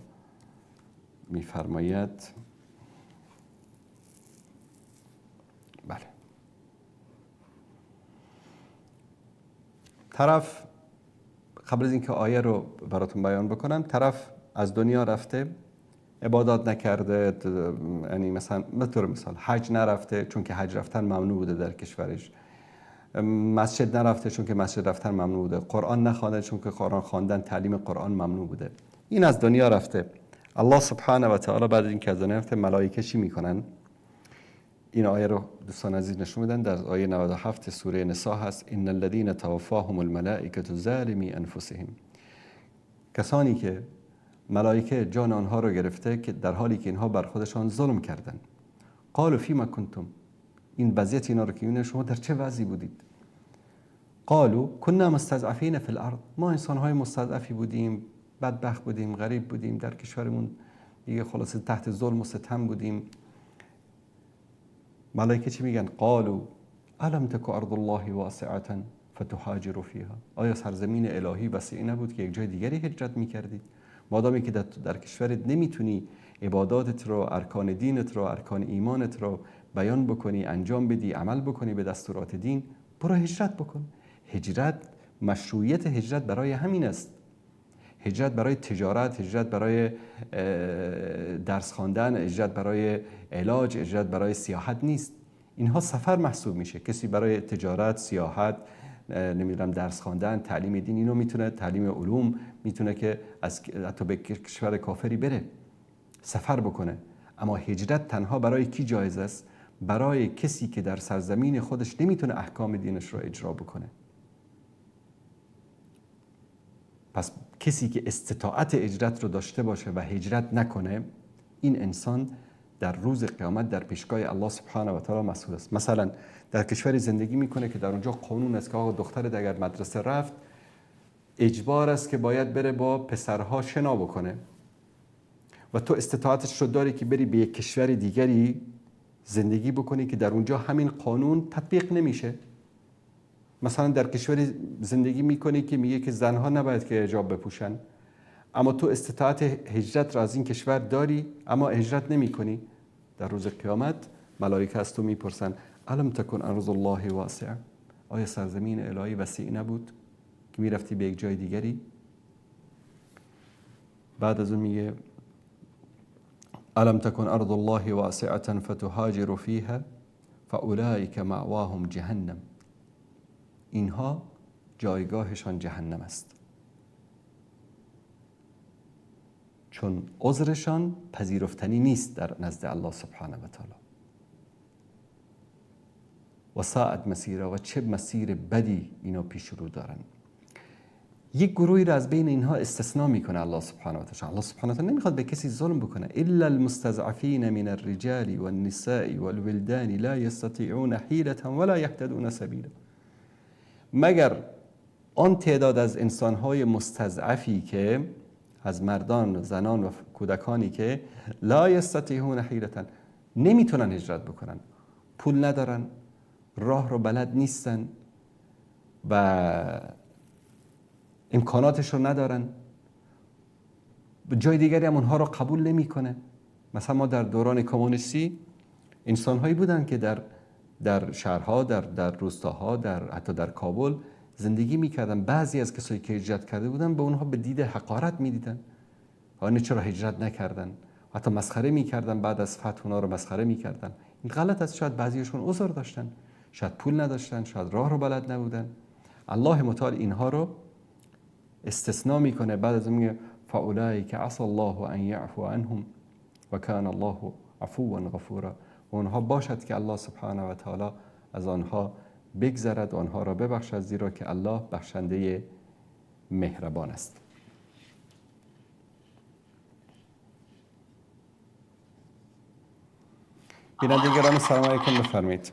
میفرماید. بله، طرف قبل از اینکه آیه رو براتون بیان بکنم، طرف از دنیا رفته، عبادات نکرده، یعنی مثلا مثال حج نرفته چون که حج رفتن ممنوع بوده در کشورش، مسجد نرفته چون که مسجد رفتن ممنوع بوده، قرآن نخوانده چون که قرآن خواندن تعلیم قرآن ممنوع بوده. این از دنیا رفته. الله سبحانه و تعالی بعد از اینکه از دنیا رفته، ملائکه چی میکنن؟ این آیه رو دوستان عزیز نشون میدن. در آیه 97 سوره نساء هست: ان الذين توفاهم الملائکه ظالمی انفسهم. کسانی که ملائکه جان آنها رو گرفته که در حالی که اینها بر خودشان ظلم کردن. قالوا فیما کنتم. این وضعیت اینا رو که میبینه، شما در چه وضعی بودید؟ قالوا كنا مستضعفین فی الارض. ما انسان‌های مستضعفی بودیم، بدبخت بودیم، غریب بودیم، در کشورمون دیگه خلاصه تحت ظلم و ستم بودیم. ملائکه چی میگن؟ قالوا الم تک ارض الله واسعة فتهاجروا فیها. آیا سرزمین الهی وسیع نبود که یک جای دیگری هجرت میکردید؟ مادامی که در کشورت نمیتونی عباداتت رو، ارکان دینت رو، ارکان ایمانت رو بیان بکنی، انجام بدی، عمل بکنی به دستورات دین، برو هجرت بکن. هجرت، مشروعیت هجرت برای همین است. هجرت برای تجارت، هجرت برای درس خواندن، هجرت برای علاج، هجرت برای سیاحت نیست. اینها سفر محسوب میشه. کسی برای تجارت، سیاحت، نمیدونم درس خواندن، تعلیم دین، اینو میتونه، تعلیم علوم، میتونه که از حتی به کشور کافری بره، سفر بکنه. اما هجرت تنها برای کی جایز است؟ برای کسی که در سرزمین خودش نمیتونه احکام دینش رو اجرا بکنه. پس کسی که استطاعت هجرت رو داشته باشه و هجرت نکنه، این انسان در روز قیامت در پیشگاه الله سبحانه و تعالی مسئول است. مثلا در کشوری زندگی میکنه که در اونجا قانون است که آقا دخترت اگر مدرسه رفت اجبار است که باید بره با پسرها شنا بکنه و تو استطاعتش رو داری که بری به یک کشور دیگری زندگی بکنی که در اونجا همین قانون تطبیق نمیشه. مثلا در کشوری زندگی میکنی که میگه که زنها نباید که حجاب بپوشن، اما تو استطاعت هجرت را از این کشور داری اما هجرت نمی کنی. در روز قیامت ملائکه از تو میپرسن الم تکن ارض الله واسعه، آیا سرزمین الهی وسیع نبود که میرفتی به یک جای دیگری؟ بعد از اون میگه الم تکن ارض الله واسعه فتهاجر فیها فاولئک مأواهم جهنم، اینها جایگاهشان جهنم است، چون عذرشان پذیرفتنی نیست در نزد الله سبحانه و تعالی. و ساعت مسیره، و چه مسیر بدی اینا پیش رو دارن. یک گروهی را از بین اینها استثناء میکنه الله سبحانه و تعالی. الله سبحانه و تعالی نمیخواد به کسی ظلم بکنه. الا المستضعفین من الرجال والنساء والولدان لا يستطيعون حیلة ولا يهتدون سبیلا، مگر آن تعداد از انسانهای مستضعفی که از مردان، زنان و کودکانی که لا یستطیعون حیلة، نمیتونن هجرت بکنن، پول ندارن، راه رو بلد نیستن و امکاناتش رو ندارن، جای دیگری هم اونها رو قبول نمیکنه. مثلا ما در دوران کمونیستی انسانهایی بودن که در شهرها، در روستاها، حتی در کابل زندگی میکردن. بعضی از کسایی که هجرت کرده بودن به اونها به دید حقارت میدیدن، آنها چرا هجرت نکردن، حتی مسخره میکردن. بعد از فتح اونها رو مسخره میکردن. این غلط است. شاید بعضیشون عذر داشتن، شاید پول نداشتن، شاید راه رو بلد نبودن. الله متعال اینها رو استثناء میکنه. بعد از اون میگه فاولئک عسى الله ان یعفو عنهم و کان الله عفوا غفورا، و اونها باشد که الله سبحانه و تعالی از آنها بگذرد و آنها را ببخشد، زیرا که الله بخشنده مهربان است. بینندگان سلام علیکم، بفرمایید.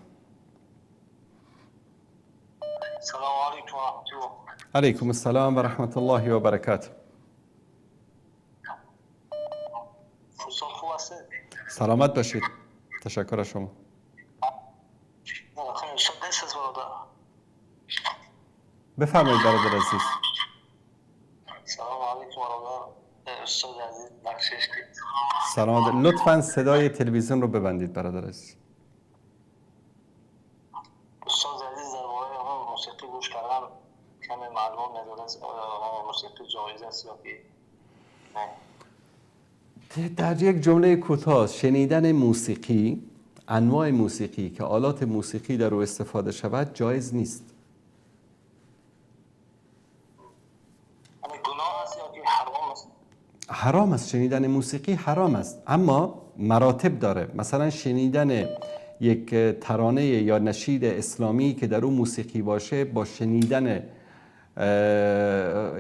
سلام علیکم و رحمت الله. علیکم السلام و رحمت الله و برکاته. فرصت خوب است. سلامت باشید. تشکر از شما. بفرمایید برادر عزیز. سلام علیکم برادر استاد عزیز، بخشش کنید. سلام. لطفاً صدای تلویزیون رو ببندید برادر عزیز. استاد عزیز درباره موسیقی گوش کردن کمی معلوم نداره. موسیقی جایز است یا نه؟ در یک جمله کوتاه، شنیدن موسیقی، انواع موسیقی که آلات موسیقی در او استفاده شود جایز نیست. گناه است یا که حرام است؟ حرام است. شنیدن موسیقی حرام است، اما مراتب داره. مثلا شنیدن یک ترانه یا نشید اسلامی که در اون موسیقی باشه با شنیدن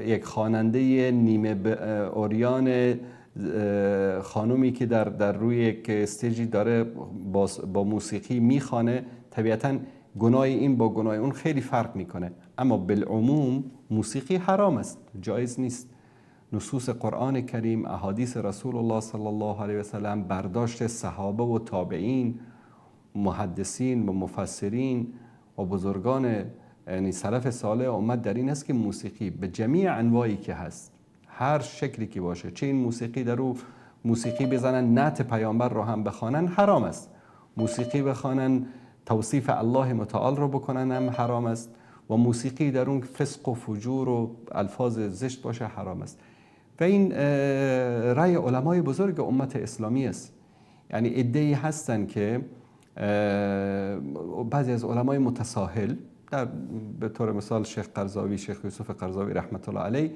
یک خواننده نیمه عریان خانومی که در روی یک استیجی داره با موسیقی میخوانه، طبیعتاً گناه این با گناه اون خیلی فرق میکنه. اما بالعموم موسیقی حرام است، جایز نیست. نصوص قرآن کریم، احادیث رسول الله صلی الله علیه و سلم، برداشت صحابه و تابعین، محدثین و مفسرین و بزرگان یعنی سلف صالح امت در این است که موسیقی به جمیع انواعی که هست، هر شکلی که باشه، چه این موسیقی در او موسیقی بزنن نعت پیامبر رو هم بخوانن حرام است، موسیقی بخوانن توصیف الله متعال رو بکنن هم حرام است، و موسیقی در اون فسق و فجور و الفاظ زشت باشه حرام است. و این رأی علمای بزرگ امت اسلامی است. یعنی عده‌ای هستن که بعضی از علمای متساهل، به طور مثال شیخ قرضاوی، شیخ یوسف قرضاوی رحمت الله علیه،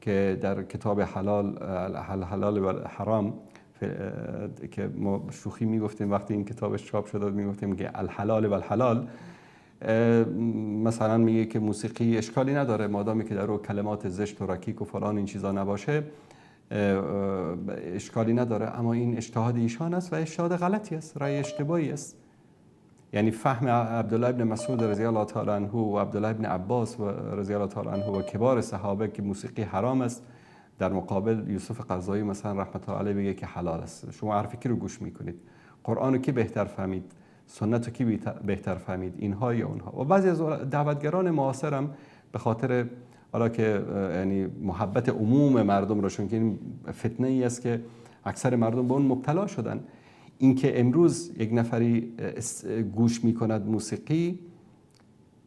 که در کتاب حلال و حرام که ما شوخی میگفتیم وقتی این کتابش چاپ شد میگفتیم که الحلال و الحلال، مثلا میگه که موسیقی اشکالی نداره مادامی که در رو کلمات زشت و رکیک و فلان این چیزا نباشه اشکالی نداره، اما این اجتهاد ایشان است و اجتهاد غلطی است، رأی اشتباهی است. یعنی فهم عبدالله ابن مسعود رضی الله تعالی عنه و عبدالله ابن عباس و رضی الله تعالی عنه و کبار صحابه که موسیقی حرام است، در مقابل یوسف قرضاوی مثلا رحمت الله علیه بگه که حلال است. شما حرف کی رو گوش میکنید؟ قرآن رو کی بهتر فهمید؟ سنت رو کی بهتر فهمید؟ اینها یا اونها؟ و بعضی از دعوتگران معاصرم به خاطر حالا که یعنی محبت عموم مردم رو، چون که این فتنه ای است که اکثر مردم به اون مبتلا شدن، اینکه امروز یک نفری گوش میکند موسیقی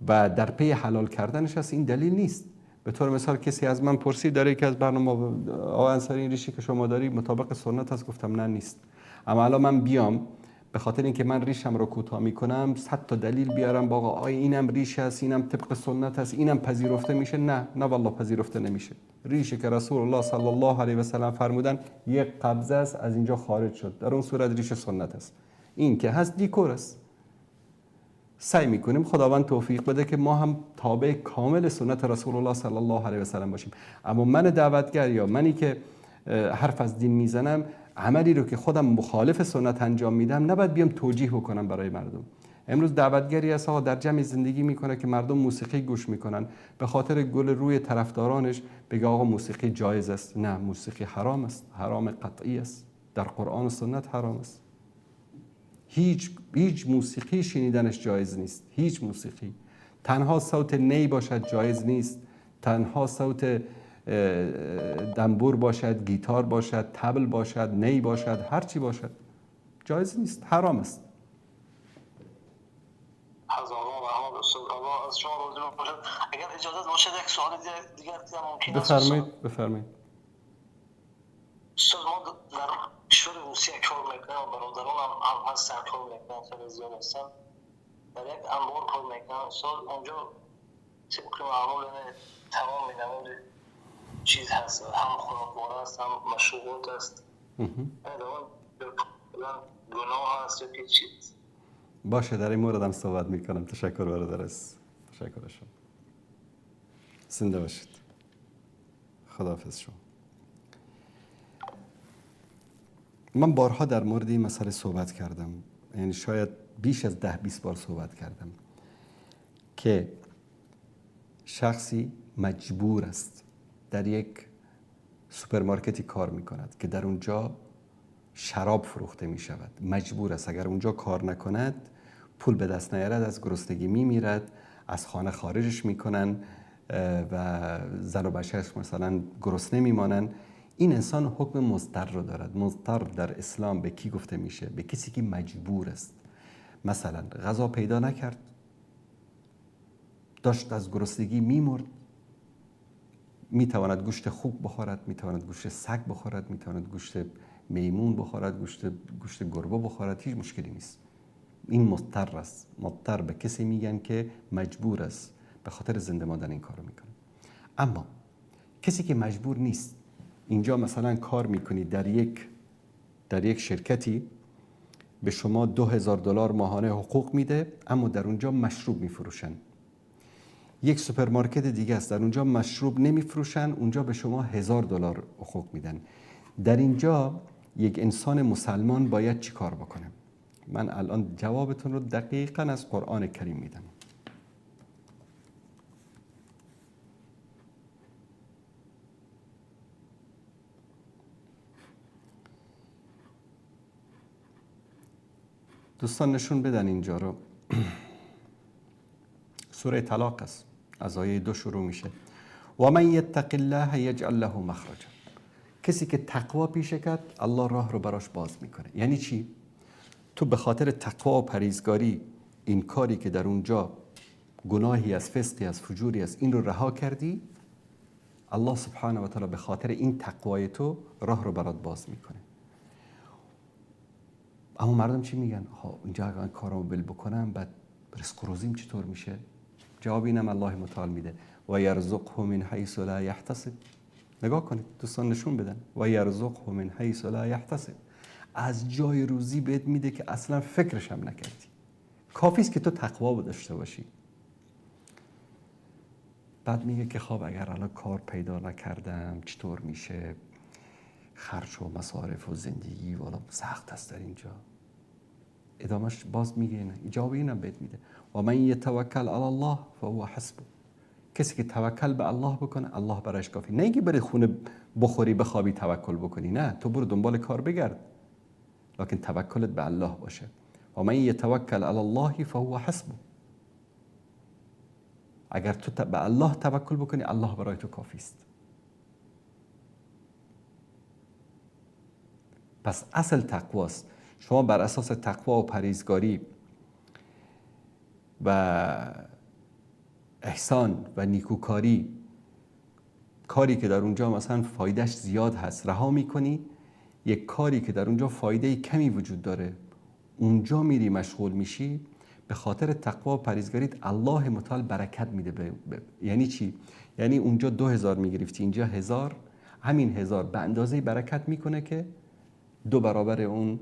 و در پی حلال کردنش است، این دلیل نیست. به طور مثال کسی از من پرسید داره یکی از برنامه آقا انصاری این ریشی که شما داری مطابق سنت است؟ گفتم نه نیست. اما الان من بیام به خاطر اینکه من ریشم رو کوتاه میکنم 100 تا دلیل بیارم با آقا اینم ریش است، اینم طبق سنت است، اینم پذیرفته میشه؟ نه والله پذیرفته نمیشه. ریشی که رسول الله صلی الله علیه و سلم فرمودن یک قبضه است از اینجا خارج شد، در اون صورت ریش سنت است. این که هست دیکور است. سعی میکنیم خداوند توفیق بده که ما هم تابع کامل سنت رسول الله صلی الله علیه و سلم باشیم. اما من دعوتگر یا منی که حرف از دین میزنم، عملی رو که خودم مخالف سنت انجام میدم نباید بیام توجیه بکنم برای مردم. امروز دعوتگری هست آقا در جمع زندگی میکنه که مردم موسیقی گوش میکنن، به خاطر گل روی طرفدارانش بگه آقا موسیقی جایز است. نه، موسیقی حرام است، حرام قطعی است، در قرآن و سنت حرام است. هیچ موسیقی شنیدنش جایز نیست. هیچ موسیقی، تنها صوت نی باشد جایز نیست، تنها صوت دنبور باشد، گیتار باشد، طبل باشد، نی باشد، هر چی باشد جایز نیست، حرام است. از شما راضی باشم. اگر اجازه باشه یک سوال دیگر ممکن است؟ بفرمایید. استاد ما در کشور روسیه کار میکنم، برادران هم هستن کار میکنن، خیلی زیاد هستن، در یک انبار کار میکنن. استاد اونجا طبق معمول تمام نمود چیز هست، هم خانوار است، هم مشروبات است. گناه هست یا که چیز؟ باشه، در این مورد هم صحبت میکنم. تشکر برادر است. تشکر شما. زنده باشید. خداحافظ شما. من بارها در مورد این مسئله صحبت کردم، یعنی شاید بیش از 10-20 بار صحبت کردم که شخصی مجبور است در یک سوپرمارکتی کار میکند که در اونجا شراب فروخته می شود. مجبور است، اگر اونجا کار نکند پول به دست نیارد از گرسنگی میمیرد، از خانه خارجش میکنن و زن و بچه‌اش مثلا گرسنه میمانن. این انسان حکم مضطر رو دارد. مضطر در اسلام به کی گفته میشه؟ به کسی که مجبور است. مثلا غذا پیدا نکرد، داشت از گرسنگی میمرد، میتواند گوشت خوب بخورد، میتواند گوشت سگ بخورد، میتواند گوشت میمون بخورد، گوشت گربه بخورد، هیچ مشکلی نیست. این مضطر است. مضطر به کسی میگن که مجبور است، به خاطر زنده ماندن این کارو میکنه. اما کسی که مجبور نیست، اینجا مثلا کار میکنید در یک شرکتی، به شما $2000 ماهانه حقوق میده، اما در اونجا مشروب میفروشن. یک سوپرمارکت دیگه است، در اونجا مشروب نمیفروشن، اونجا به شما $1000 حقوق میدن. در اینجا یک انسان مسلمان باید چی کار بکنه؟ من الان جوابتون رو دقیقاً از قرآن کریم میدم. دوستان نشون بدن اینجا رو. سوره طلاق است، از آیه 2 شروع میشه. و من یتق الله یجعل له مخرجا. کسی که تقوا پیشه کرد الله راه رو براش باز میکنه. یعنی چی؟ تو به خاطر تقوا و پرهیزگاری این کاری که در اونجا گناهی از فسقی از فجوری از این رو رها کردی، الله سبحانه و تعالی به خاطر این تقوای تو راه رو برات باز میکنه. اما مردم چی میگن؟ اینجا اگر کارمو بل بکنم بعد رزق و روزیم چطور میشه؟ جواب اینم الله متعال میده و یرزقه من حیث لا یحتسب. نگاه کنید دوستان، نشون بدن و یرزقه من حیث لا یحتسب. از جای روزی بهت میده که اصلا فکرش هم نکردی. کافی است که تو تقوا داشته باشی. بعد میگه که خب اگر الان کار پیدا نکردم چطور میشه؟ خرج و مصارف و زندگی والا سخت است در اینجا. ادامش باز میگه نه، جواب اینم بهت میده و من یتوکل علی الله فهو حسبه. کسی که توکل به الله بکنه الله برایش کافی. نه اینکه بری خونه بخوری بخوابی توکل بکنی، نه، تو برو دنبال کار بگرد، لکن توکلت به الله باشه. و من یتوکل علی الله فهو حسبه. اگر تو به الله توکل بکنی الله برای تو کافی است. پس اصل تقواست. شما بر اساس تقوا و پرهیزگاری و احسان و نیکوکاری، کاری که در اونجا مثلا فایدهش زیاد هست رها میکنی، یک کاری که در اونجا فایده کمی وجود داره اونجا میری مشغول میشی، به خاطر تقوا و پرهیزگاریت الله متعال برکت میده. یعنی چی؟ یعنی اونجا 2000 میگرفتی اینجا 1000، همین 1000 به اندازه برکت میکنه که 2 برابر اون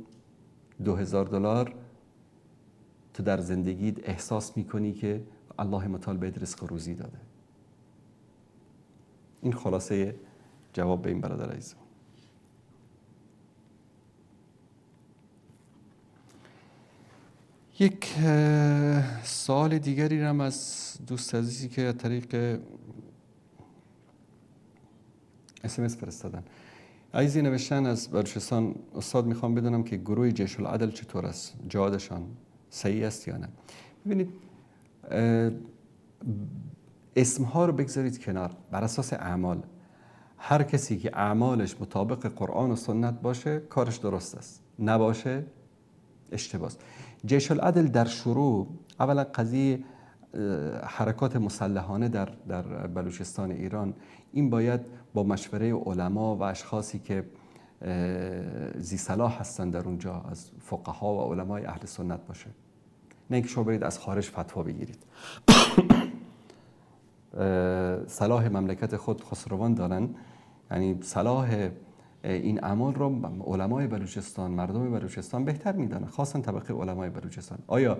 $2000 تو در زندگیت احساس میکنی که الله متعال بهت رزق و روزی داده. این خلاصه جواب به این برادر عزیز. یک سوال دیگری هم از دوست عزیزی که طریق SMS فرستادن. عزیزی نوشتن از بلوچستان: استاد میخوام بدونم که گروه جیش العدل چطور است؟ جهادشان صحیح است یا نه؟ ببینید اسمها رو بگذارید کنار، بر اساس اعمال. هر کسی که اعمالش مطابق قرآن و سنت باشه کارش درست است، نباشه اشتباه است. جیش العدل در شروع اولا قضیه حرکات مسلحانه در بلوچستان ایران، این باید با مشوره علما و اشخاصی که ذی صلاح هستن در اونجا، از فقها و علمای اهل سنت باشه، نه اینکه شما برید از خارج فتوا بگیرید. صلاح مملکت خود خسروان دارن، یعنی صلاح این اعمال رو علمای بلوچستان، مردم بلوچستان بهتر میدانن، خاصا طبقه علمای بلوچستان. آیا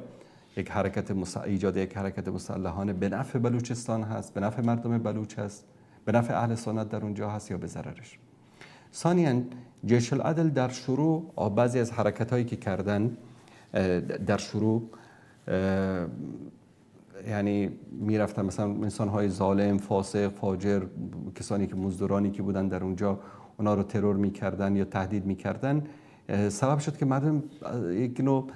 یک حرکت ایجاد یک حرکت مسلحانه به نفع بلوچستان هست، به نفع مردم بلوچ هست، به نفع اهل سنت در اونجا هست یا به ضررش؟ ثانیاً جیش العدل در شروع بعضی از حرکت هایی که کردن در شروع، یعنی میرفتن مثلا انسان های ظالم، فاسق، فاجر، کسانی که مزدورانی که بودن در اونجا اونا رو ترور میکردن یا تهدید میکردن، سبب شد که مردم یک نوع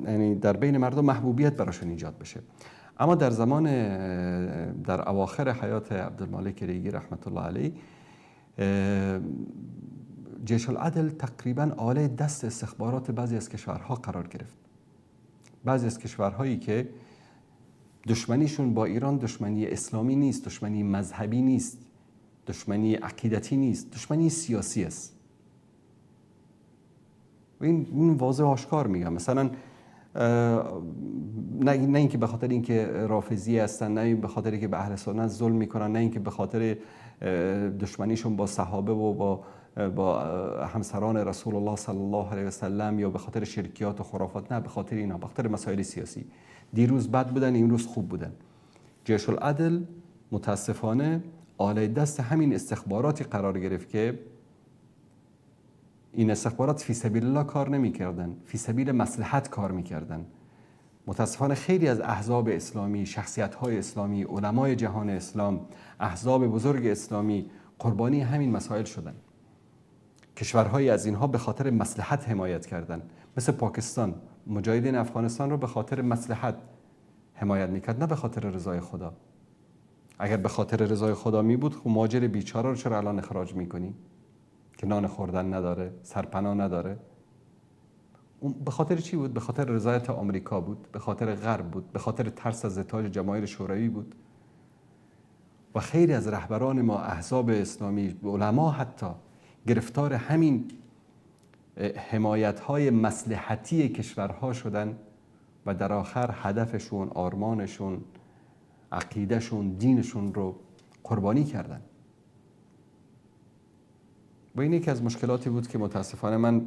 یعنی در بین مردم محبوبیت براشون ایجاد بشه. اما در زمان در اواخر حیات عبدالمالک ریگی رحمت الله علیه، جیش العدل تقریبا آله دست استخبارات بعضی از کشورها قرار گرفت. بعضی از کشورهایی که دشمنیشون با ایران دشمنی اسلامی نیست، دشمنی مذهبی نیست، دشمنی عقیدتی نیست، دشمنی سیاسی است. و این واضح آشکار میگم. مثلا نه اینکه به خاطر اینکه رافضی هستن، نه به خاطر اینکه به اهل سنت ظلم میکنن، نه اینکه به خاطر دشمنیشون با صحابه و با همسران رسول الله صلی الله علیه و سلم یا به خاطر شرکیات و خرافات، نه، به خاطر اینا، به خاطر مسائل سیاسی. دیروز بد بودن، امروز خوب بودن. جیش العدل متاسفانه آله دست همین استخباراتی قرار گرفت که این استخبارات فی سبیل الله کار نمی‌کردن، فی سبیل مصلحت کار می‌کردن. متاسفانه خیلی از احزاب اسلامی، شخصیت‌های اسلامی، علمای جهان اسلام، احزاب بزرگ اسلامی قربانی همین مسائل شدن. کشورهایی از اینها به خاطر مصلحت حمایت کردن، مثل پاکستان مجاهدین افغانستان رو به خاطر مصلحت حمایت می‌کرد، نه به خاطر رضای خدا. اگر به خاطر رضای خدا می بود، خب مهاجر بیچاره رو چرا الان اخراج می‌کنی که نان خوردن نداره، سرپناه نداره؟ اون به خاطر چی بود؟ به خاطر رضایت آمریکا بود، به خاطر غرب بود، به خاطر ترس از اتحاد جماهیر شوروی بود. و خیلی از رهبران ما، احزاب اسلامی، علما حتی گرفتار همین حمایت‌های مصلحتی کشورها شدن و در آخر هدفشون، آرمانشون، عقیدهشون، دینشون رو قربانی کردن. و این یکی از مشکلاتی بود که متاسفانه من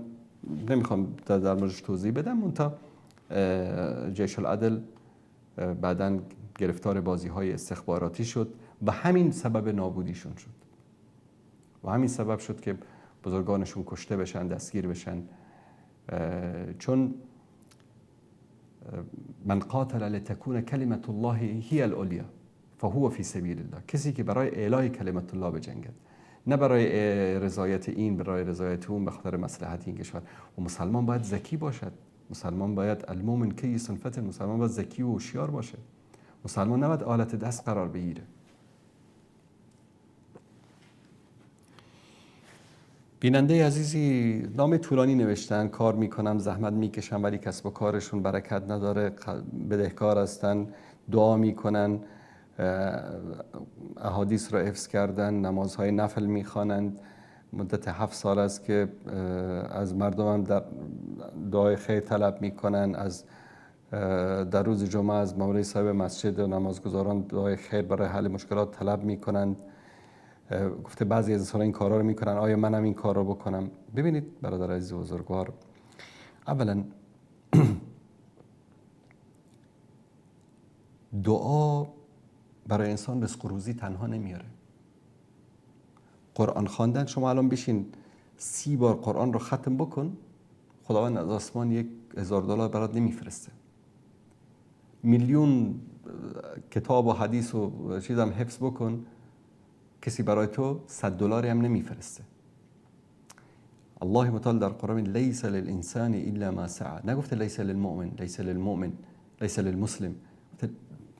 نمیخوام در موردش توضیح بدم. منتها جیش العدل بعداً گرفتار بازی‌های استخباراتی شد و همین سبب نابودیشون شد و همین سبب شد که بزرگانشون کشته بشن، دستگیر بشن. چون من قاتل لتكون کلمت الله هی العلیا فهو فی سبیل الله، کسی که برای اعلای کلمت الله بجنگد، نه برای رضایت این، برای رضایت اون، به خاطر مصلحت این کشور. و مسلمان باید ذکی باشد، مسلمان باید المؤمن کیس فتن، مسلمان باید ذکی و هوشیار باشه، مسلمان نباید آلت دست قرار بگیره. بیننده عزیزی نام طولانی نوشتن، کار میکنم، زحمت میکشم ولی کسب و کارشون برکت نداره، بدهکار هستن، دعا میکنن، احادیث را حفظ کردن، نمازهای نفل میخوانند، مدت 7 سال است که از مردم در دعای خیر طلب میکنن، از در روز جمعه از مولوی صاحب مسجد و نمازگزاران دعای خیر برای حل مشکلات طلب میکنند. گفته بعضی از انسان این کارا رو میکنن، آیا منم این کار رو بکنم؟ ببینید برادر عزیز و بزرگوار، اولا دعا برای انسان رزق و روزی تنها نمیاره. قرآن خواندن، شما الان بشین 30 بار قرآن رو ختم بکن، خداوند از آسمان $1000 برات نمیفرسته. میلیون کتاب و حدیث و چیزم حفظ بکن، کسی برای تو $100 هم نمیفرسته. الله متعال در قرآن لیس للانسان الا ما سعى، نگفته لیس للمؤمن، لیس للمؤمن، لیس للمسلم،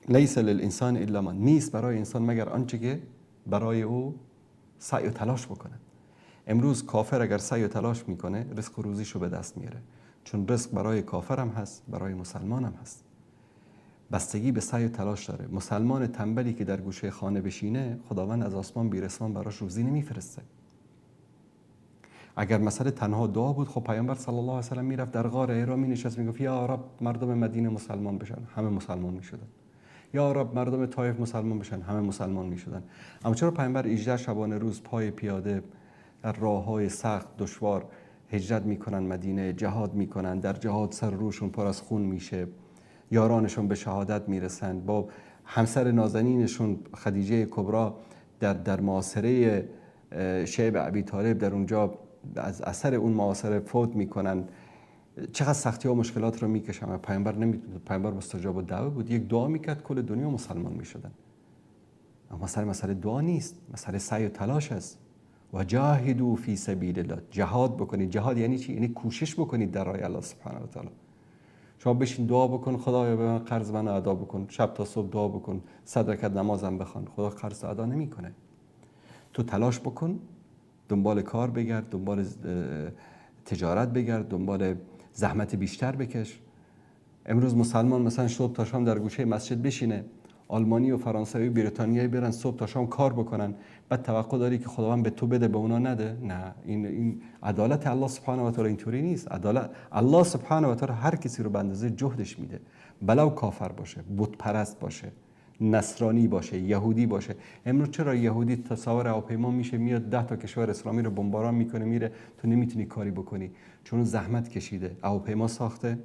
لیس للانسان الا ما، نیست برای انسان مگر آنچه که برای او سعی و تلاش بکنه. امروز کافر اگر سعی و تلاش میکنه رزق و روزیشو به دست میاره، چون رزق برای کافر هم هست، برای مسلمان هم هست، بستگی به سعی و تلاش داره. مسلمان تنبلی که در گوشه خانه بشینه خداوند از آسمان بیرسمان براش روزی نمیفرسته. اگر مسئله تنها دعا بود، خب پیامبر صلی الله علیه و سلم میرفت در غار حرا مینشست میگفت یا رب مردم مدینه مسلمان بشن، همه مسلمان میشدن. یا رب مردم طایف مسلمان بشن، همه مسلمان میشدن. اما چرا پیامبر 18 شبانه روز پای پیاده در راههای سخت دشوار هجرت میکنن مدینه، جهاد میکنن، در جهاد سر روشون پر از خون میشه، یارانشون به شهادت میرسن، با همسر نازنینشون خدیجه کبرا در معاصره شیب ابی طالب در اونجا از اثر اون معاصره فوت میکنن. چقدر سختی ها و مشکلات رو میکشن. پیامبر مستجاب الدعوه بود، یک دعا میکرد کل دنیا مسلمان میشدن. اما مسئله دعا نیست، مسئله سعی و تلاش است. و جاهدوا فی سبیل الله، جهاد بکنید. جهاد یعنی چی؟ یعنی کوشش بکنید در راه الله سبحانه و تعالی. شما بشین دعا بکن خدایا به من قرض منو ادا بکن، شب تا صبح دعا بکن، 100 رکعت نمازم بخوان، خدا قرض ادا نمیکنه. تو تلاش بکن، دنبال کار بگرد، دنبال تجارت بگرد، دنبال زحمت بیشتر بکش. امروز مسلمان مثلا صبح تا شام در گوشه مسجد بشینه، آلمانی و فرانسوی و بریتانیایی برن صبح تا شام کار بکنن، بعد توقع داری که خداوند به تو بده به اونا نده؟ نه، این عدالت الله سبحانه و تعالی اینطوری نیست. عدالت الله سبحانه و تعالی هر کسی رو به اندازه جهدش میده، بلو کافر باشه، بت پرست باشه، نصرانی باشه، یهودی باشه. امروز چرا یهودی تصاور هواپیما میشه میاد 10 تا کشور اسلامی رو بمباران میکنه میره، تو نمیتونی کاری بکنی؟ چون زحمت کشیده، هواپیما ساخته،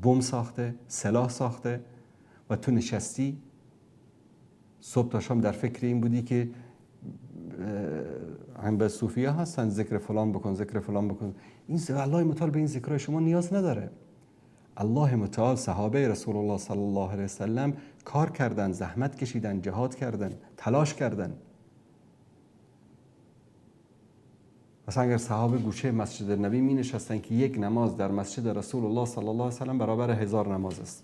بم ساخته، سلاح ساخته و تو نشستی صبح تا شام در فکر این بودی که هم به صوفیه هستن ذکر فلان بکن، ذکر فلان بکن. این الله متعال به این ذکرهای شما نیاز نداره. الله متعال، صحابه رسول الله صلی الله علیه وسلم کار کردن، زحمت کشیدن، جهاد کردن، تلاش کردن. مثلا اگر صحابه گوشه مسجد نبی می نشستن که یک نماز در مسجد رسول الله صلی الله علیه وسلم برابر 1000 نماز است.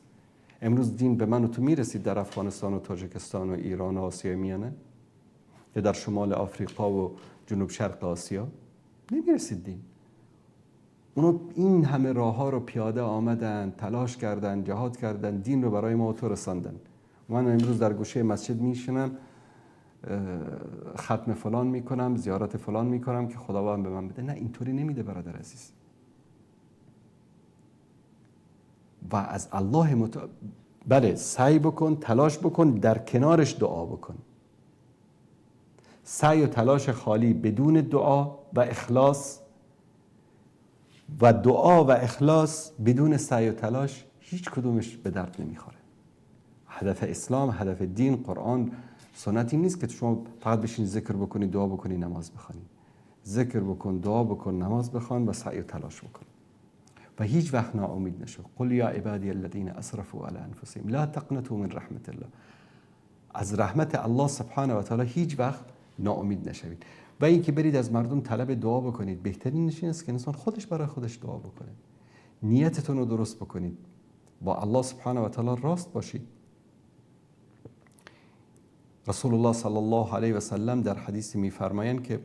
امروز دین به من و تو میرسید در افغانستان و تاجیکستان و ایران و آسیای میانه یا در شمال آفریقا و جنوب شرق آسیا؟ نمیرسید دین. اونا این همه راه ها رو پیاده آمدن، تلاش کردن، جهاد کردن، دین رو برای ما و تو رساندن. من امروز در گوشه مسجد میشینم، ختم فلان میکنم، زیارت فلان میکنم که خداوند به من بده. نه، اینطوری نمیده برادر عزیز. و از الله بله سعی بکن، تلاش بکن، در کنارش دعا بکن. سعی و تلاش خالی بدون دعا و اخلاص و دعا و اخلاص بدون سعی و تلاش هیچ کدومش به درد نمیخوره. هدف اسلام، هدف دین، قرآن، سنت این نیست که شما فقط بشین ذکر بکنی، دعا بکنی، نماز بخوانی. ذکر بکن، دعا بکن، نماز بخوان و سعی و تلاش بکن و هیچ وقت ناامید نشو. قل یا عبادی الذین اسرفوا علی انفسهم لا تقنطوا من رحمت الله. از رحمت الله سبحانه و تعالی هیچ وقت ناامید نشوید. و اینکه برید از مردم طلب دعا بکنید، بهترین نشین است که انسان خودش برای خودش دعا بکنه. نیتتون رو درست بکنید، با الله سبحانه و تعالی راست باشید. رسول الله صلی الله علیه و سلم در حدیثی میفرمایند که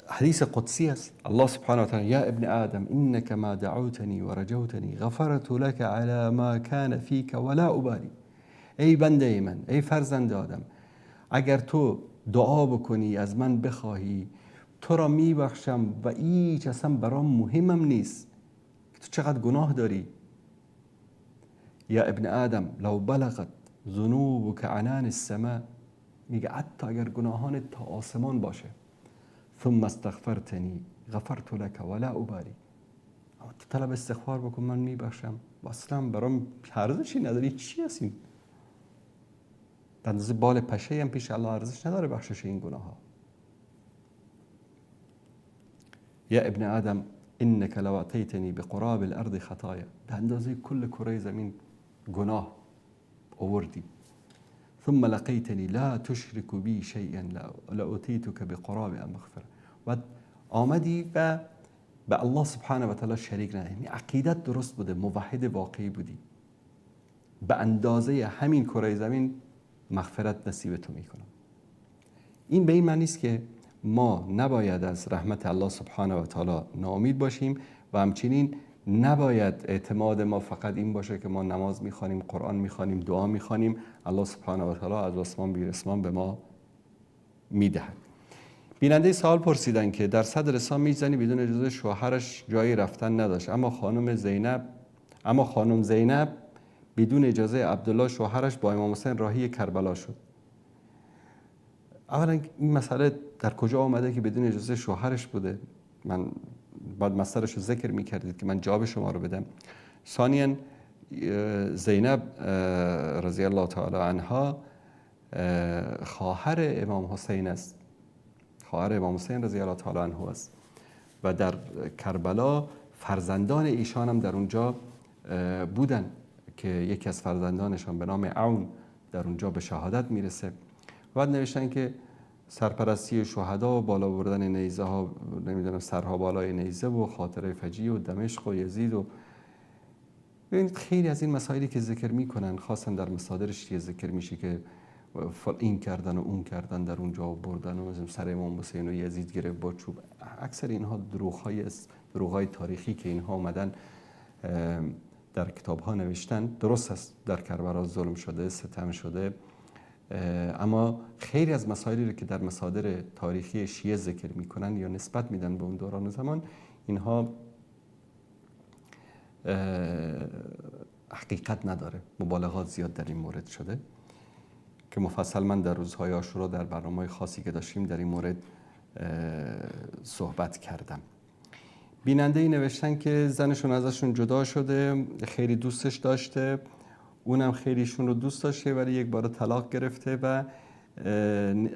حدیث قدسی است. الله سبحانه و تعالی: یا ابن آدم انك ما دعوتنی و رجوتنی غفرت لك على ما كان فيك ولا ابالی. ای بنده من، ای فرزند آدم، اگر تو دعا بکنی، از من بخواهی، تو را میبخشم و هیچ اصلا برام مهمم نیست که تو چقدر گناه داری. یا ابن آدم لو بلغت ذنوبك عنان السماء، میگه حتی اگر گناهان تا آسمان باشه، ثم استغفرتنی غفرت لك ولا ابالی، اما تو طلب استغفار بکن من میبخشم و اصلا برام ارزشی نداری. چی هستین؟ اندازه بال پشه هم پیش الله ارزش نداره بخشش این گناه ها. یا ابن آدم انك لو اتیتنی بقراب الارض خطایا، به اندازه کل کره زمین گناه آوردی. ثم لقیتنی لا تشرك بی شیئا لاتیتک بقراب مغفره، و آمدی و به الله سبحانه و تعالی شریک ندهی، یعنی عقیدت درست بوده، موحد واقعی بودی، به اندازه همین کره زمین مغفرت نصیب تو میکنم. این به این معنی است که ما نباید از رحمت الله سبحانه و تعالی ناامید باشیم و همچنین نباید اعتماد ما فقط این باشه که ما نماز میخوانیم، قرآن میخوانیم، دعا میخوانیم، الله سبحانه و تعالی از آسمان بی رسمان به ما میدهد. بیننده سوال پرسیدن که در صدر رسان میزنی بدون اجازه شوهرش جایی رفتن نداشت، اما خانم زینب بدون اجازه عبدالله شوهرش با امام حسین راهی کربلا شد. اولا این مسئله در کجا آمده که بدون اجازه شوهرش بوده؟ من بعد مسئلهش رو ذکر میکردید که من جواب شما رو بدم. ثانیاً زینب رضی الله تعالی عنها خواهر امام حسین است، خواهر امام حسین رضی الله تعالی عنه است و در کربلا فرزندان ایشان هم در اونجا بودن که یکی از فرزندانشان به نام عون در اونجا به شهادت میرسه. بعد نوشتن که سرپرستی شهدا و بالا بردن نیزه ها، نمیدونم سرها بالای نیزه و خاطره فجیع و دمشق و یزید و ببینید خیلی از این مسائلی که ذکر میکنن، خاصا در مصادر شیعه ذکر میشه که این کردن و اون کردن در اونجا و بردن و سر امام حسین و یزید گرفت با چوب. اکثر اینها دروغ‌های تاریخی که اینها اومدن در کتاب ها نوشتن. درست است در کربلا ظلم شده، ستم شده، اما خیلی از مسائلی رو که در مصادر تاریخی شیعه ذکر میکنن یا نسبت میدن به اون دوران زمان، اینها حقیقت نداره. مبالغات زیاد در این مورد شده که مفصل من در روزهای عاشورا در برنامه‌های خاصی که داشتیم در این مورد صحبت کردم. بیننده ای نوشتن که زنشون ازشون جدا شده، خیلی دوستش داشته، اونم خیلیشون رو دوست داشته، ولی یک بار طلاق گرفته و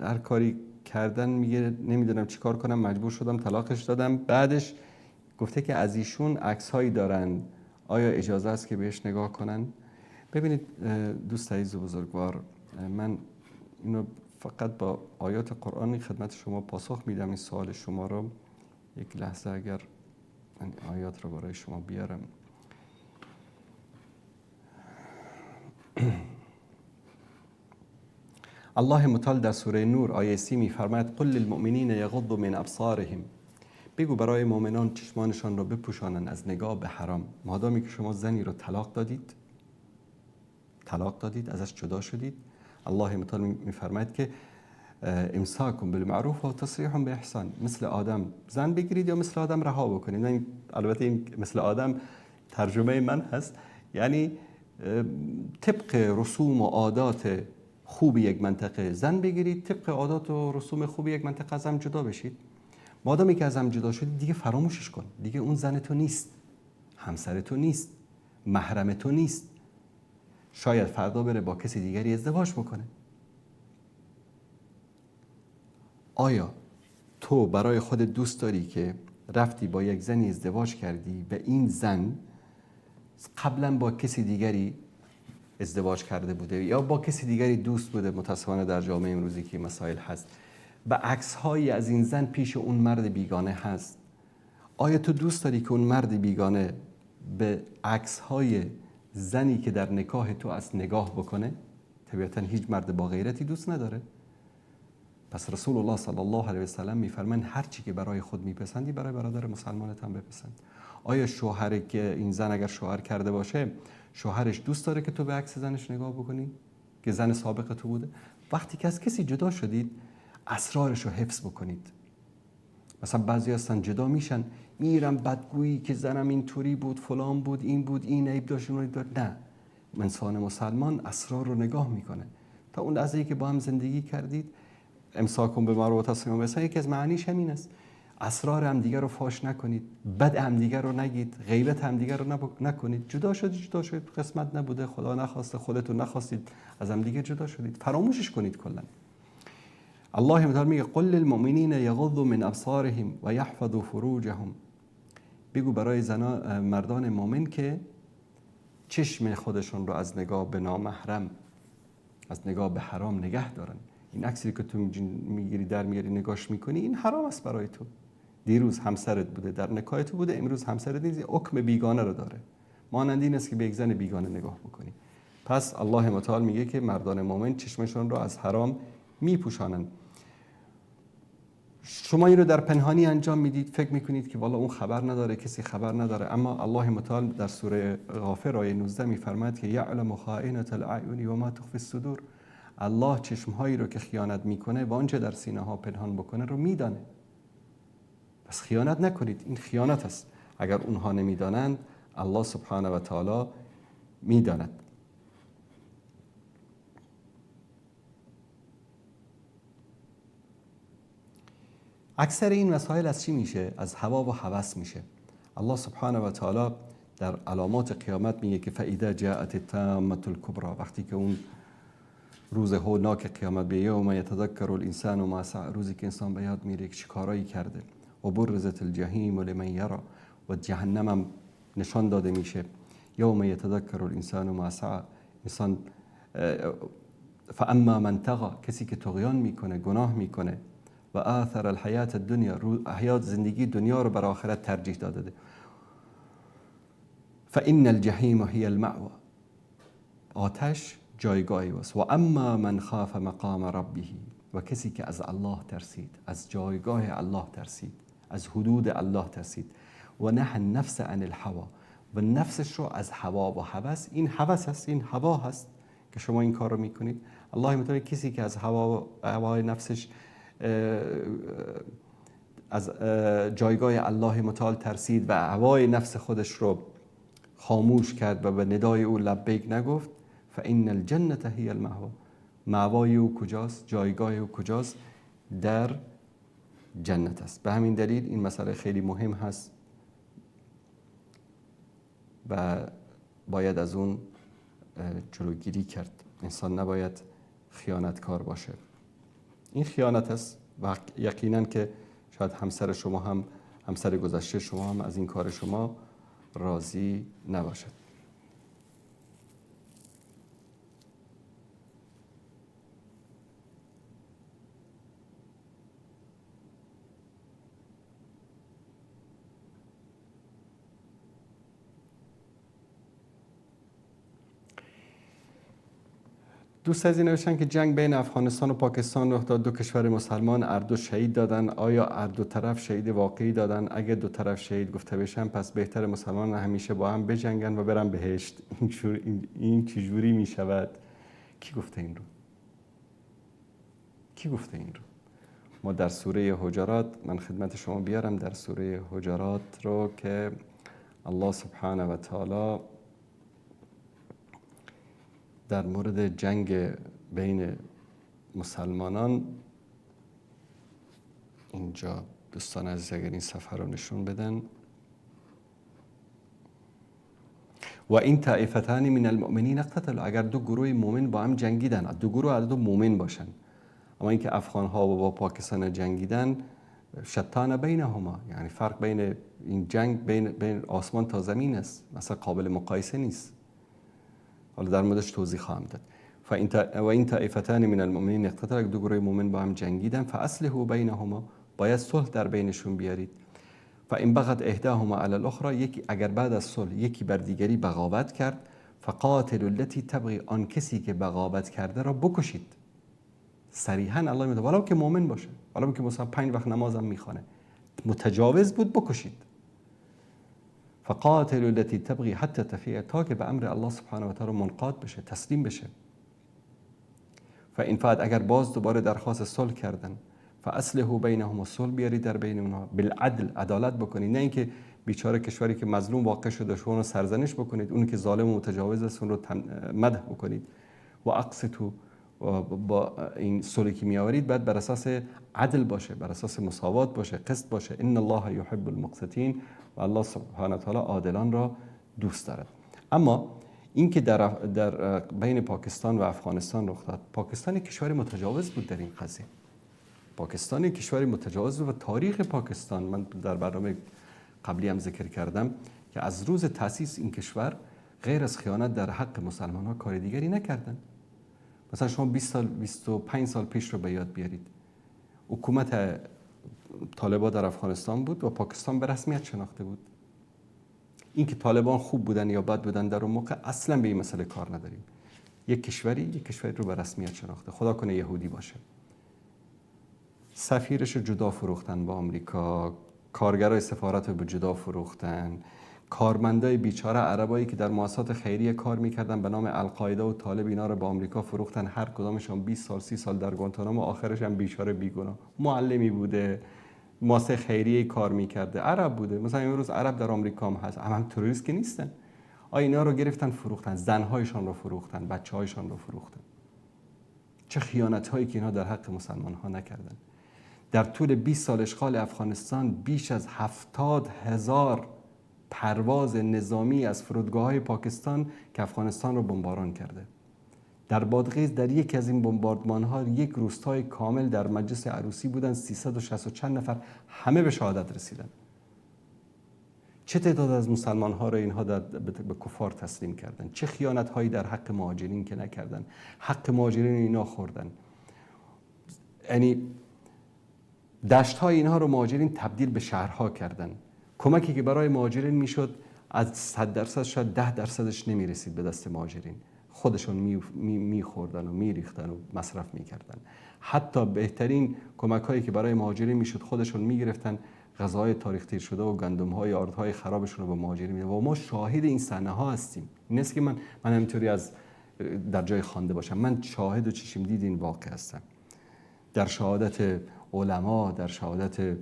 هر کاری کردن میگه نمیدونم چی کار کنم، مجبور شدم طلاقش دادم. بعدش گفته که از ایشون عکس‌هایی دارن، آیا اجازه است که بهش نگاه کنن؟ ببینید دوست عزیز و بزرگوار، من اینو فقط با آیات قرآنی خدمت شما پاسخ میدم. این سوال شما رو یک لحظه اگر من آیات رو برای شما بیارم. الله متعال در سوره نور آیه 30 میفرماید قل للمؤمنین یغضوا من ابصارهم، بگو برای مؤمنان چشمانشان رو بپوشانن از نگاه به حرام. مادامی که شما زنی رو طلاق دادید، ازش جدا شدید، الله متعال میفرماید که امساکم بالمعروف و تسریح باحسان، مثل آدم زن بگیرید یا مثل آدم رها بکنید. البته این مثل آدم ترجمه من هست، یعنی طبق رسوم و عادات خوب یک منطقه زن بگیرید، طبق عادات و رسوم خوب یک منطقه از هم جدا بشید. مادامی که از هم جدا شدی دیگه فراموشش کن. دیگه اون زن تو نیست، همسر تو نیست، محرم تو نیست. شاید فردا بره با کسی دیگری ازدواج بکنه. آیا تو برای خودت دوست داری که رفتی با یک زنی ازدواج کردی و این زن قبلا با کسی دیگری ازدواج کرده بوده یا با کسی دیگری دوست بوده؟ متاسفانه در جامعه امروزی که مسائل هست و عکس‌هایی از این زن پیش اون مرد بیگانه هست. آیا تو دوست داری که اون مرد بیگانه به عکس‌های زنی که در نکاح تو است نگاه بکنه؟ طبیعتا هیچ مرد با غیرتی دوست نداره. پس رسول الله صلی الله علیه و سلم میفرمایند هر چی که برای خود میپسندی برای برادر مسلمانت هم بپسند. آیا شوهری که این زن اگر شوهر کرده باشه شوهرش دوست داره که تو به عکس زنش نگاه بکنی که زن سابق تو بوده؟ وقتی که از کسی جدا شدید اسرارش رو حفظ بکنید. مثلا بعضی هستن جدا میشن میرن بدگویی که زنم اینطوری بود، فلان بود، این بود، این عیب داشت، اون عیب داشت. نه، انسان مسلمان اسرار رو نگاه میکنه. تا اون لحظه‌ای که با هم زندگی کردید امساکم به معروف و تسلیم به یکی از معانیش همین است. اسرار هم دیگر رو فاش نکنید، بد هم دیگر رو نگید، غیبت هم دیگر رو نکنید. جدا شدید قسمت نبوده، خدا نخواسته، خودتون نخواستید، از هم دیگه جدا شدید، فراموشش کنید کلا. الله تعالی میگه قل للمؤمنین یغضوا من ابصارهم و یحفظوا فروجهم. بگو برای مردان مؤمن که چشم خودشون رو از نگاه به نامحرم، از نگاه به حرام نگه دارن. این عکسی که تو میگیری در میاری نگاش میکنی این حرام است برای تو. دیروز همسرت بوده، در نکاح تو بوده، امروز همسرت نیست، حکم بیگانه رو داره. مانند این است که به یک زن بیگانه نگاه بکنی. پس الله متعال میگه که مردان مؤمن چشمشون رو از حرام میپوشانن. شما این رو در پنهانی انجام میدید، فکر میکنید که والا اون خبر نداره، کسی خبر نداره، اما الله متعال در سوره غافر آیه 19 میفرماید که یعلم خائنة الاعین و ما تخفی الصدور. الله چشمهایی رو که خیانت میکنه و آنچه در سینه ها پنهان بکنه رو میدانه. پس خیانت نکنید، این خیانت است. اگر اونها نمیدانند الله سبحانه و تعالی میداند. اکثر این مسائل از چی میشه؟ از هوا و هوس میشه. الله سبحانه و تعالی در علامات قیامت میگه که فاذا جاءت التامة الكبرى، وقتی که اون روز هولناک قیامت به یوم یتذکر الانسان ما سعی، روزی که انسان به یاد میره که چه کارایی کرده. و برزت الجحیم لمن یرى، و جهنم هم نشان داده میشه. یوم یتذکر الانسان ما سعی، انسان فاما من طغى، کسی که طغیان میکنه، گناه میکنه، و آثر الحیات الدنیا، حیات زندگی دنیا رو بر آخرت ترجیح داده. فان الجحیم هی المأوى، آتش جایگاهی است. و اما من خاف مقام ربه، و کسی که از الله ترسید، از جایگاه الله ترسید، از حدود الله ترسید. و نه النفس عن الهوى، و نفسش رو از هوا و هوس. این هوس هست، این هوا هست که شما این کار رو میکنید. الله میتونه کسی که از هوای نفسش از جایگاه الله متعال ترسید و هوای نفس خودش رو خاموش کرد و به ندای او لبیک نگفت، فإن الجنة هی المأوى، مأوای او کجاست؟ جایگاه او کجاست؟ در جنت است. به همین دلیل این مسئله خیلی مهم هست و باید از اون جلوگیری کرد. انسان نباید خیانتکار باشه. این خیانت است و یقینا که شاید همسر شما هم، همسر گذشته شما هم از این کار شما راضی نباشد. دوست عزیزی نوشتن که جنگ بین افغانستان و پاکستان رخ داد، دو کشور مسلمان هر دو شهید دادن. آیا هر دو طرف شهید واقعی دادن؟ اگه دو طرف شهید گفته بشن پس بهتر مسلمان همیشه با هم بجنگن و برن بهشت. این چجوری می شود؟ کی گفته این رو؟ کی گفته این رو؟ ما در سوره حجرات، من خدمت شما بیارم در سوره حجرات رو که الله سبحانه و تعالی در مورد جنگ بین مسلمانان اینجا دوستان عزیز اگر این صفحه رو نشون بدن. و این طائفتان من المؤمنین اقتتلوا، اگر دو گروه مؤمن با هم جنگیدن، دو گروه عدد مؤمن باشن، اما اینکه افغان ها با پاکستان جنگیدن، شتان بینهما، یعنی فرق بین این جنگ بین آسمان تا زمین است، مثلا قابل مقایسه نیست. حالا در موردش توضیح خواهم داد. و این طائفتان من المؤمنین اقتتلوا، دو گروه مؤمن با هم جنگیدن، فاصلحوا بینهما، باید صلح در بینشون بیارید. فان بغت احداهما علی الاخرى، یکی اگر بعد از صلح یکی بر دیگری بغاوت کرد، فقاتلوا التي تبغي، آن کسی که بغاوت کرده را بکشید. صریحا الله میگه ولو که مؤمن باشه، ولو که مثلا 5 وقت نمازم میخوانه، متجاوز بود بکشید. فقاتلوا التي تبغي حتى تفیء، تا که به امر الله سبحانه و تعالی منقاد بشه، تسلیم بشه. فان فعلت، اگر باز دوباره درخواست صلح کردن، فاصلحوا بینهم، صلح بیارید در بین اونها، بالعدل، عدالت بکنید، نه اینکه بیچاره کشوری که مظلوم واقع شده شما رو سرزنش بکنید، اون که ظالم و متجاوز است اون رو مدح بکنید. و اقسطوا، با این صلحی که میآورید باید بر اساس عدل باشه، بر اساس مساوات باشه، قسط باشه. ان الله یحب المقسطین، و الله سبحانه و تعالی عادلان را دوست دارد. اما این که در بین پاکستان و افغانستان رخ داد، پاکستان کشور متجاوز بود در این قضیه. پاکستان کشور متجاوز بود و تاریخ پاکستان، من در برنامه قبلی هم ذکر کردم که از روز تأسیس این کشور غیر از خیانت در حق مسلمان ها کار دیگری نکردن. مثلا شما 20 سال 25 سال پیش رو به یاد بیارید، حکومت طالبان در افغانستان بود و پاکستان به رسمیت شناخته بود. این که طالبان خوب بودن یا بد بودن در اون موقع اصلا به این مسئله کار نداریم. یک کشوری رو به رسمیت شناخته، خدا کنه یهودی باشه. سفیرش رو جدا فروختن با آمریکا، کارگرای سفارت رو به جدا فروختن، کارمندای بیچاره عربایی که در مؤسسات خیریه کار میکردن به نام القاعده و طالب، اینا رو به آمریکا فروختن، هر کدامشون 20 سال 30 سال در گوانتانامو، آخرش هم بیچاره بیگناه، معلمی بوده، مؤسسه خیریه کار میکرده، عرب بوده. مثلا امروز عرب در آمریکا هم هست، هم تروریست که نیستن. اینا رو گرفتن فروختن، زنهایشان رو فروختن، بچه‌هایشان رو فروختن. چه خیانت‌هایی که اینا در حق مسلمان‌ها نکردن. در طول 20 سال اشغال افغانستان بیش از 70,000 پرواز نظامی از فرودگاه‌های پاکستان که افغانستان رو بمباران کرده. در بادغیس در یکی از این بمباردمان‌ها یک روستای کامل در مجلس عروسی بودن، 360 چند نفر همه به شهادت رسیدن. چه تعداد از مسلمان‌ها رو اینها به کفار تسلیم کردن، چه خیانت‌هایی در حق مهاجرین که نکردن، حق مهاجرین اینا خوردن. یعنی دشت‌های اینها رو مهاجرین تبدیل به شهرها کردن. کمکی که برای مهاجرین میشد از 100% شاید 10%ش نمیرسید به دست مهاجرین، خودشون میخوردن و میریختن و مصرف میکردن. حتی بهترین کمک‌هایی که برای مهاجرین میشد خودشون میگرفتن، غذاهای تاریخ تیر شده و گندم‌های آردهای خرابشون رو به مهاجرین میدادن. و ما شاهد این صحنه‌ها هستیم. این نیست که من همینطوری از در جای خوانده باشم، من شاهد و چشم دید این واقع هستم. در شهادت علما، در شهادت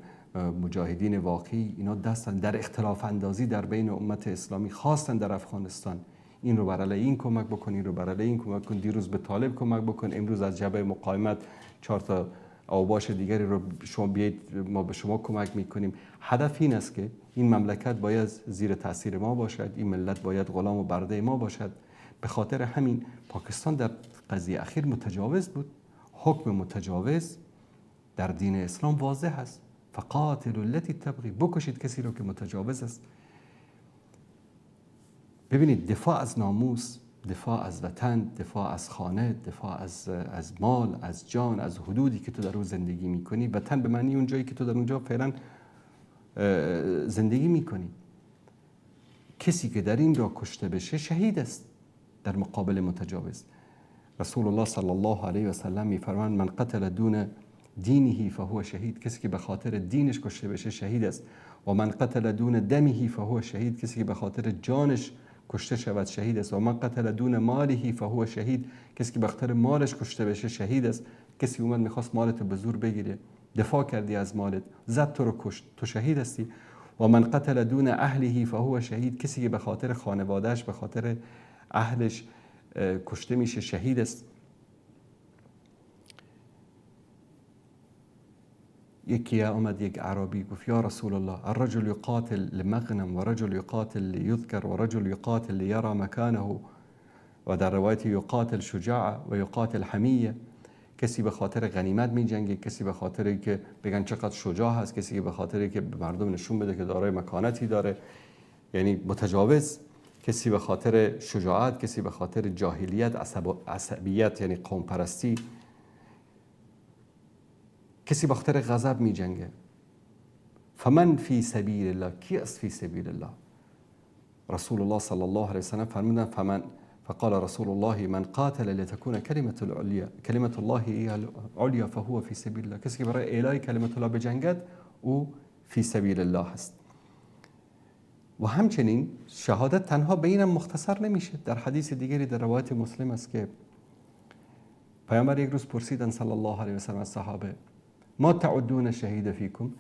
مجاهدین واقعی، اینا دستن در اختلاف اندازی در بین امت اسلامی، خواستن در افغانستان این رو بر علیه این کمک بکن، این رو بر علیه این کمک کن، دیروز به طالب کمک بکن، امروز از جبهه مقاومت 4 تا اوباش دیگری رو شما بیایید ما به شما کمک میکنیم. هدف این است که این مملکت باید زیر تاثیر ما باشد، این ملت باید غلام و برده ما باشد. به خاطر همین پاکستان در قضیه اخیر متجاوز بود. حکم متجاوز در دین اسلام واضح است، فقاتلوا التی تبغی، بکشید کسی رو که متجاوز است. ببینید، دفاع از ناموس، دفاع از وطن، دفاع از خانه، دفاع از مال، از جان، از حدودی که تو در اون زندگی میکنی. وطن به معنی اون جایی که تو در اونجا فعلا زندگی میکنی. کسی که در این راه کشته بشه شهید است در مقابل متجاوز. رسول الله صلی الله علیه و سلم میفرمایند من قتل دون دینه فهو شهید، کسی که به خاطر دینش کشته بشه شهید است. و من قتل دون دمه فهو شهید، کسی که به خاطر جانش کشته شود شهید است. و من قتل دون ماله فهو شهید، کسی که به خاطر مالش کشته بشه شهید است. کسی اومد میخواست مالت به زور بگیره، دفاع کردی از مالت، زد تو رو کشت، تو شهید هستی. و من قتل دون اهله فهو شهید، کسی که به خاطر خانوادهش، به خاطر اهلش کشته میشه، ، یکی آمد یک اعرابی گفت یا رسول الله الرجل یقاتل لمغنم و رجل یقاتل لیذکر و رجل یقاتل لیرى مکانه و در روایت یقاتل شجاع و یقاتل حمیه. کسی به خاطر غنیمت می جنگه، کسی به خاطر که بگن چقدر شجاع هست، کسی به خاطر که به مردم نشون بده که دارای مکانتی داره، یعنی متجاوز، کسی به خاطر شجاعت، کسی به خاطر جاهلیت، عصبیت یعنی قوم پرستی، کسی به خاطر غضب می جنگه. فمن فی سبیل الله، کی است فی سبیل الله؟ رسول الله صلی الله علیه وسلم فرمودن فقال رسول الله من قاتل لتكون كلمة الله هي العليا فهو في سبيل الله. کسی که برای اعلای کلمت الله بجنگد او فی سبیل الله است. و همچنین شهادت تنها به اینم مختصر نمیشه. در حدیث دیگری در روایت مسلم است که پیامبر یک روز پرسیدن صلی الله علیه و سلم از صحابه ما تعدون شهید فیکم،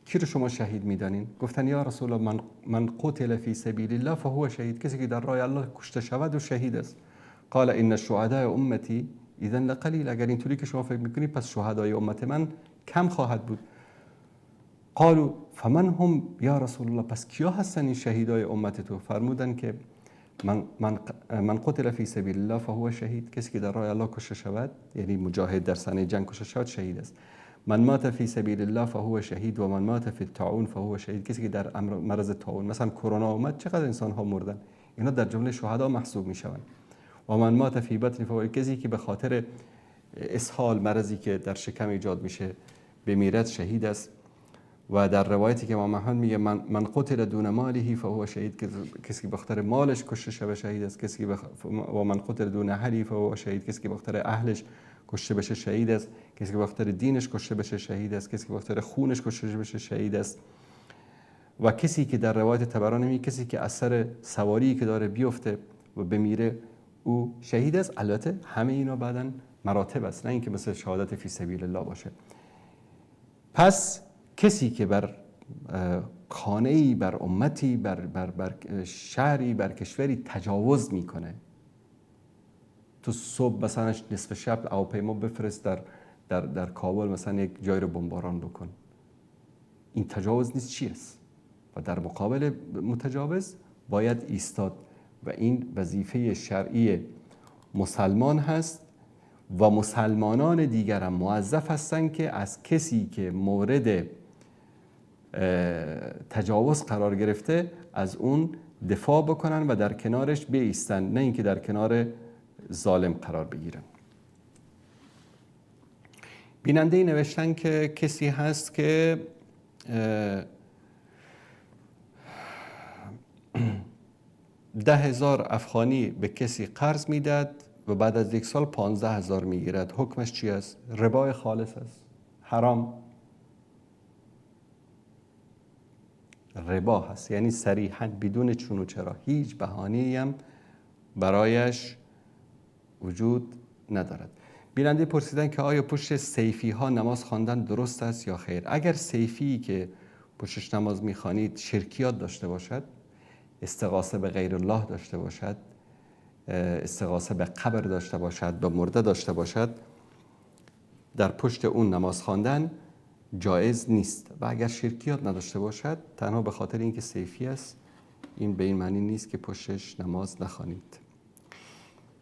کی رو شما شهید میدانین؟ گفتن یا رسول الله من قتل فی سبیل الله فهو شهید، کسی که در راه الله کشته شود و شهید است. قال ان الشهداء امتی اذا لقلیل، اگر اینطوری که شما فکر میکنید پس شهدای امت من کم خواهد بود. قالوا فمن هم یا رسول الله، پس کیا هستن این شهیدای امت تو؟ فرمودن که من قتل فی سبیل الله فهو شهید، کسی که در راه الله کشته شود یعنی مجاهد در صحنه جنگ کشته شود شهید است. من مات فی سبیل الله فهو شهید و من مات فی الطاعون فهو شهید، کسی که در مرض طاعون مثلا کرونا اومد چقدر انسان ها مردن، اینا در جمله شهدا محسوب میشوند. و من مات فی بطن فهو، کسی که به خاطر اسهال مرضی که در شکم ایجاد میشه بمیرد شهید است. و در روایتی که امام احمد میگه من قتل دون ماله فهو شهید، کسی که به خاطر مالش کشته شده شهید است. کسی که و من قتل دون اهلی فهو شهید، کسی که به خاطر اهلش کشته بشه شهید است. کسی که به خاطر دینش کشته بشه شهید است. کسی که به خاطر خونش کشته بشه شهید است. و کسی که در روایت طبرانی میگه کسی که اثر سواری که داره بیفته و بمیره او شهید است. البته همه اینا بعداً مراتب است، نه اینکه مثل شهادت فی سبیل الله باشه. پس کسی که بر خانه‌ای، بر امتی، بر شهری، بر کشوری تجاوز میکنه، تو صبح مثلا نصف شب هواپیما بفرست در کابل مثلا یک جای رو بمباران بکن، این تجاوز نیست چی است؟ و در مقابل متجاوز باید ایستاد و این وظیفه شرعی مسلمان هست و مسلمانان دیگر هم موظف هستند که از کسی که مورد تجاوز قرار گرفته از اون دفاع بکنن و در کنارش بایستن، نه اینکه در کنار ظالم قرار بگیرن. بیننده نوشتن که کسی هست که 10,000 افغانی به کسی قرض میداد و بعد از یک سال 15,000 میگیرد، حکمش چی است؟ ربای خالص است، حرام، ربا هست، یعنی صریحاً بدون چون و چرا، هیچ بهانه‌ای هم برایش وجود ندارد. بیننده پرسیدن که آیا پشت سیفی ها نماز خواندن درست است یا خیر؟ اگر سیفی که پشتش نماز میخوانید شرکیات داشته باشد، استغاثه به غیر الله داشته باشد، استغاثه به قبر داشته باشد، به مرده داشته باشد، در پشت اون نماز خواندن جایز نیست. و اگر شرکیات نداشته باشد، تنها به خاطر اینکه سیفی است، این به این معنی نیست که پشتش نماز نخوانید.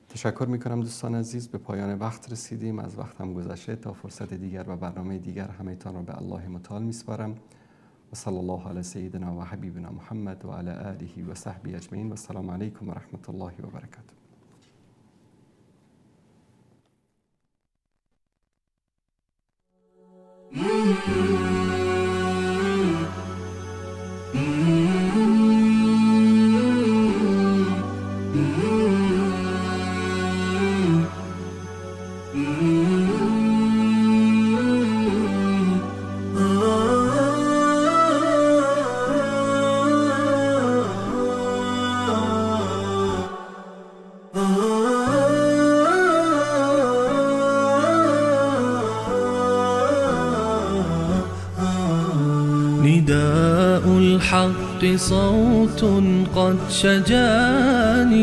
تشکر میکنم دوستان عزیز، به پایان وقت رسیدیم، از وقت هم گذشته. تا فرصت دیگر و برنامه دیگر همه‌تان را به الله متعال میسپارم و صلی الله علی سیدنا و حبیبنا محمد و علی آله و صحبه اجمعین و السلام علیکم و رحمت الله و برکاته. نداء الحق صوت قد شجاني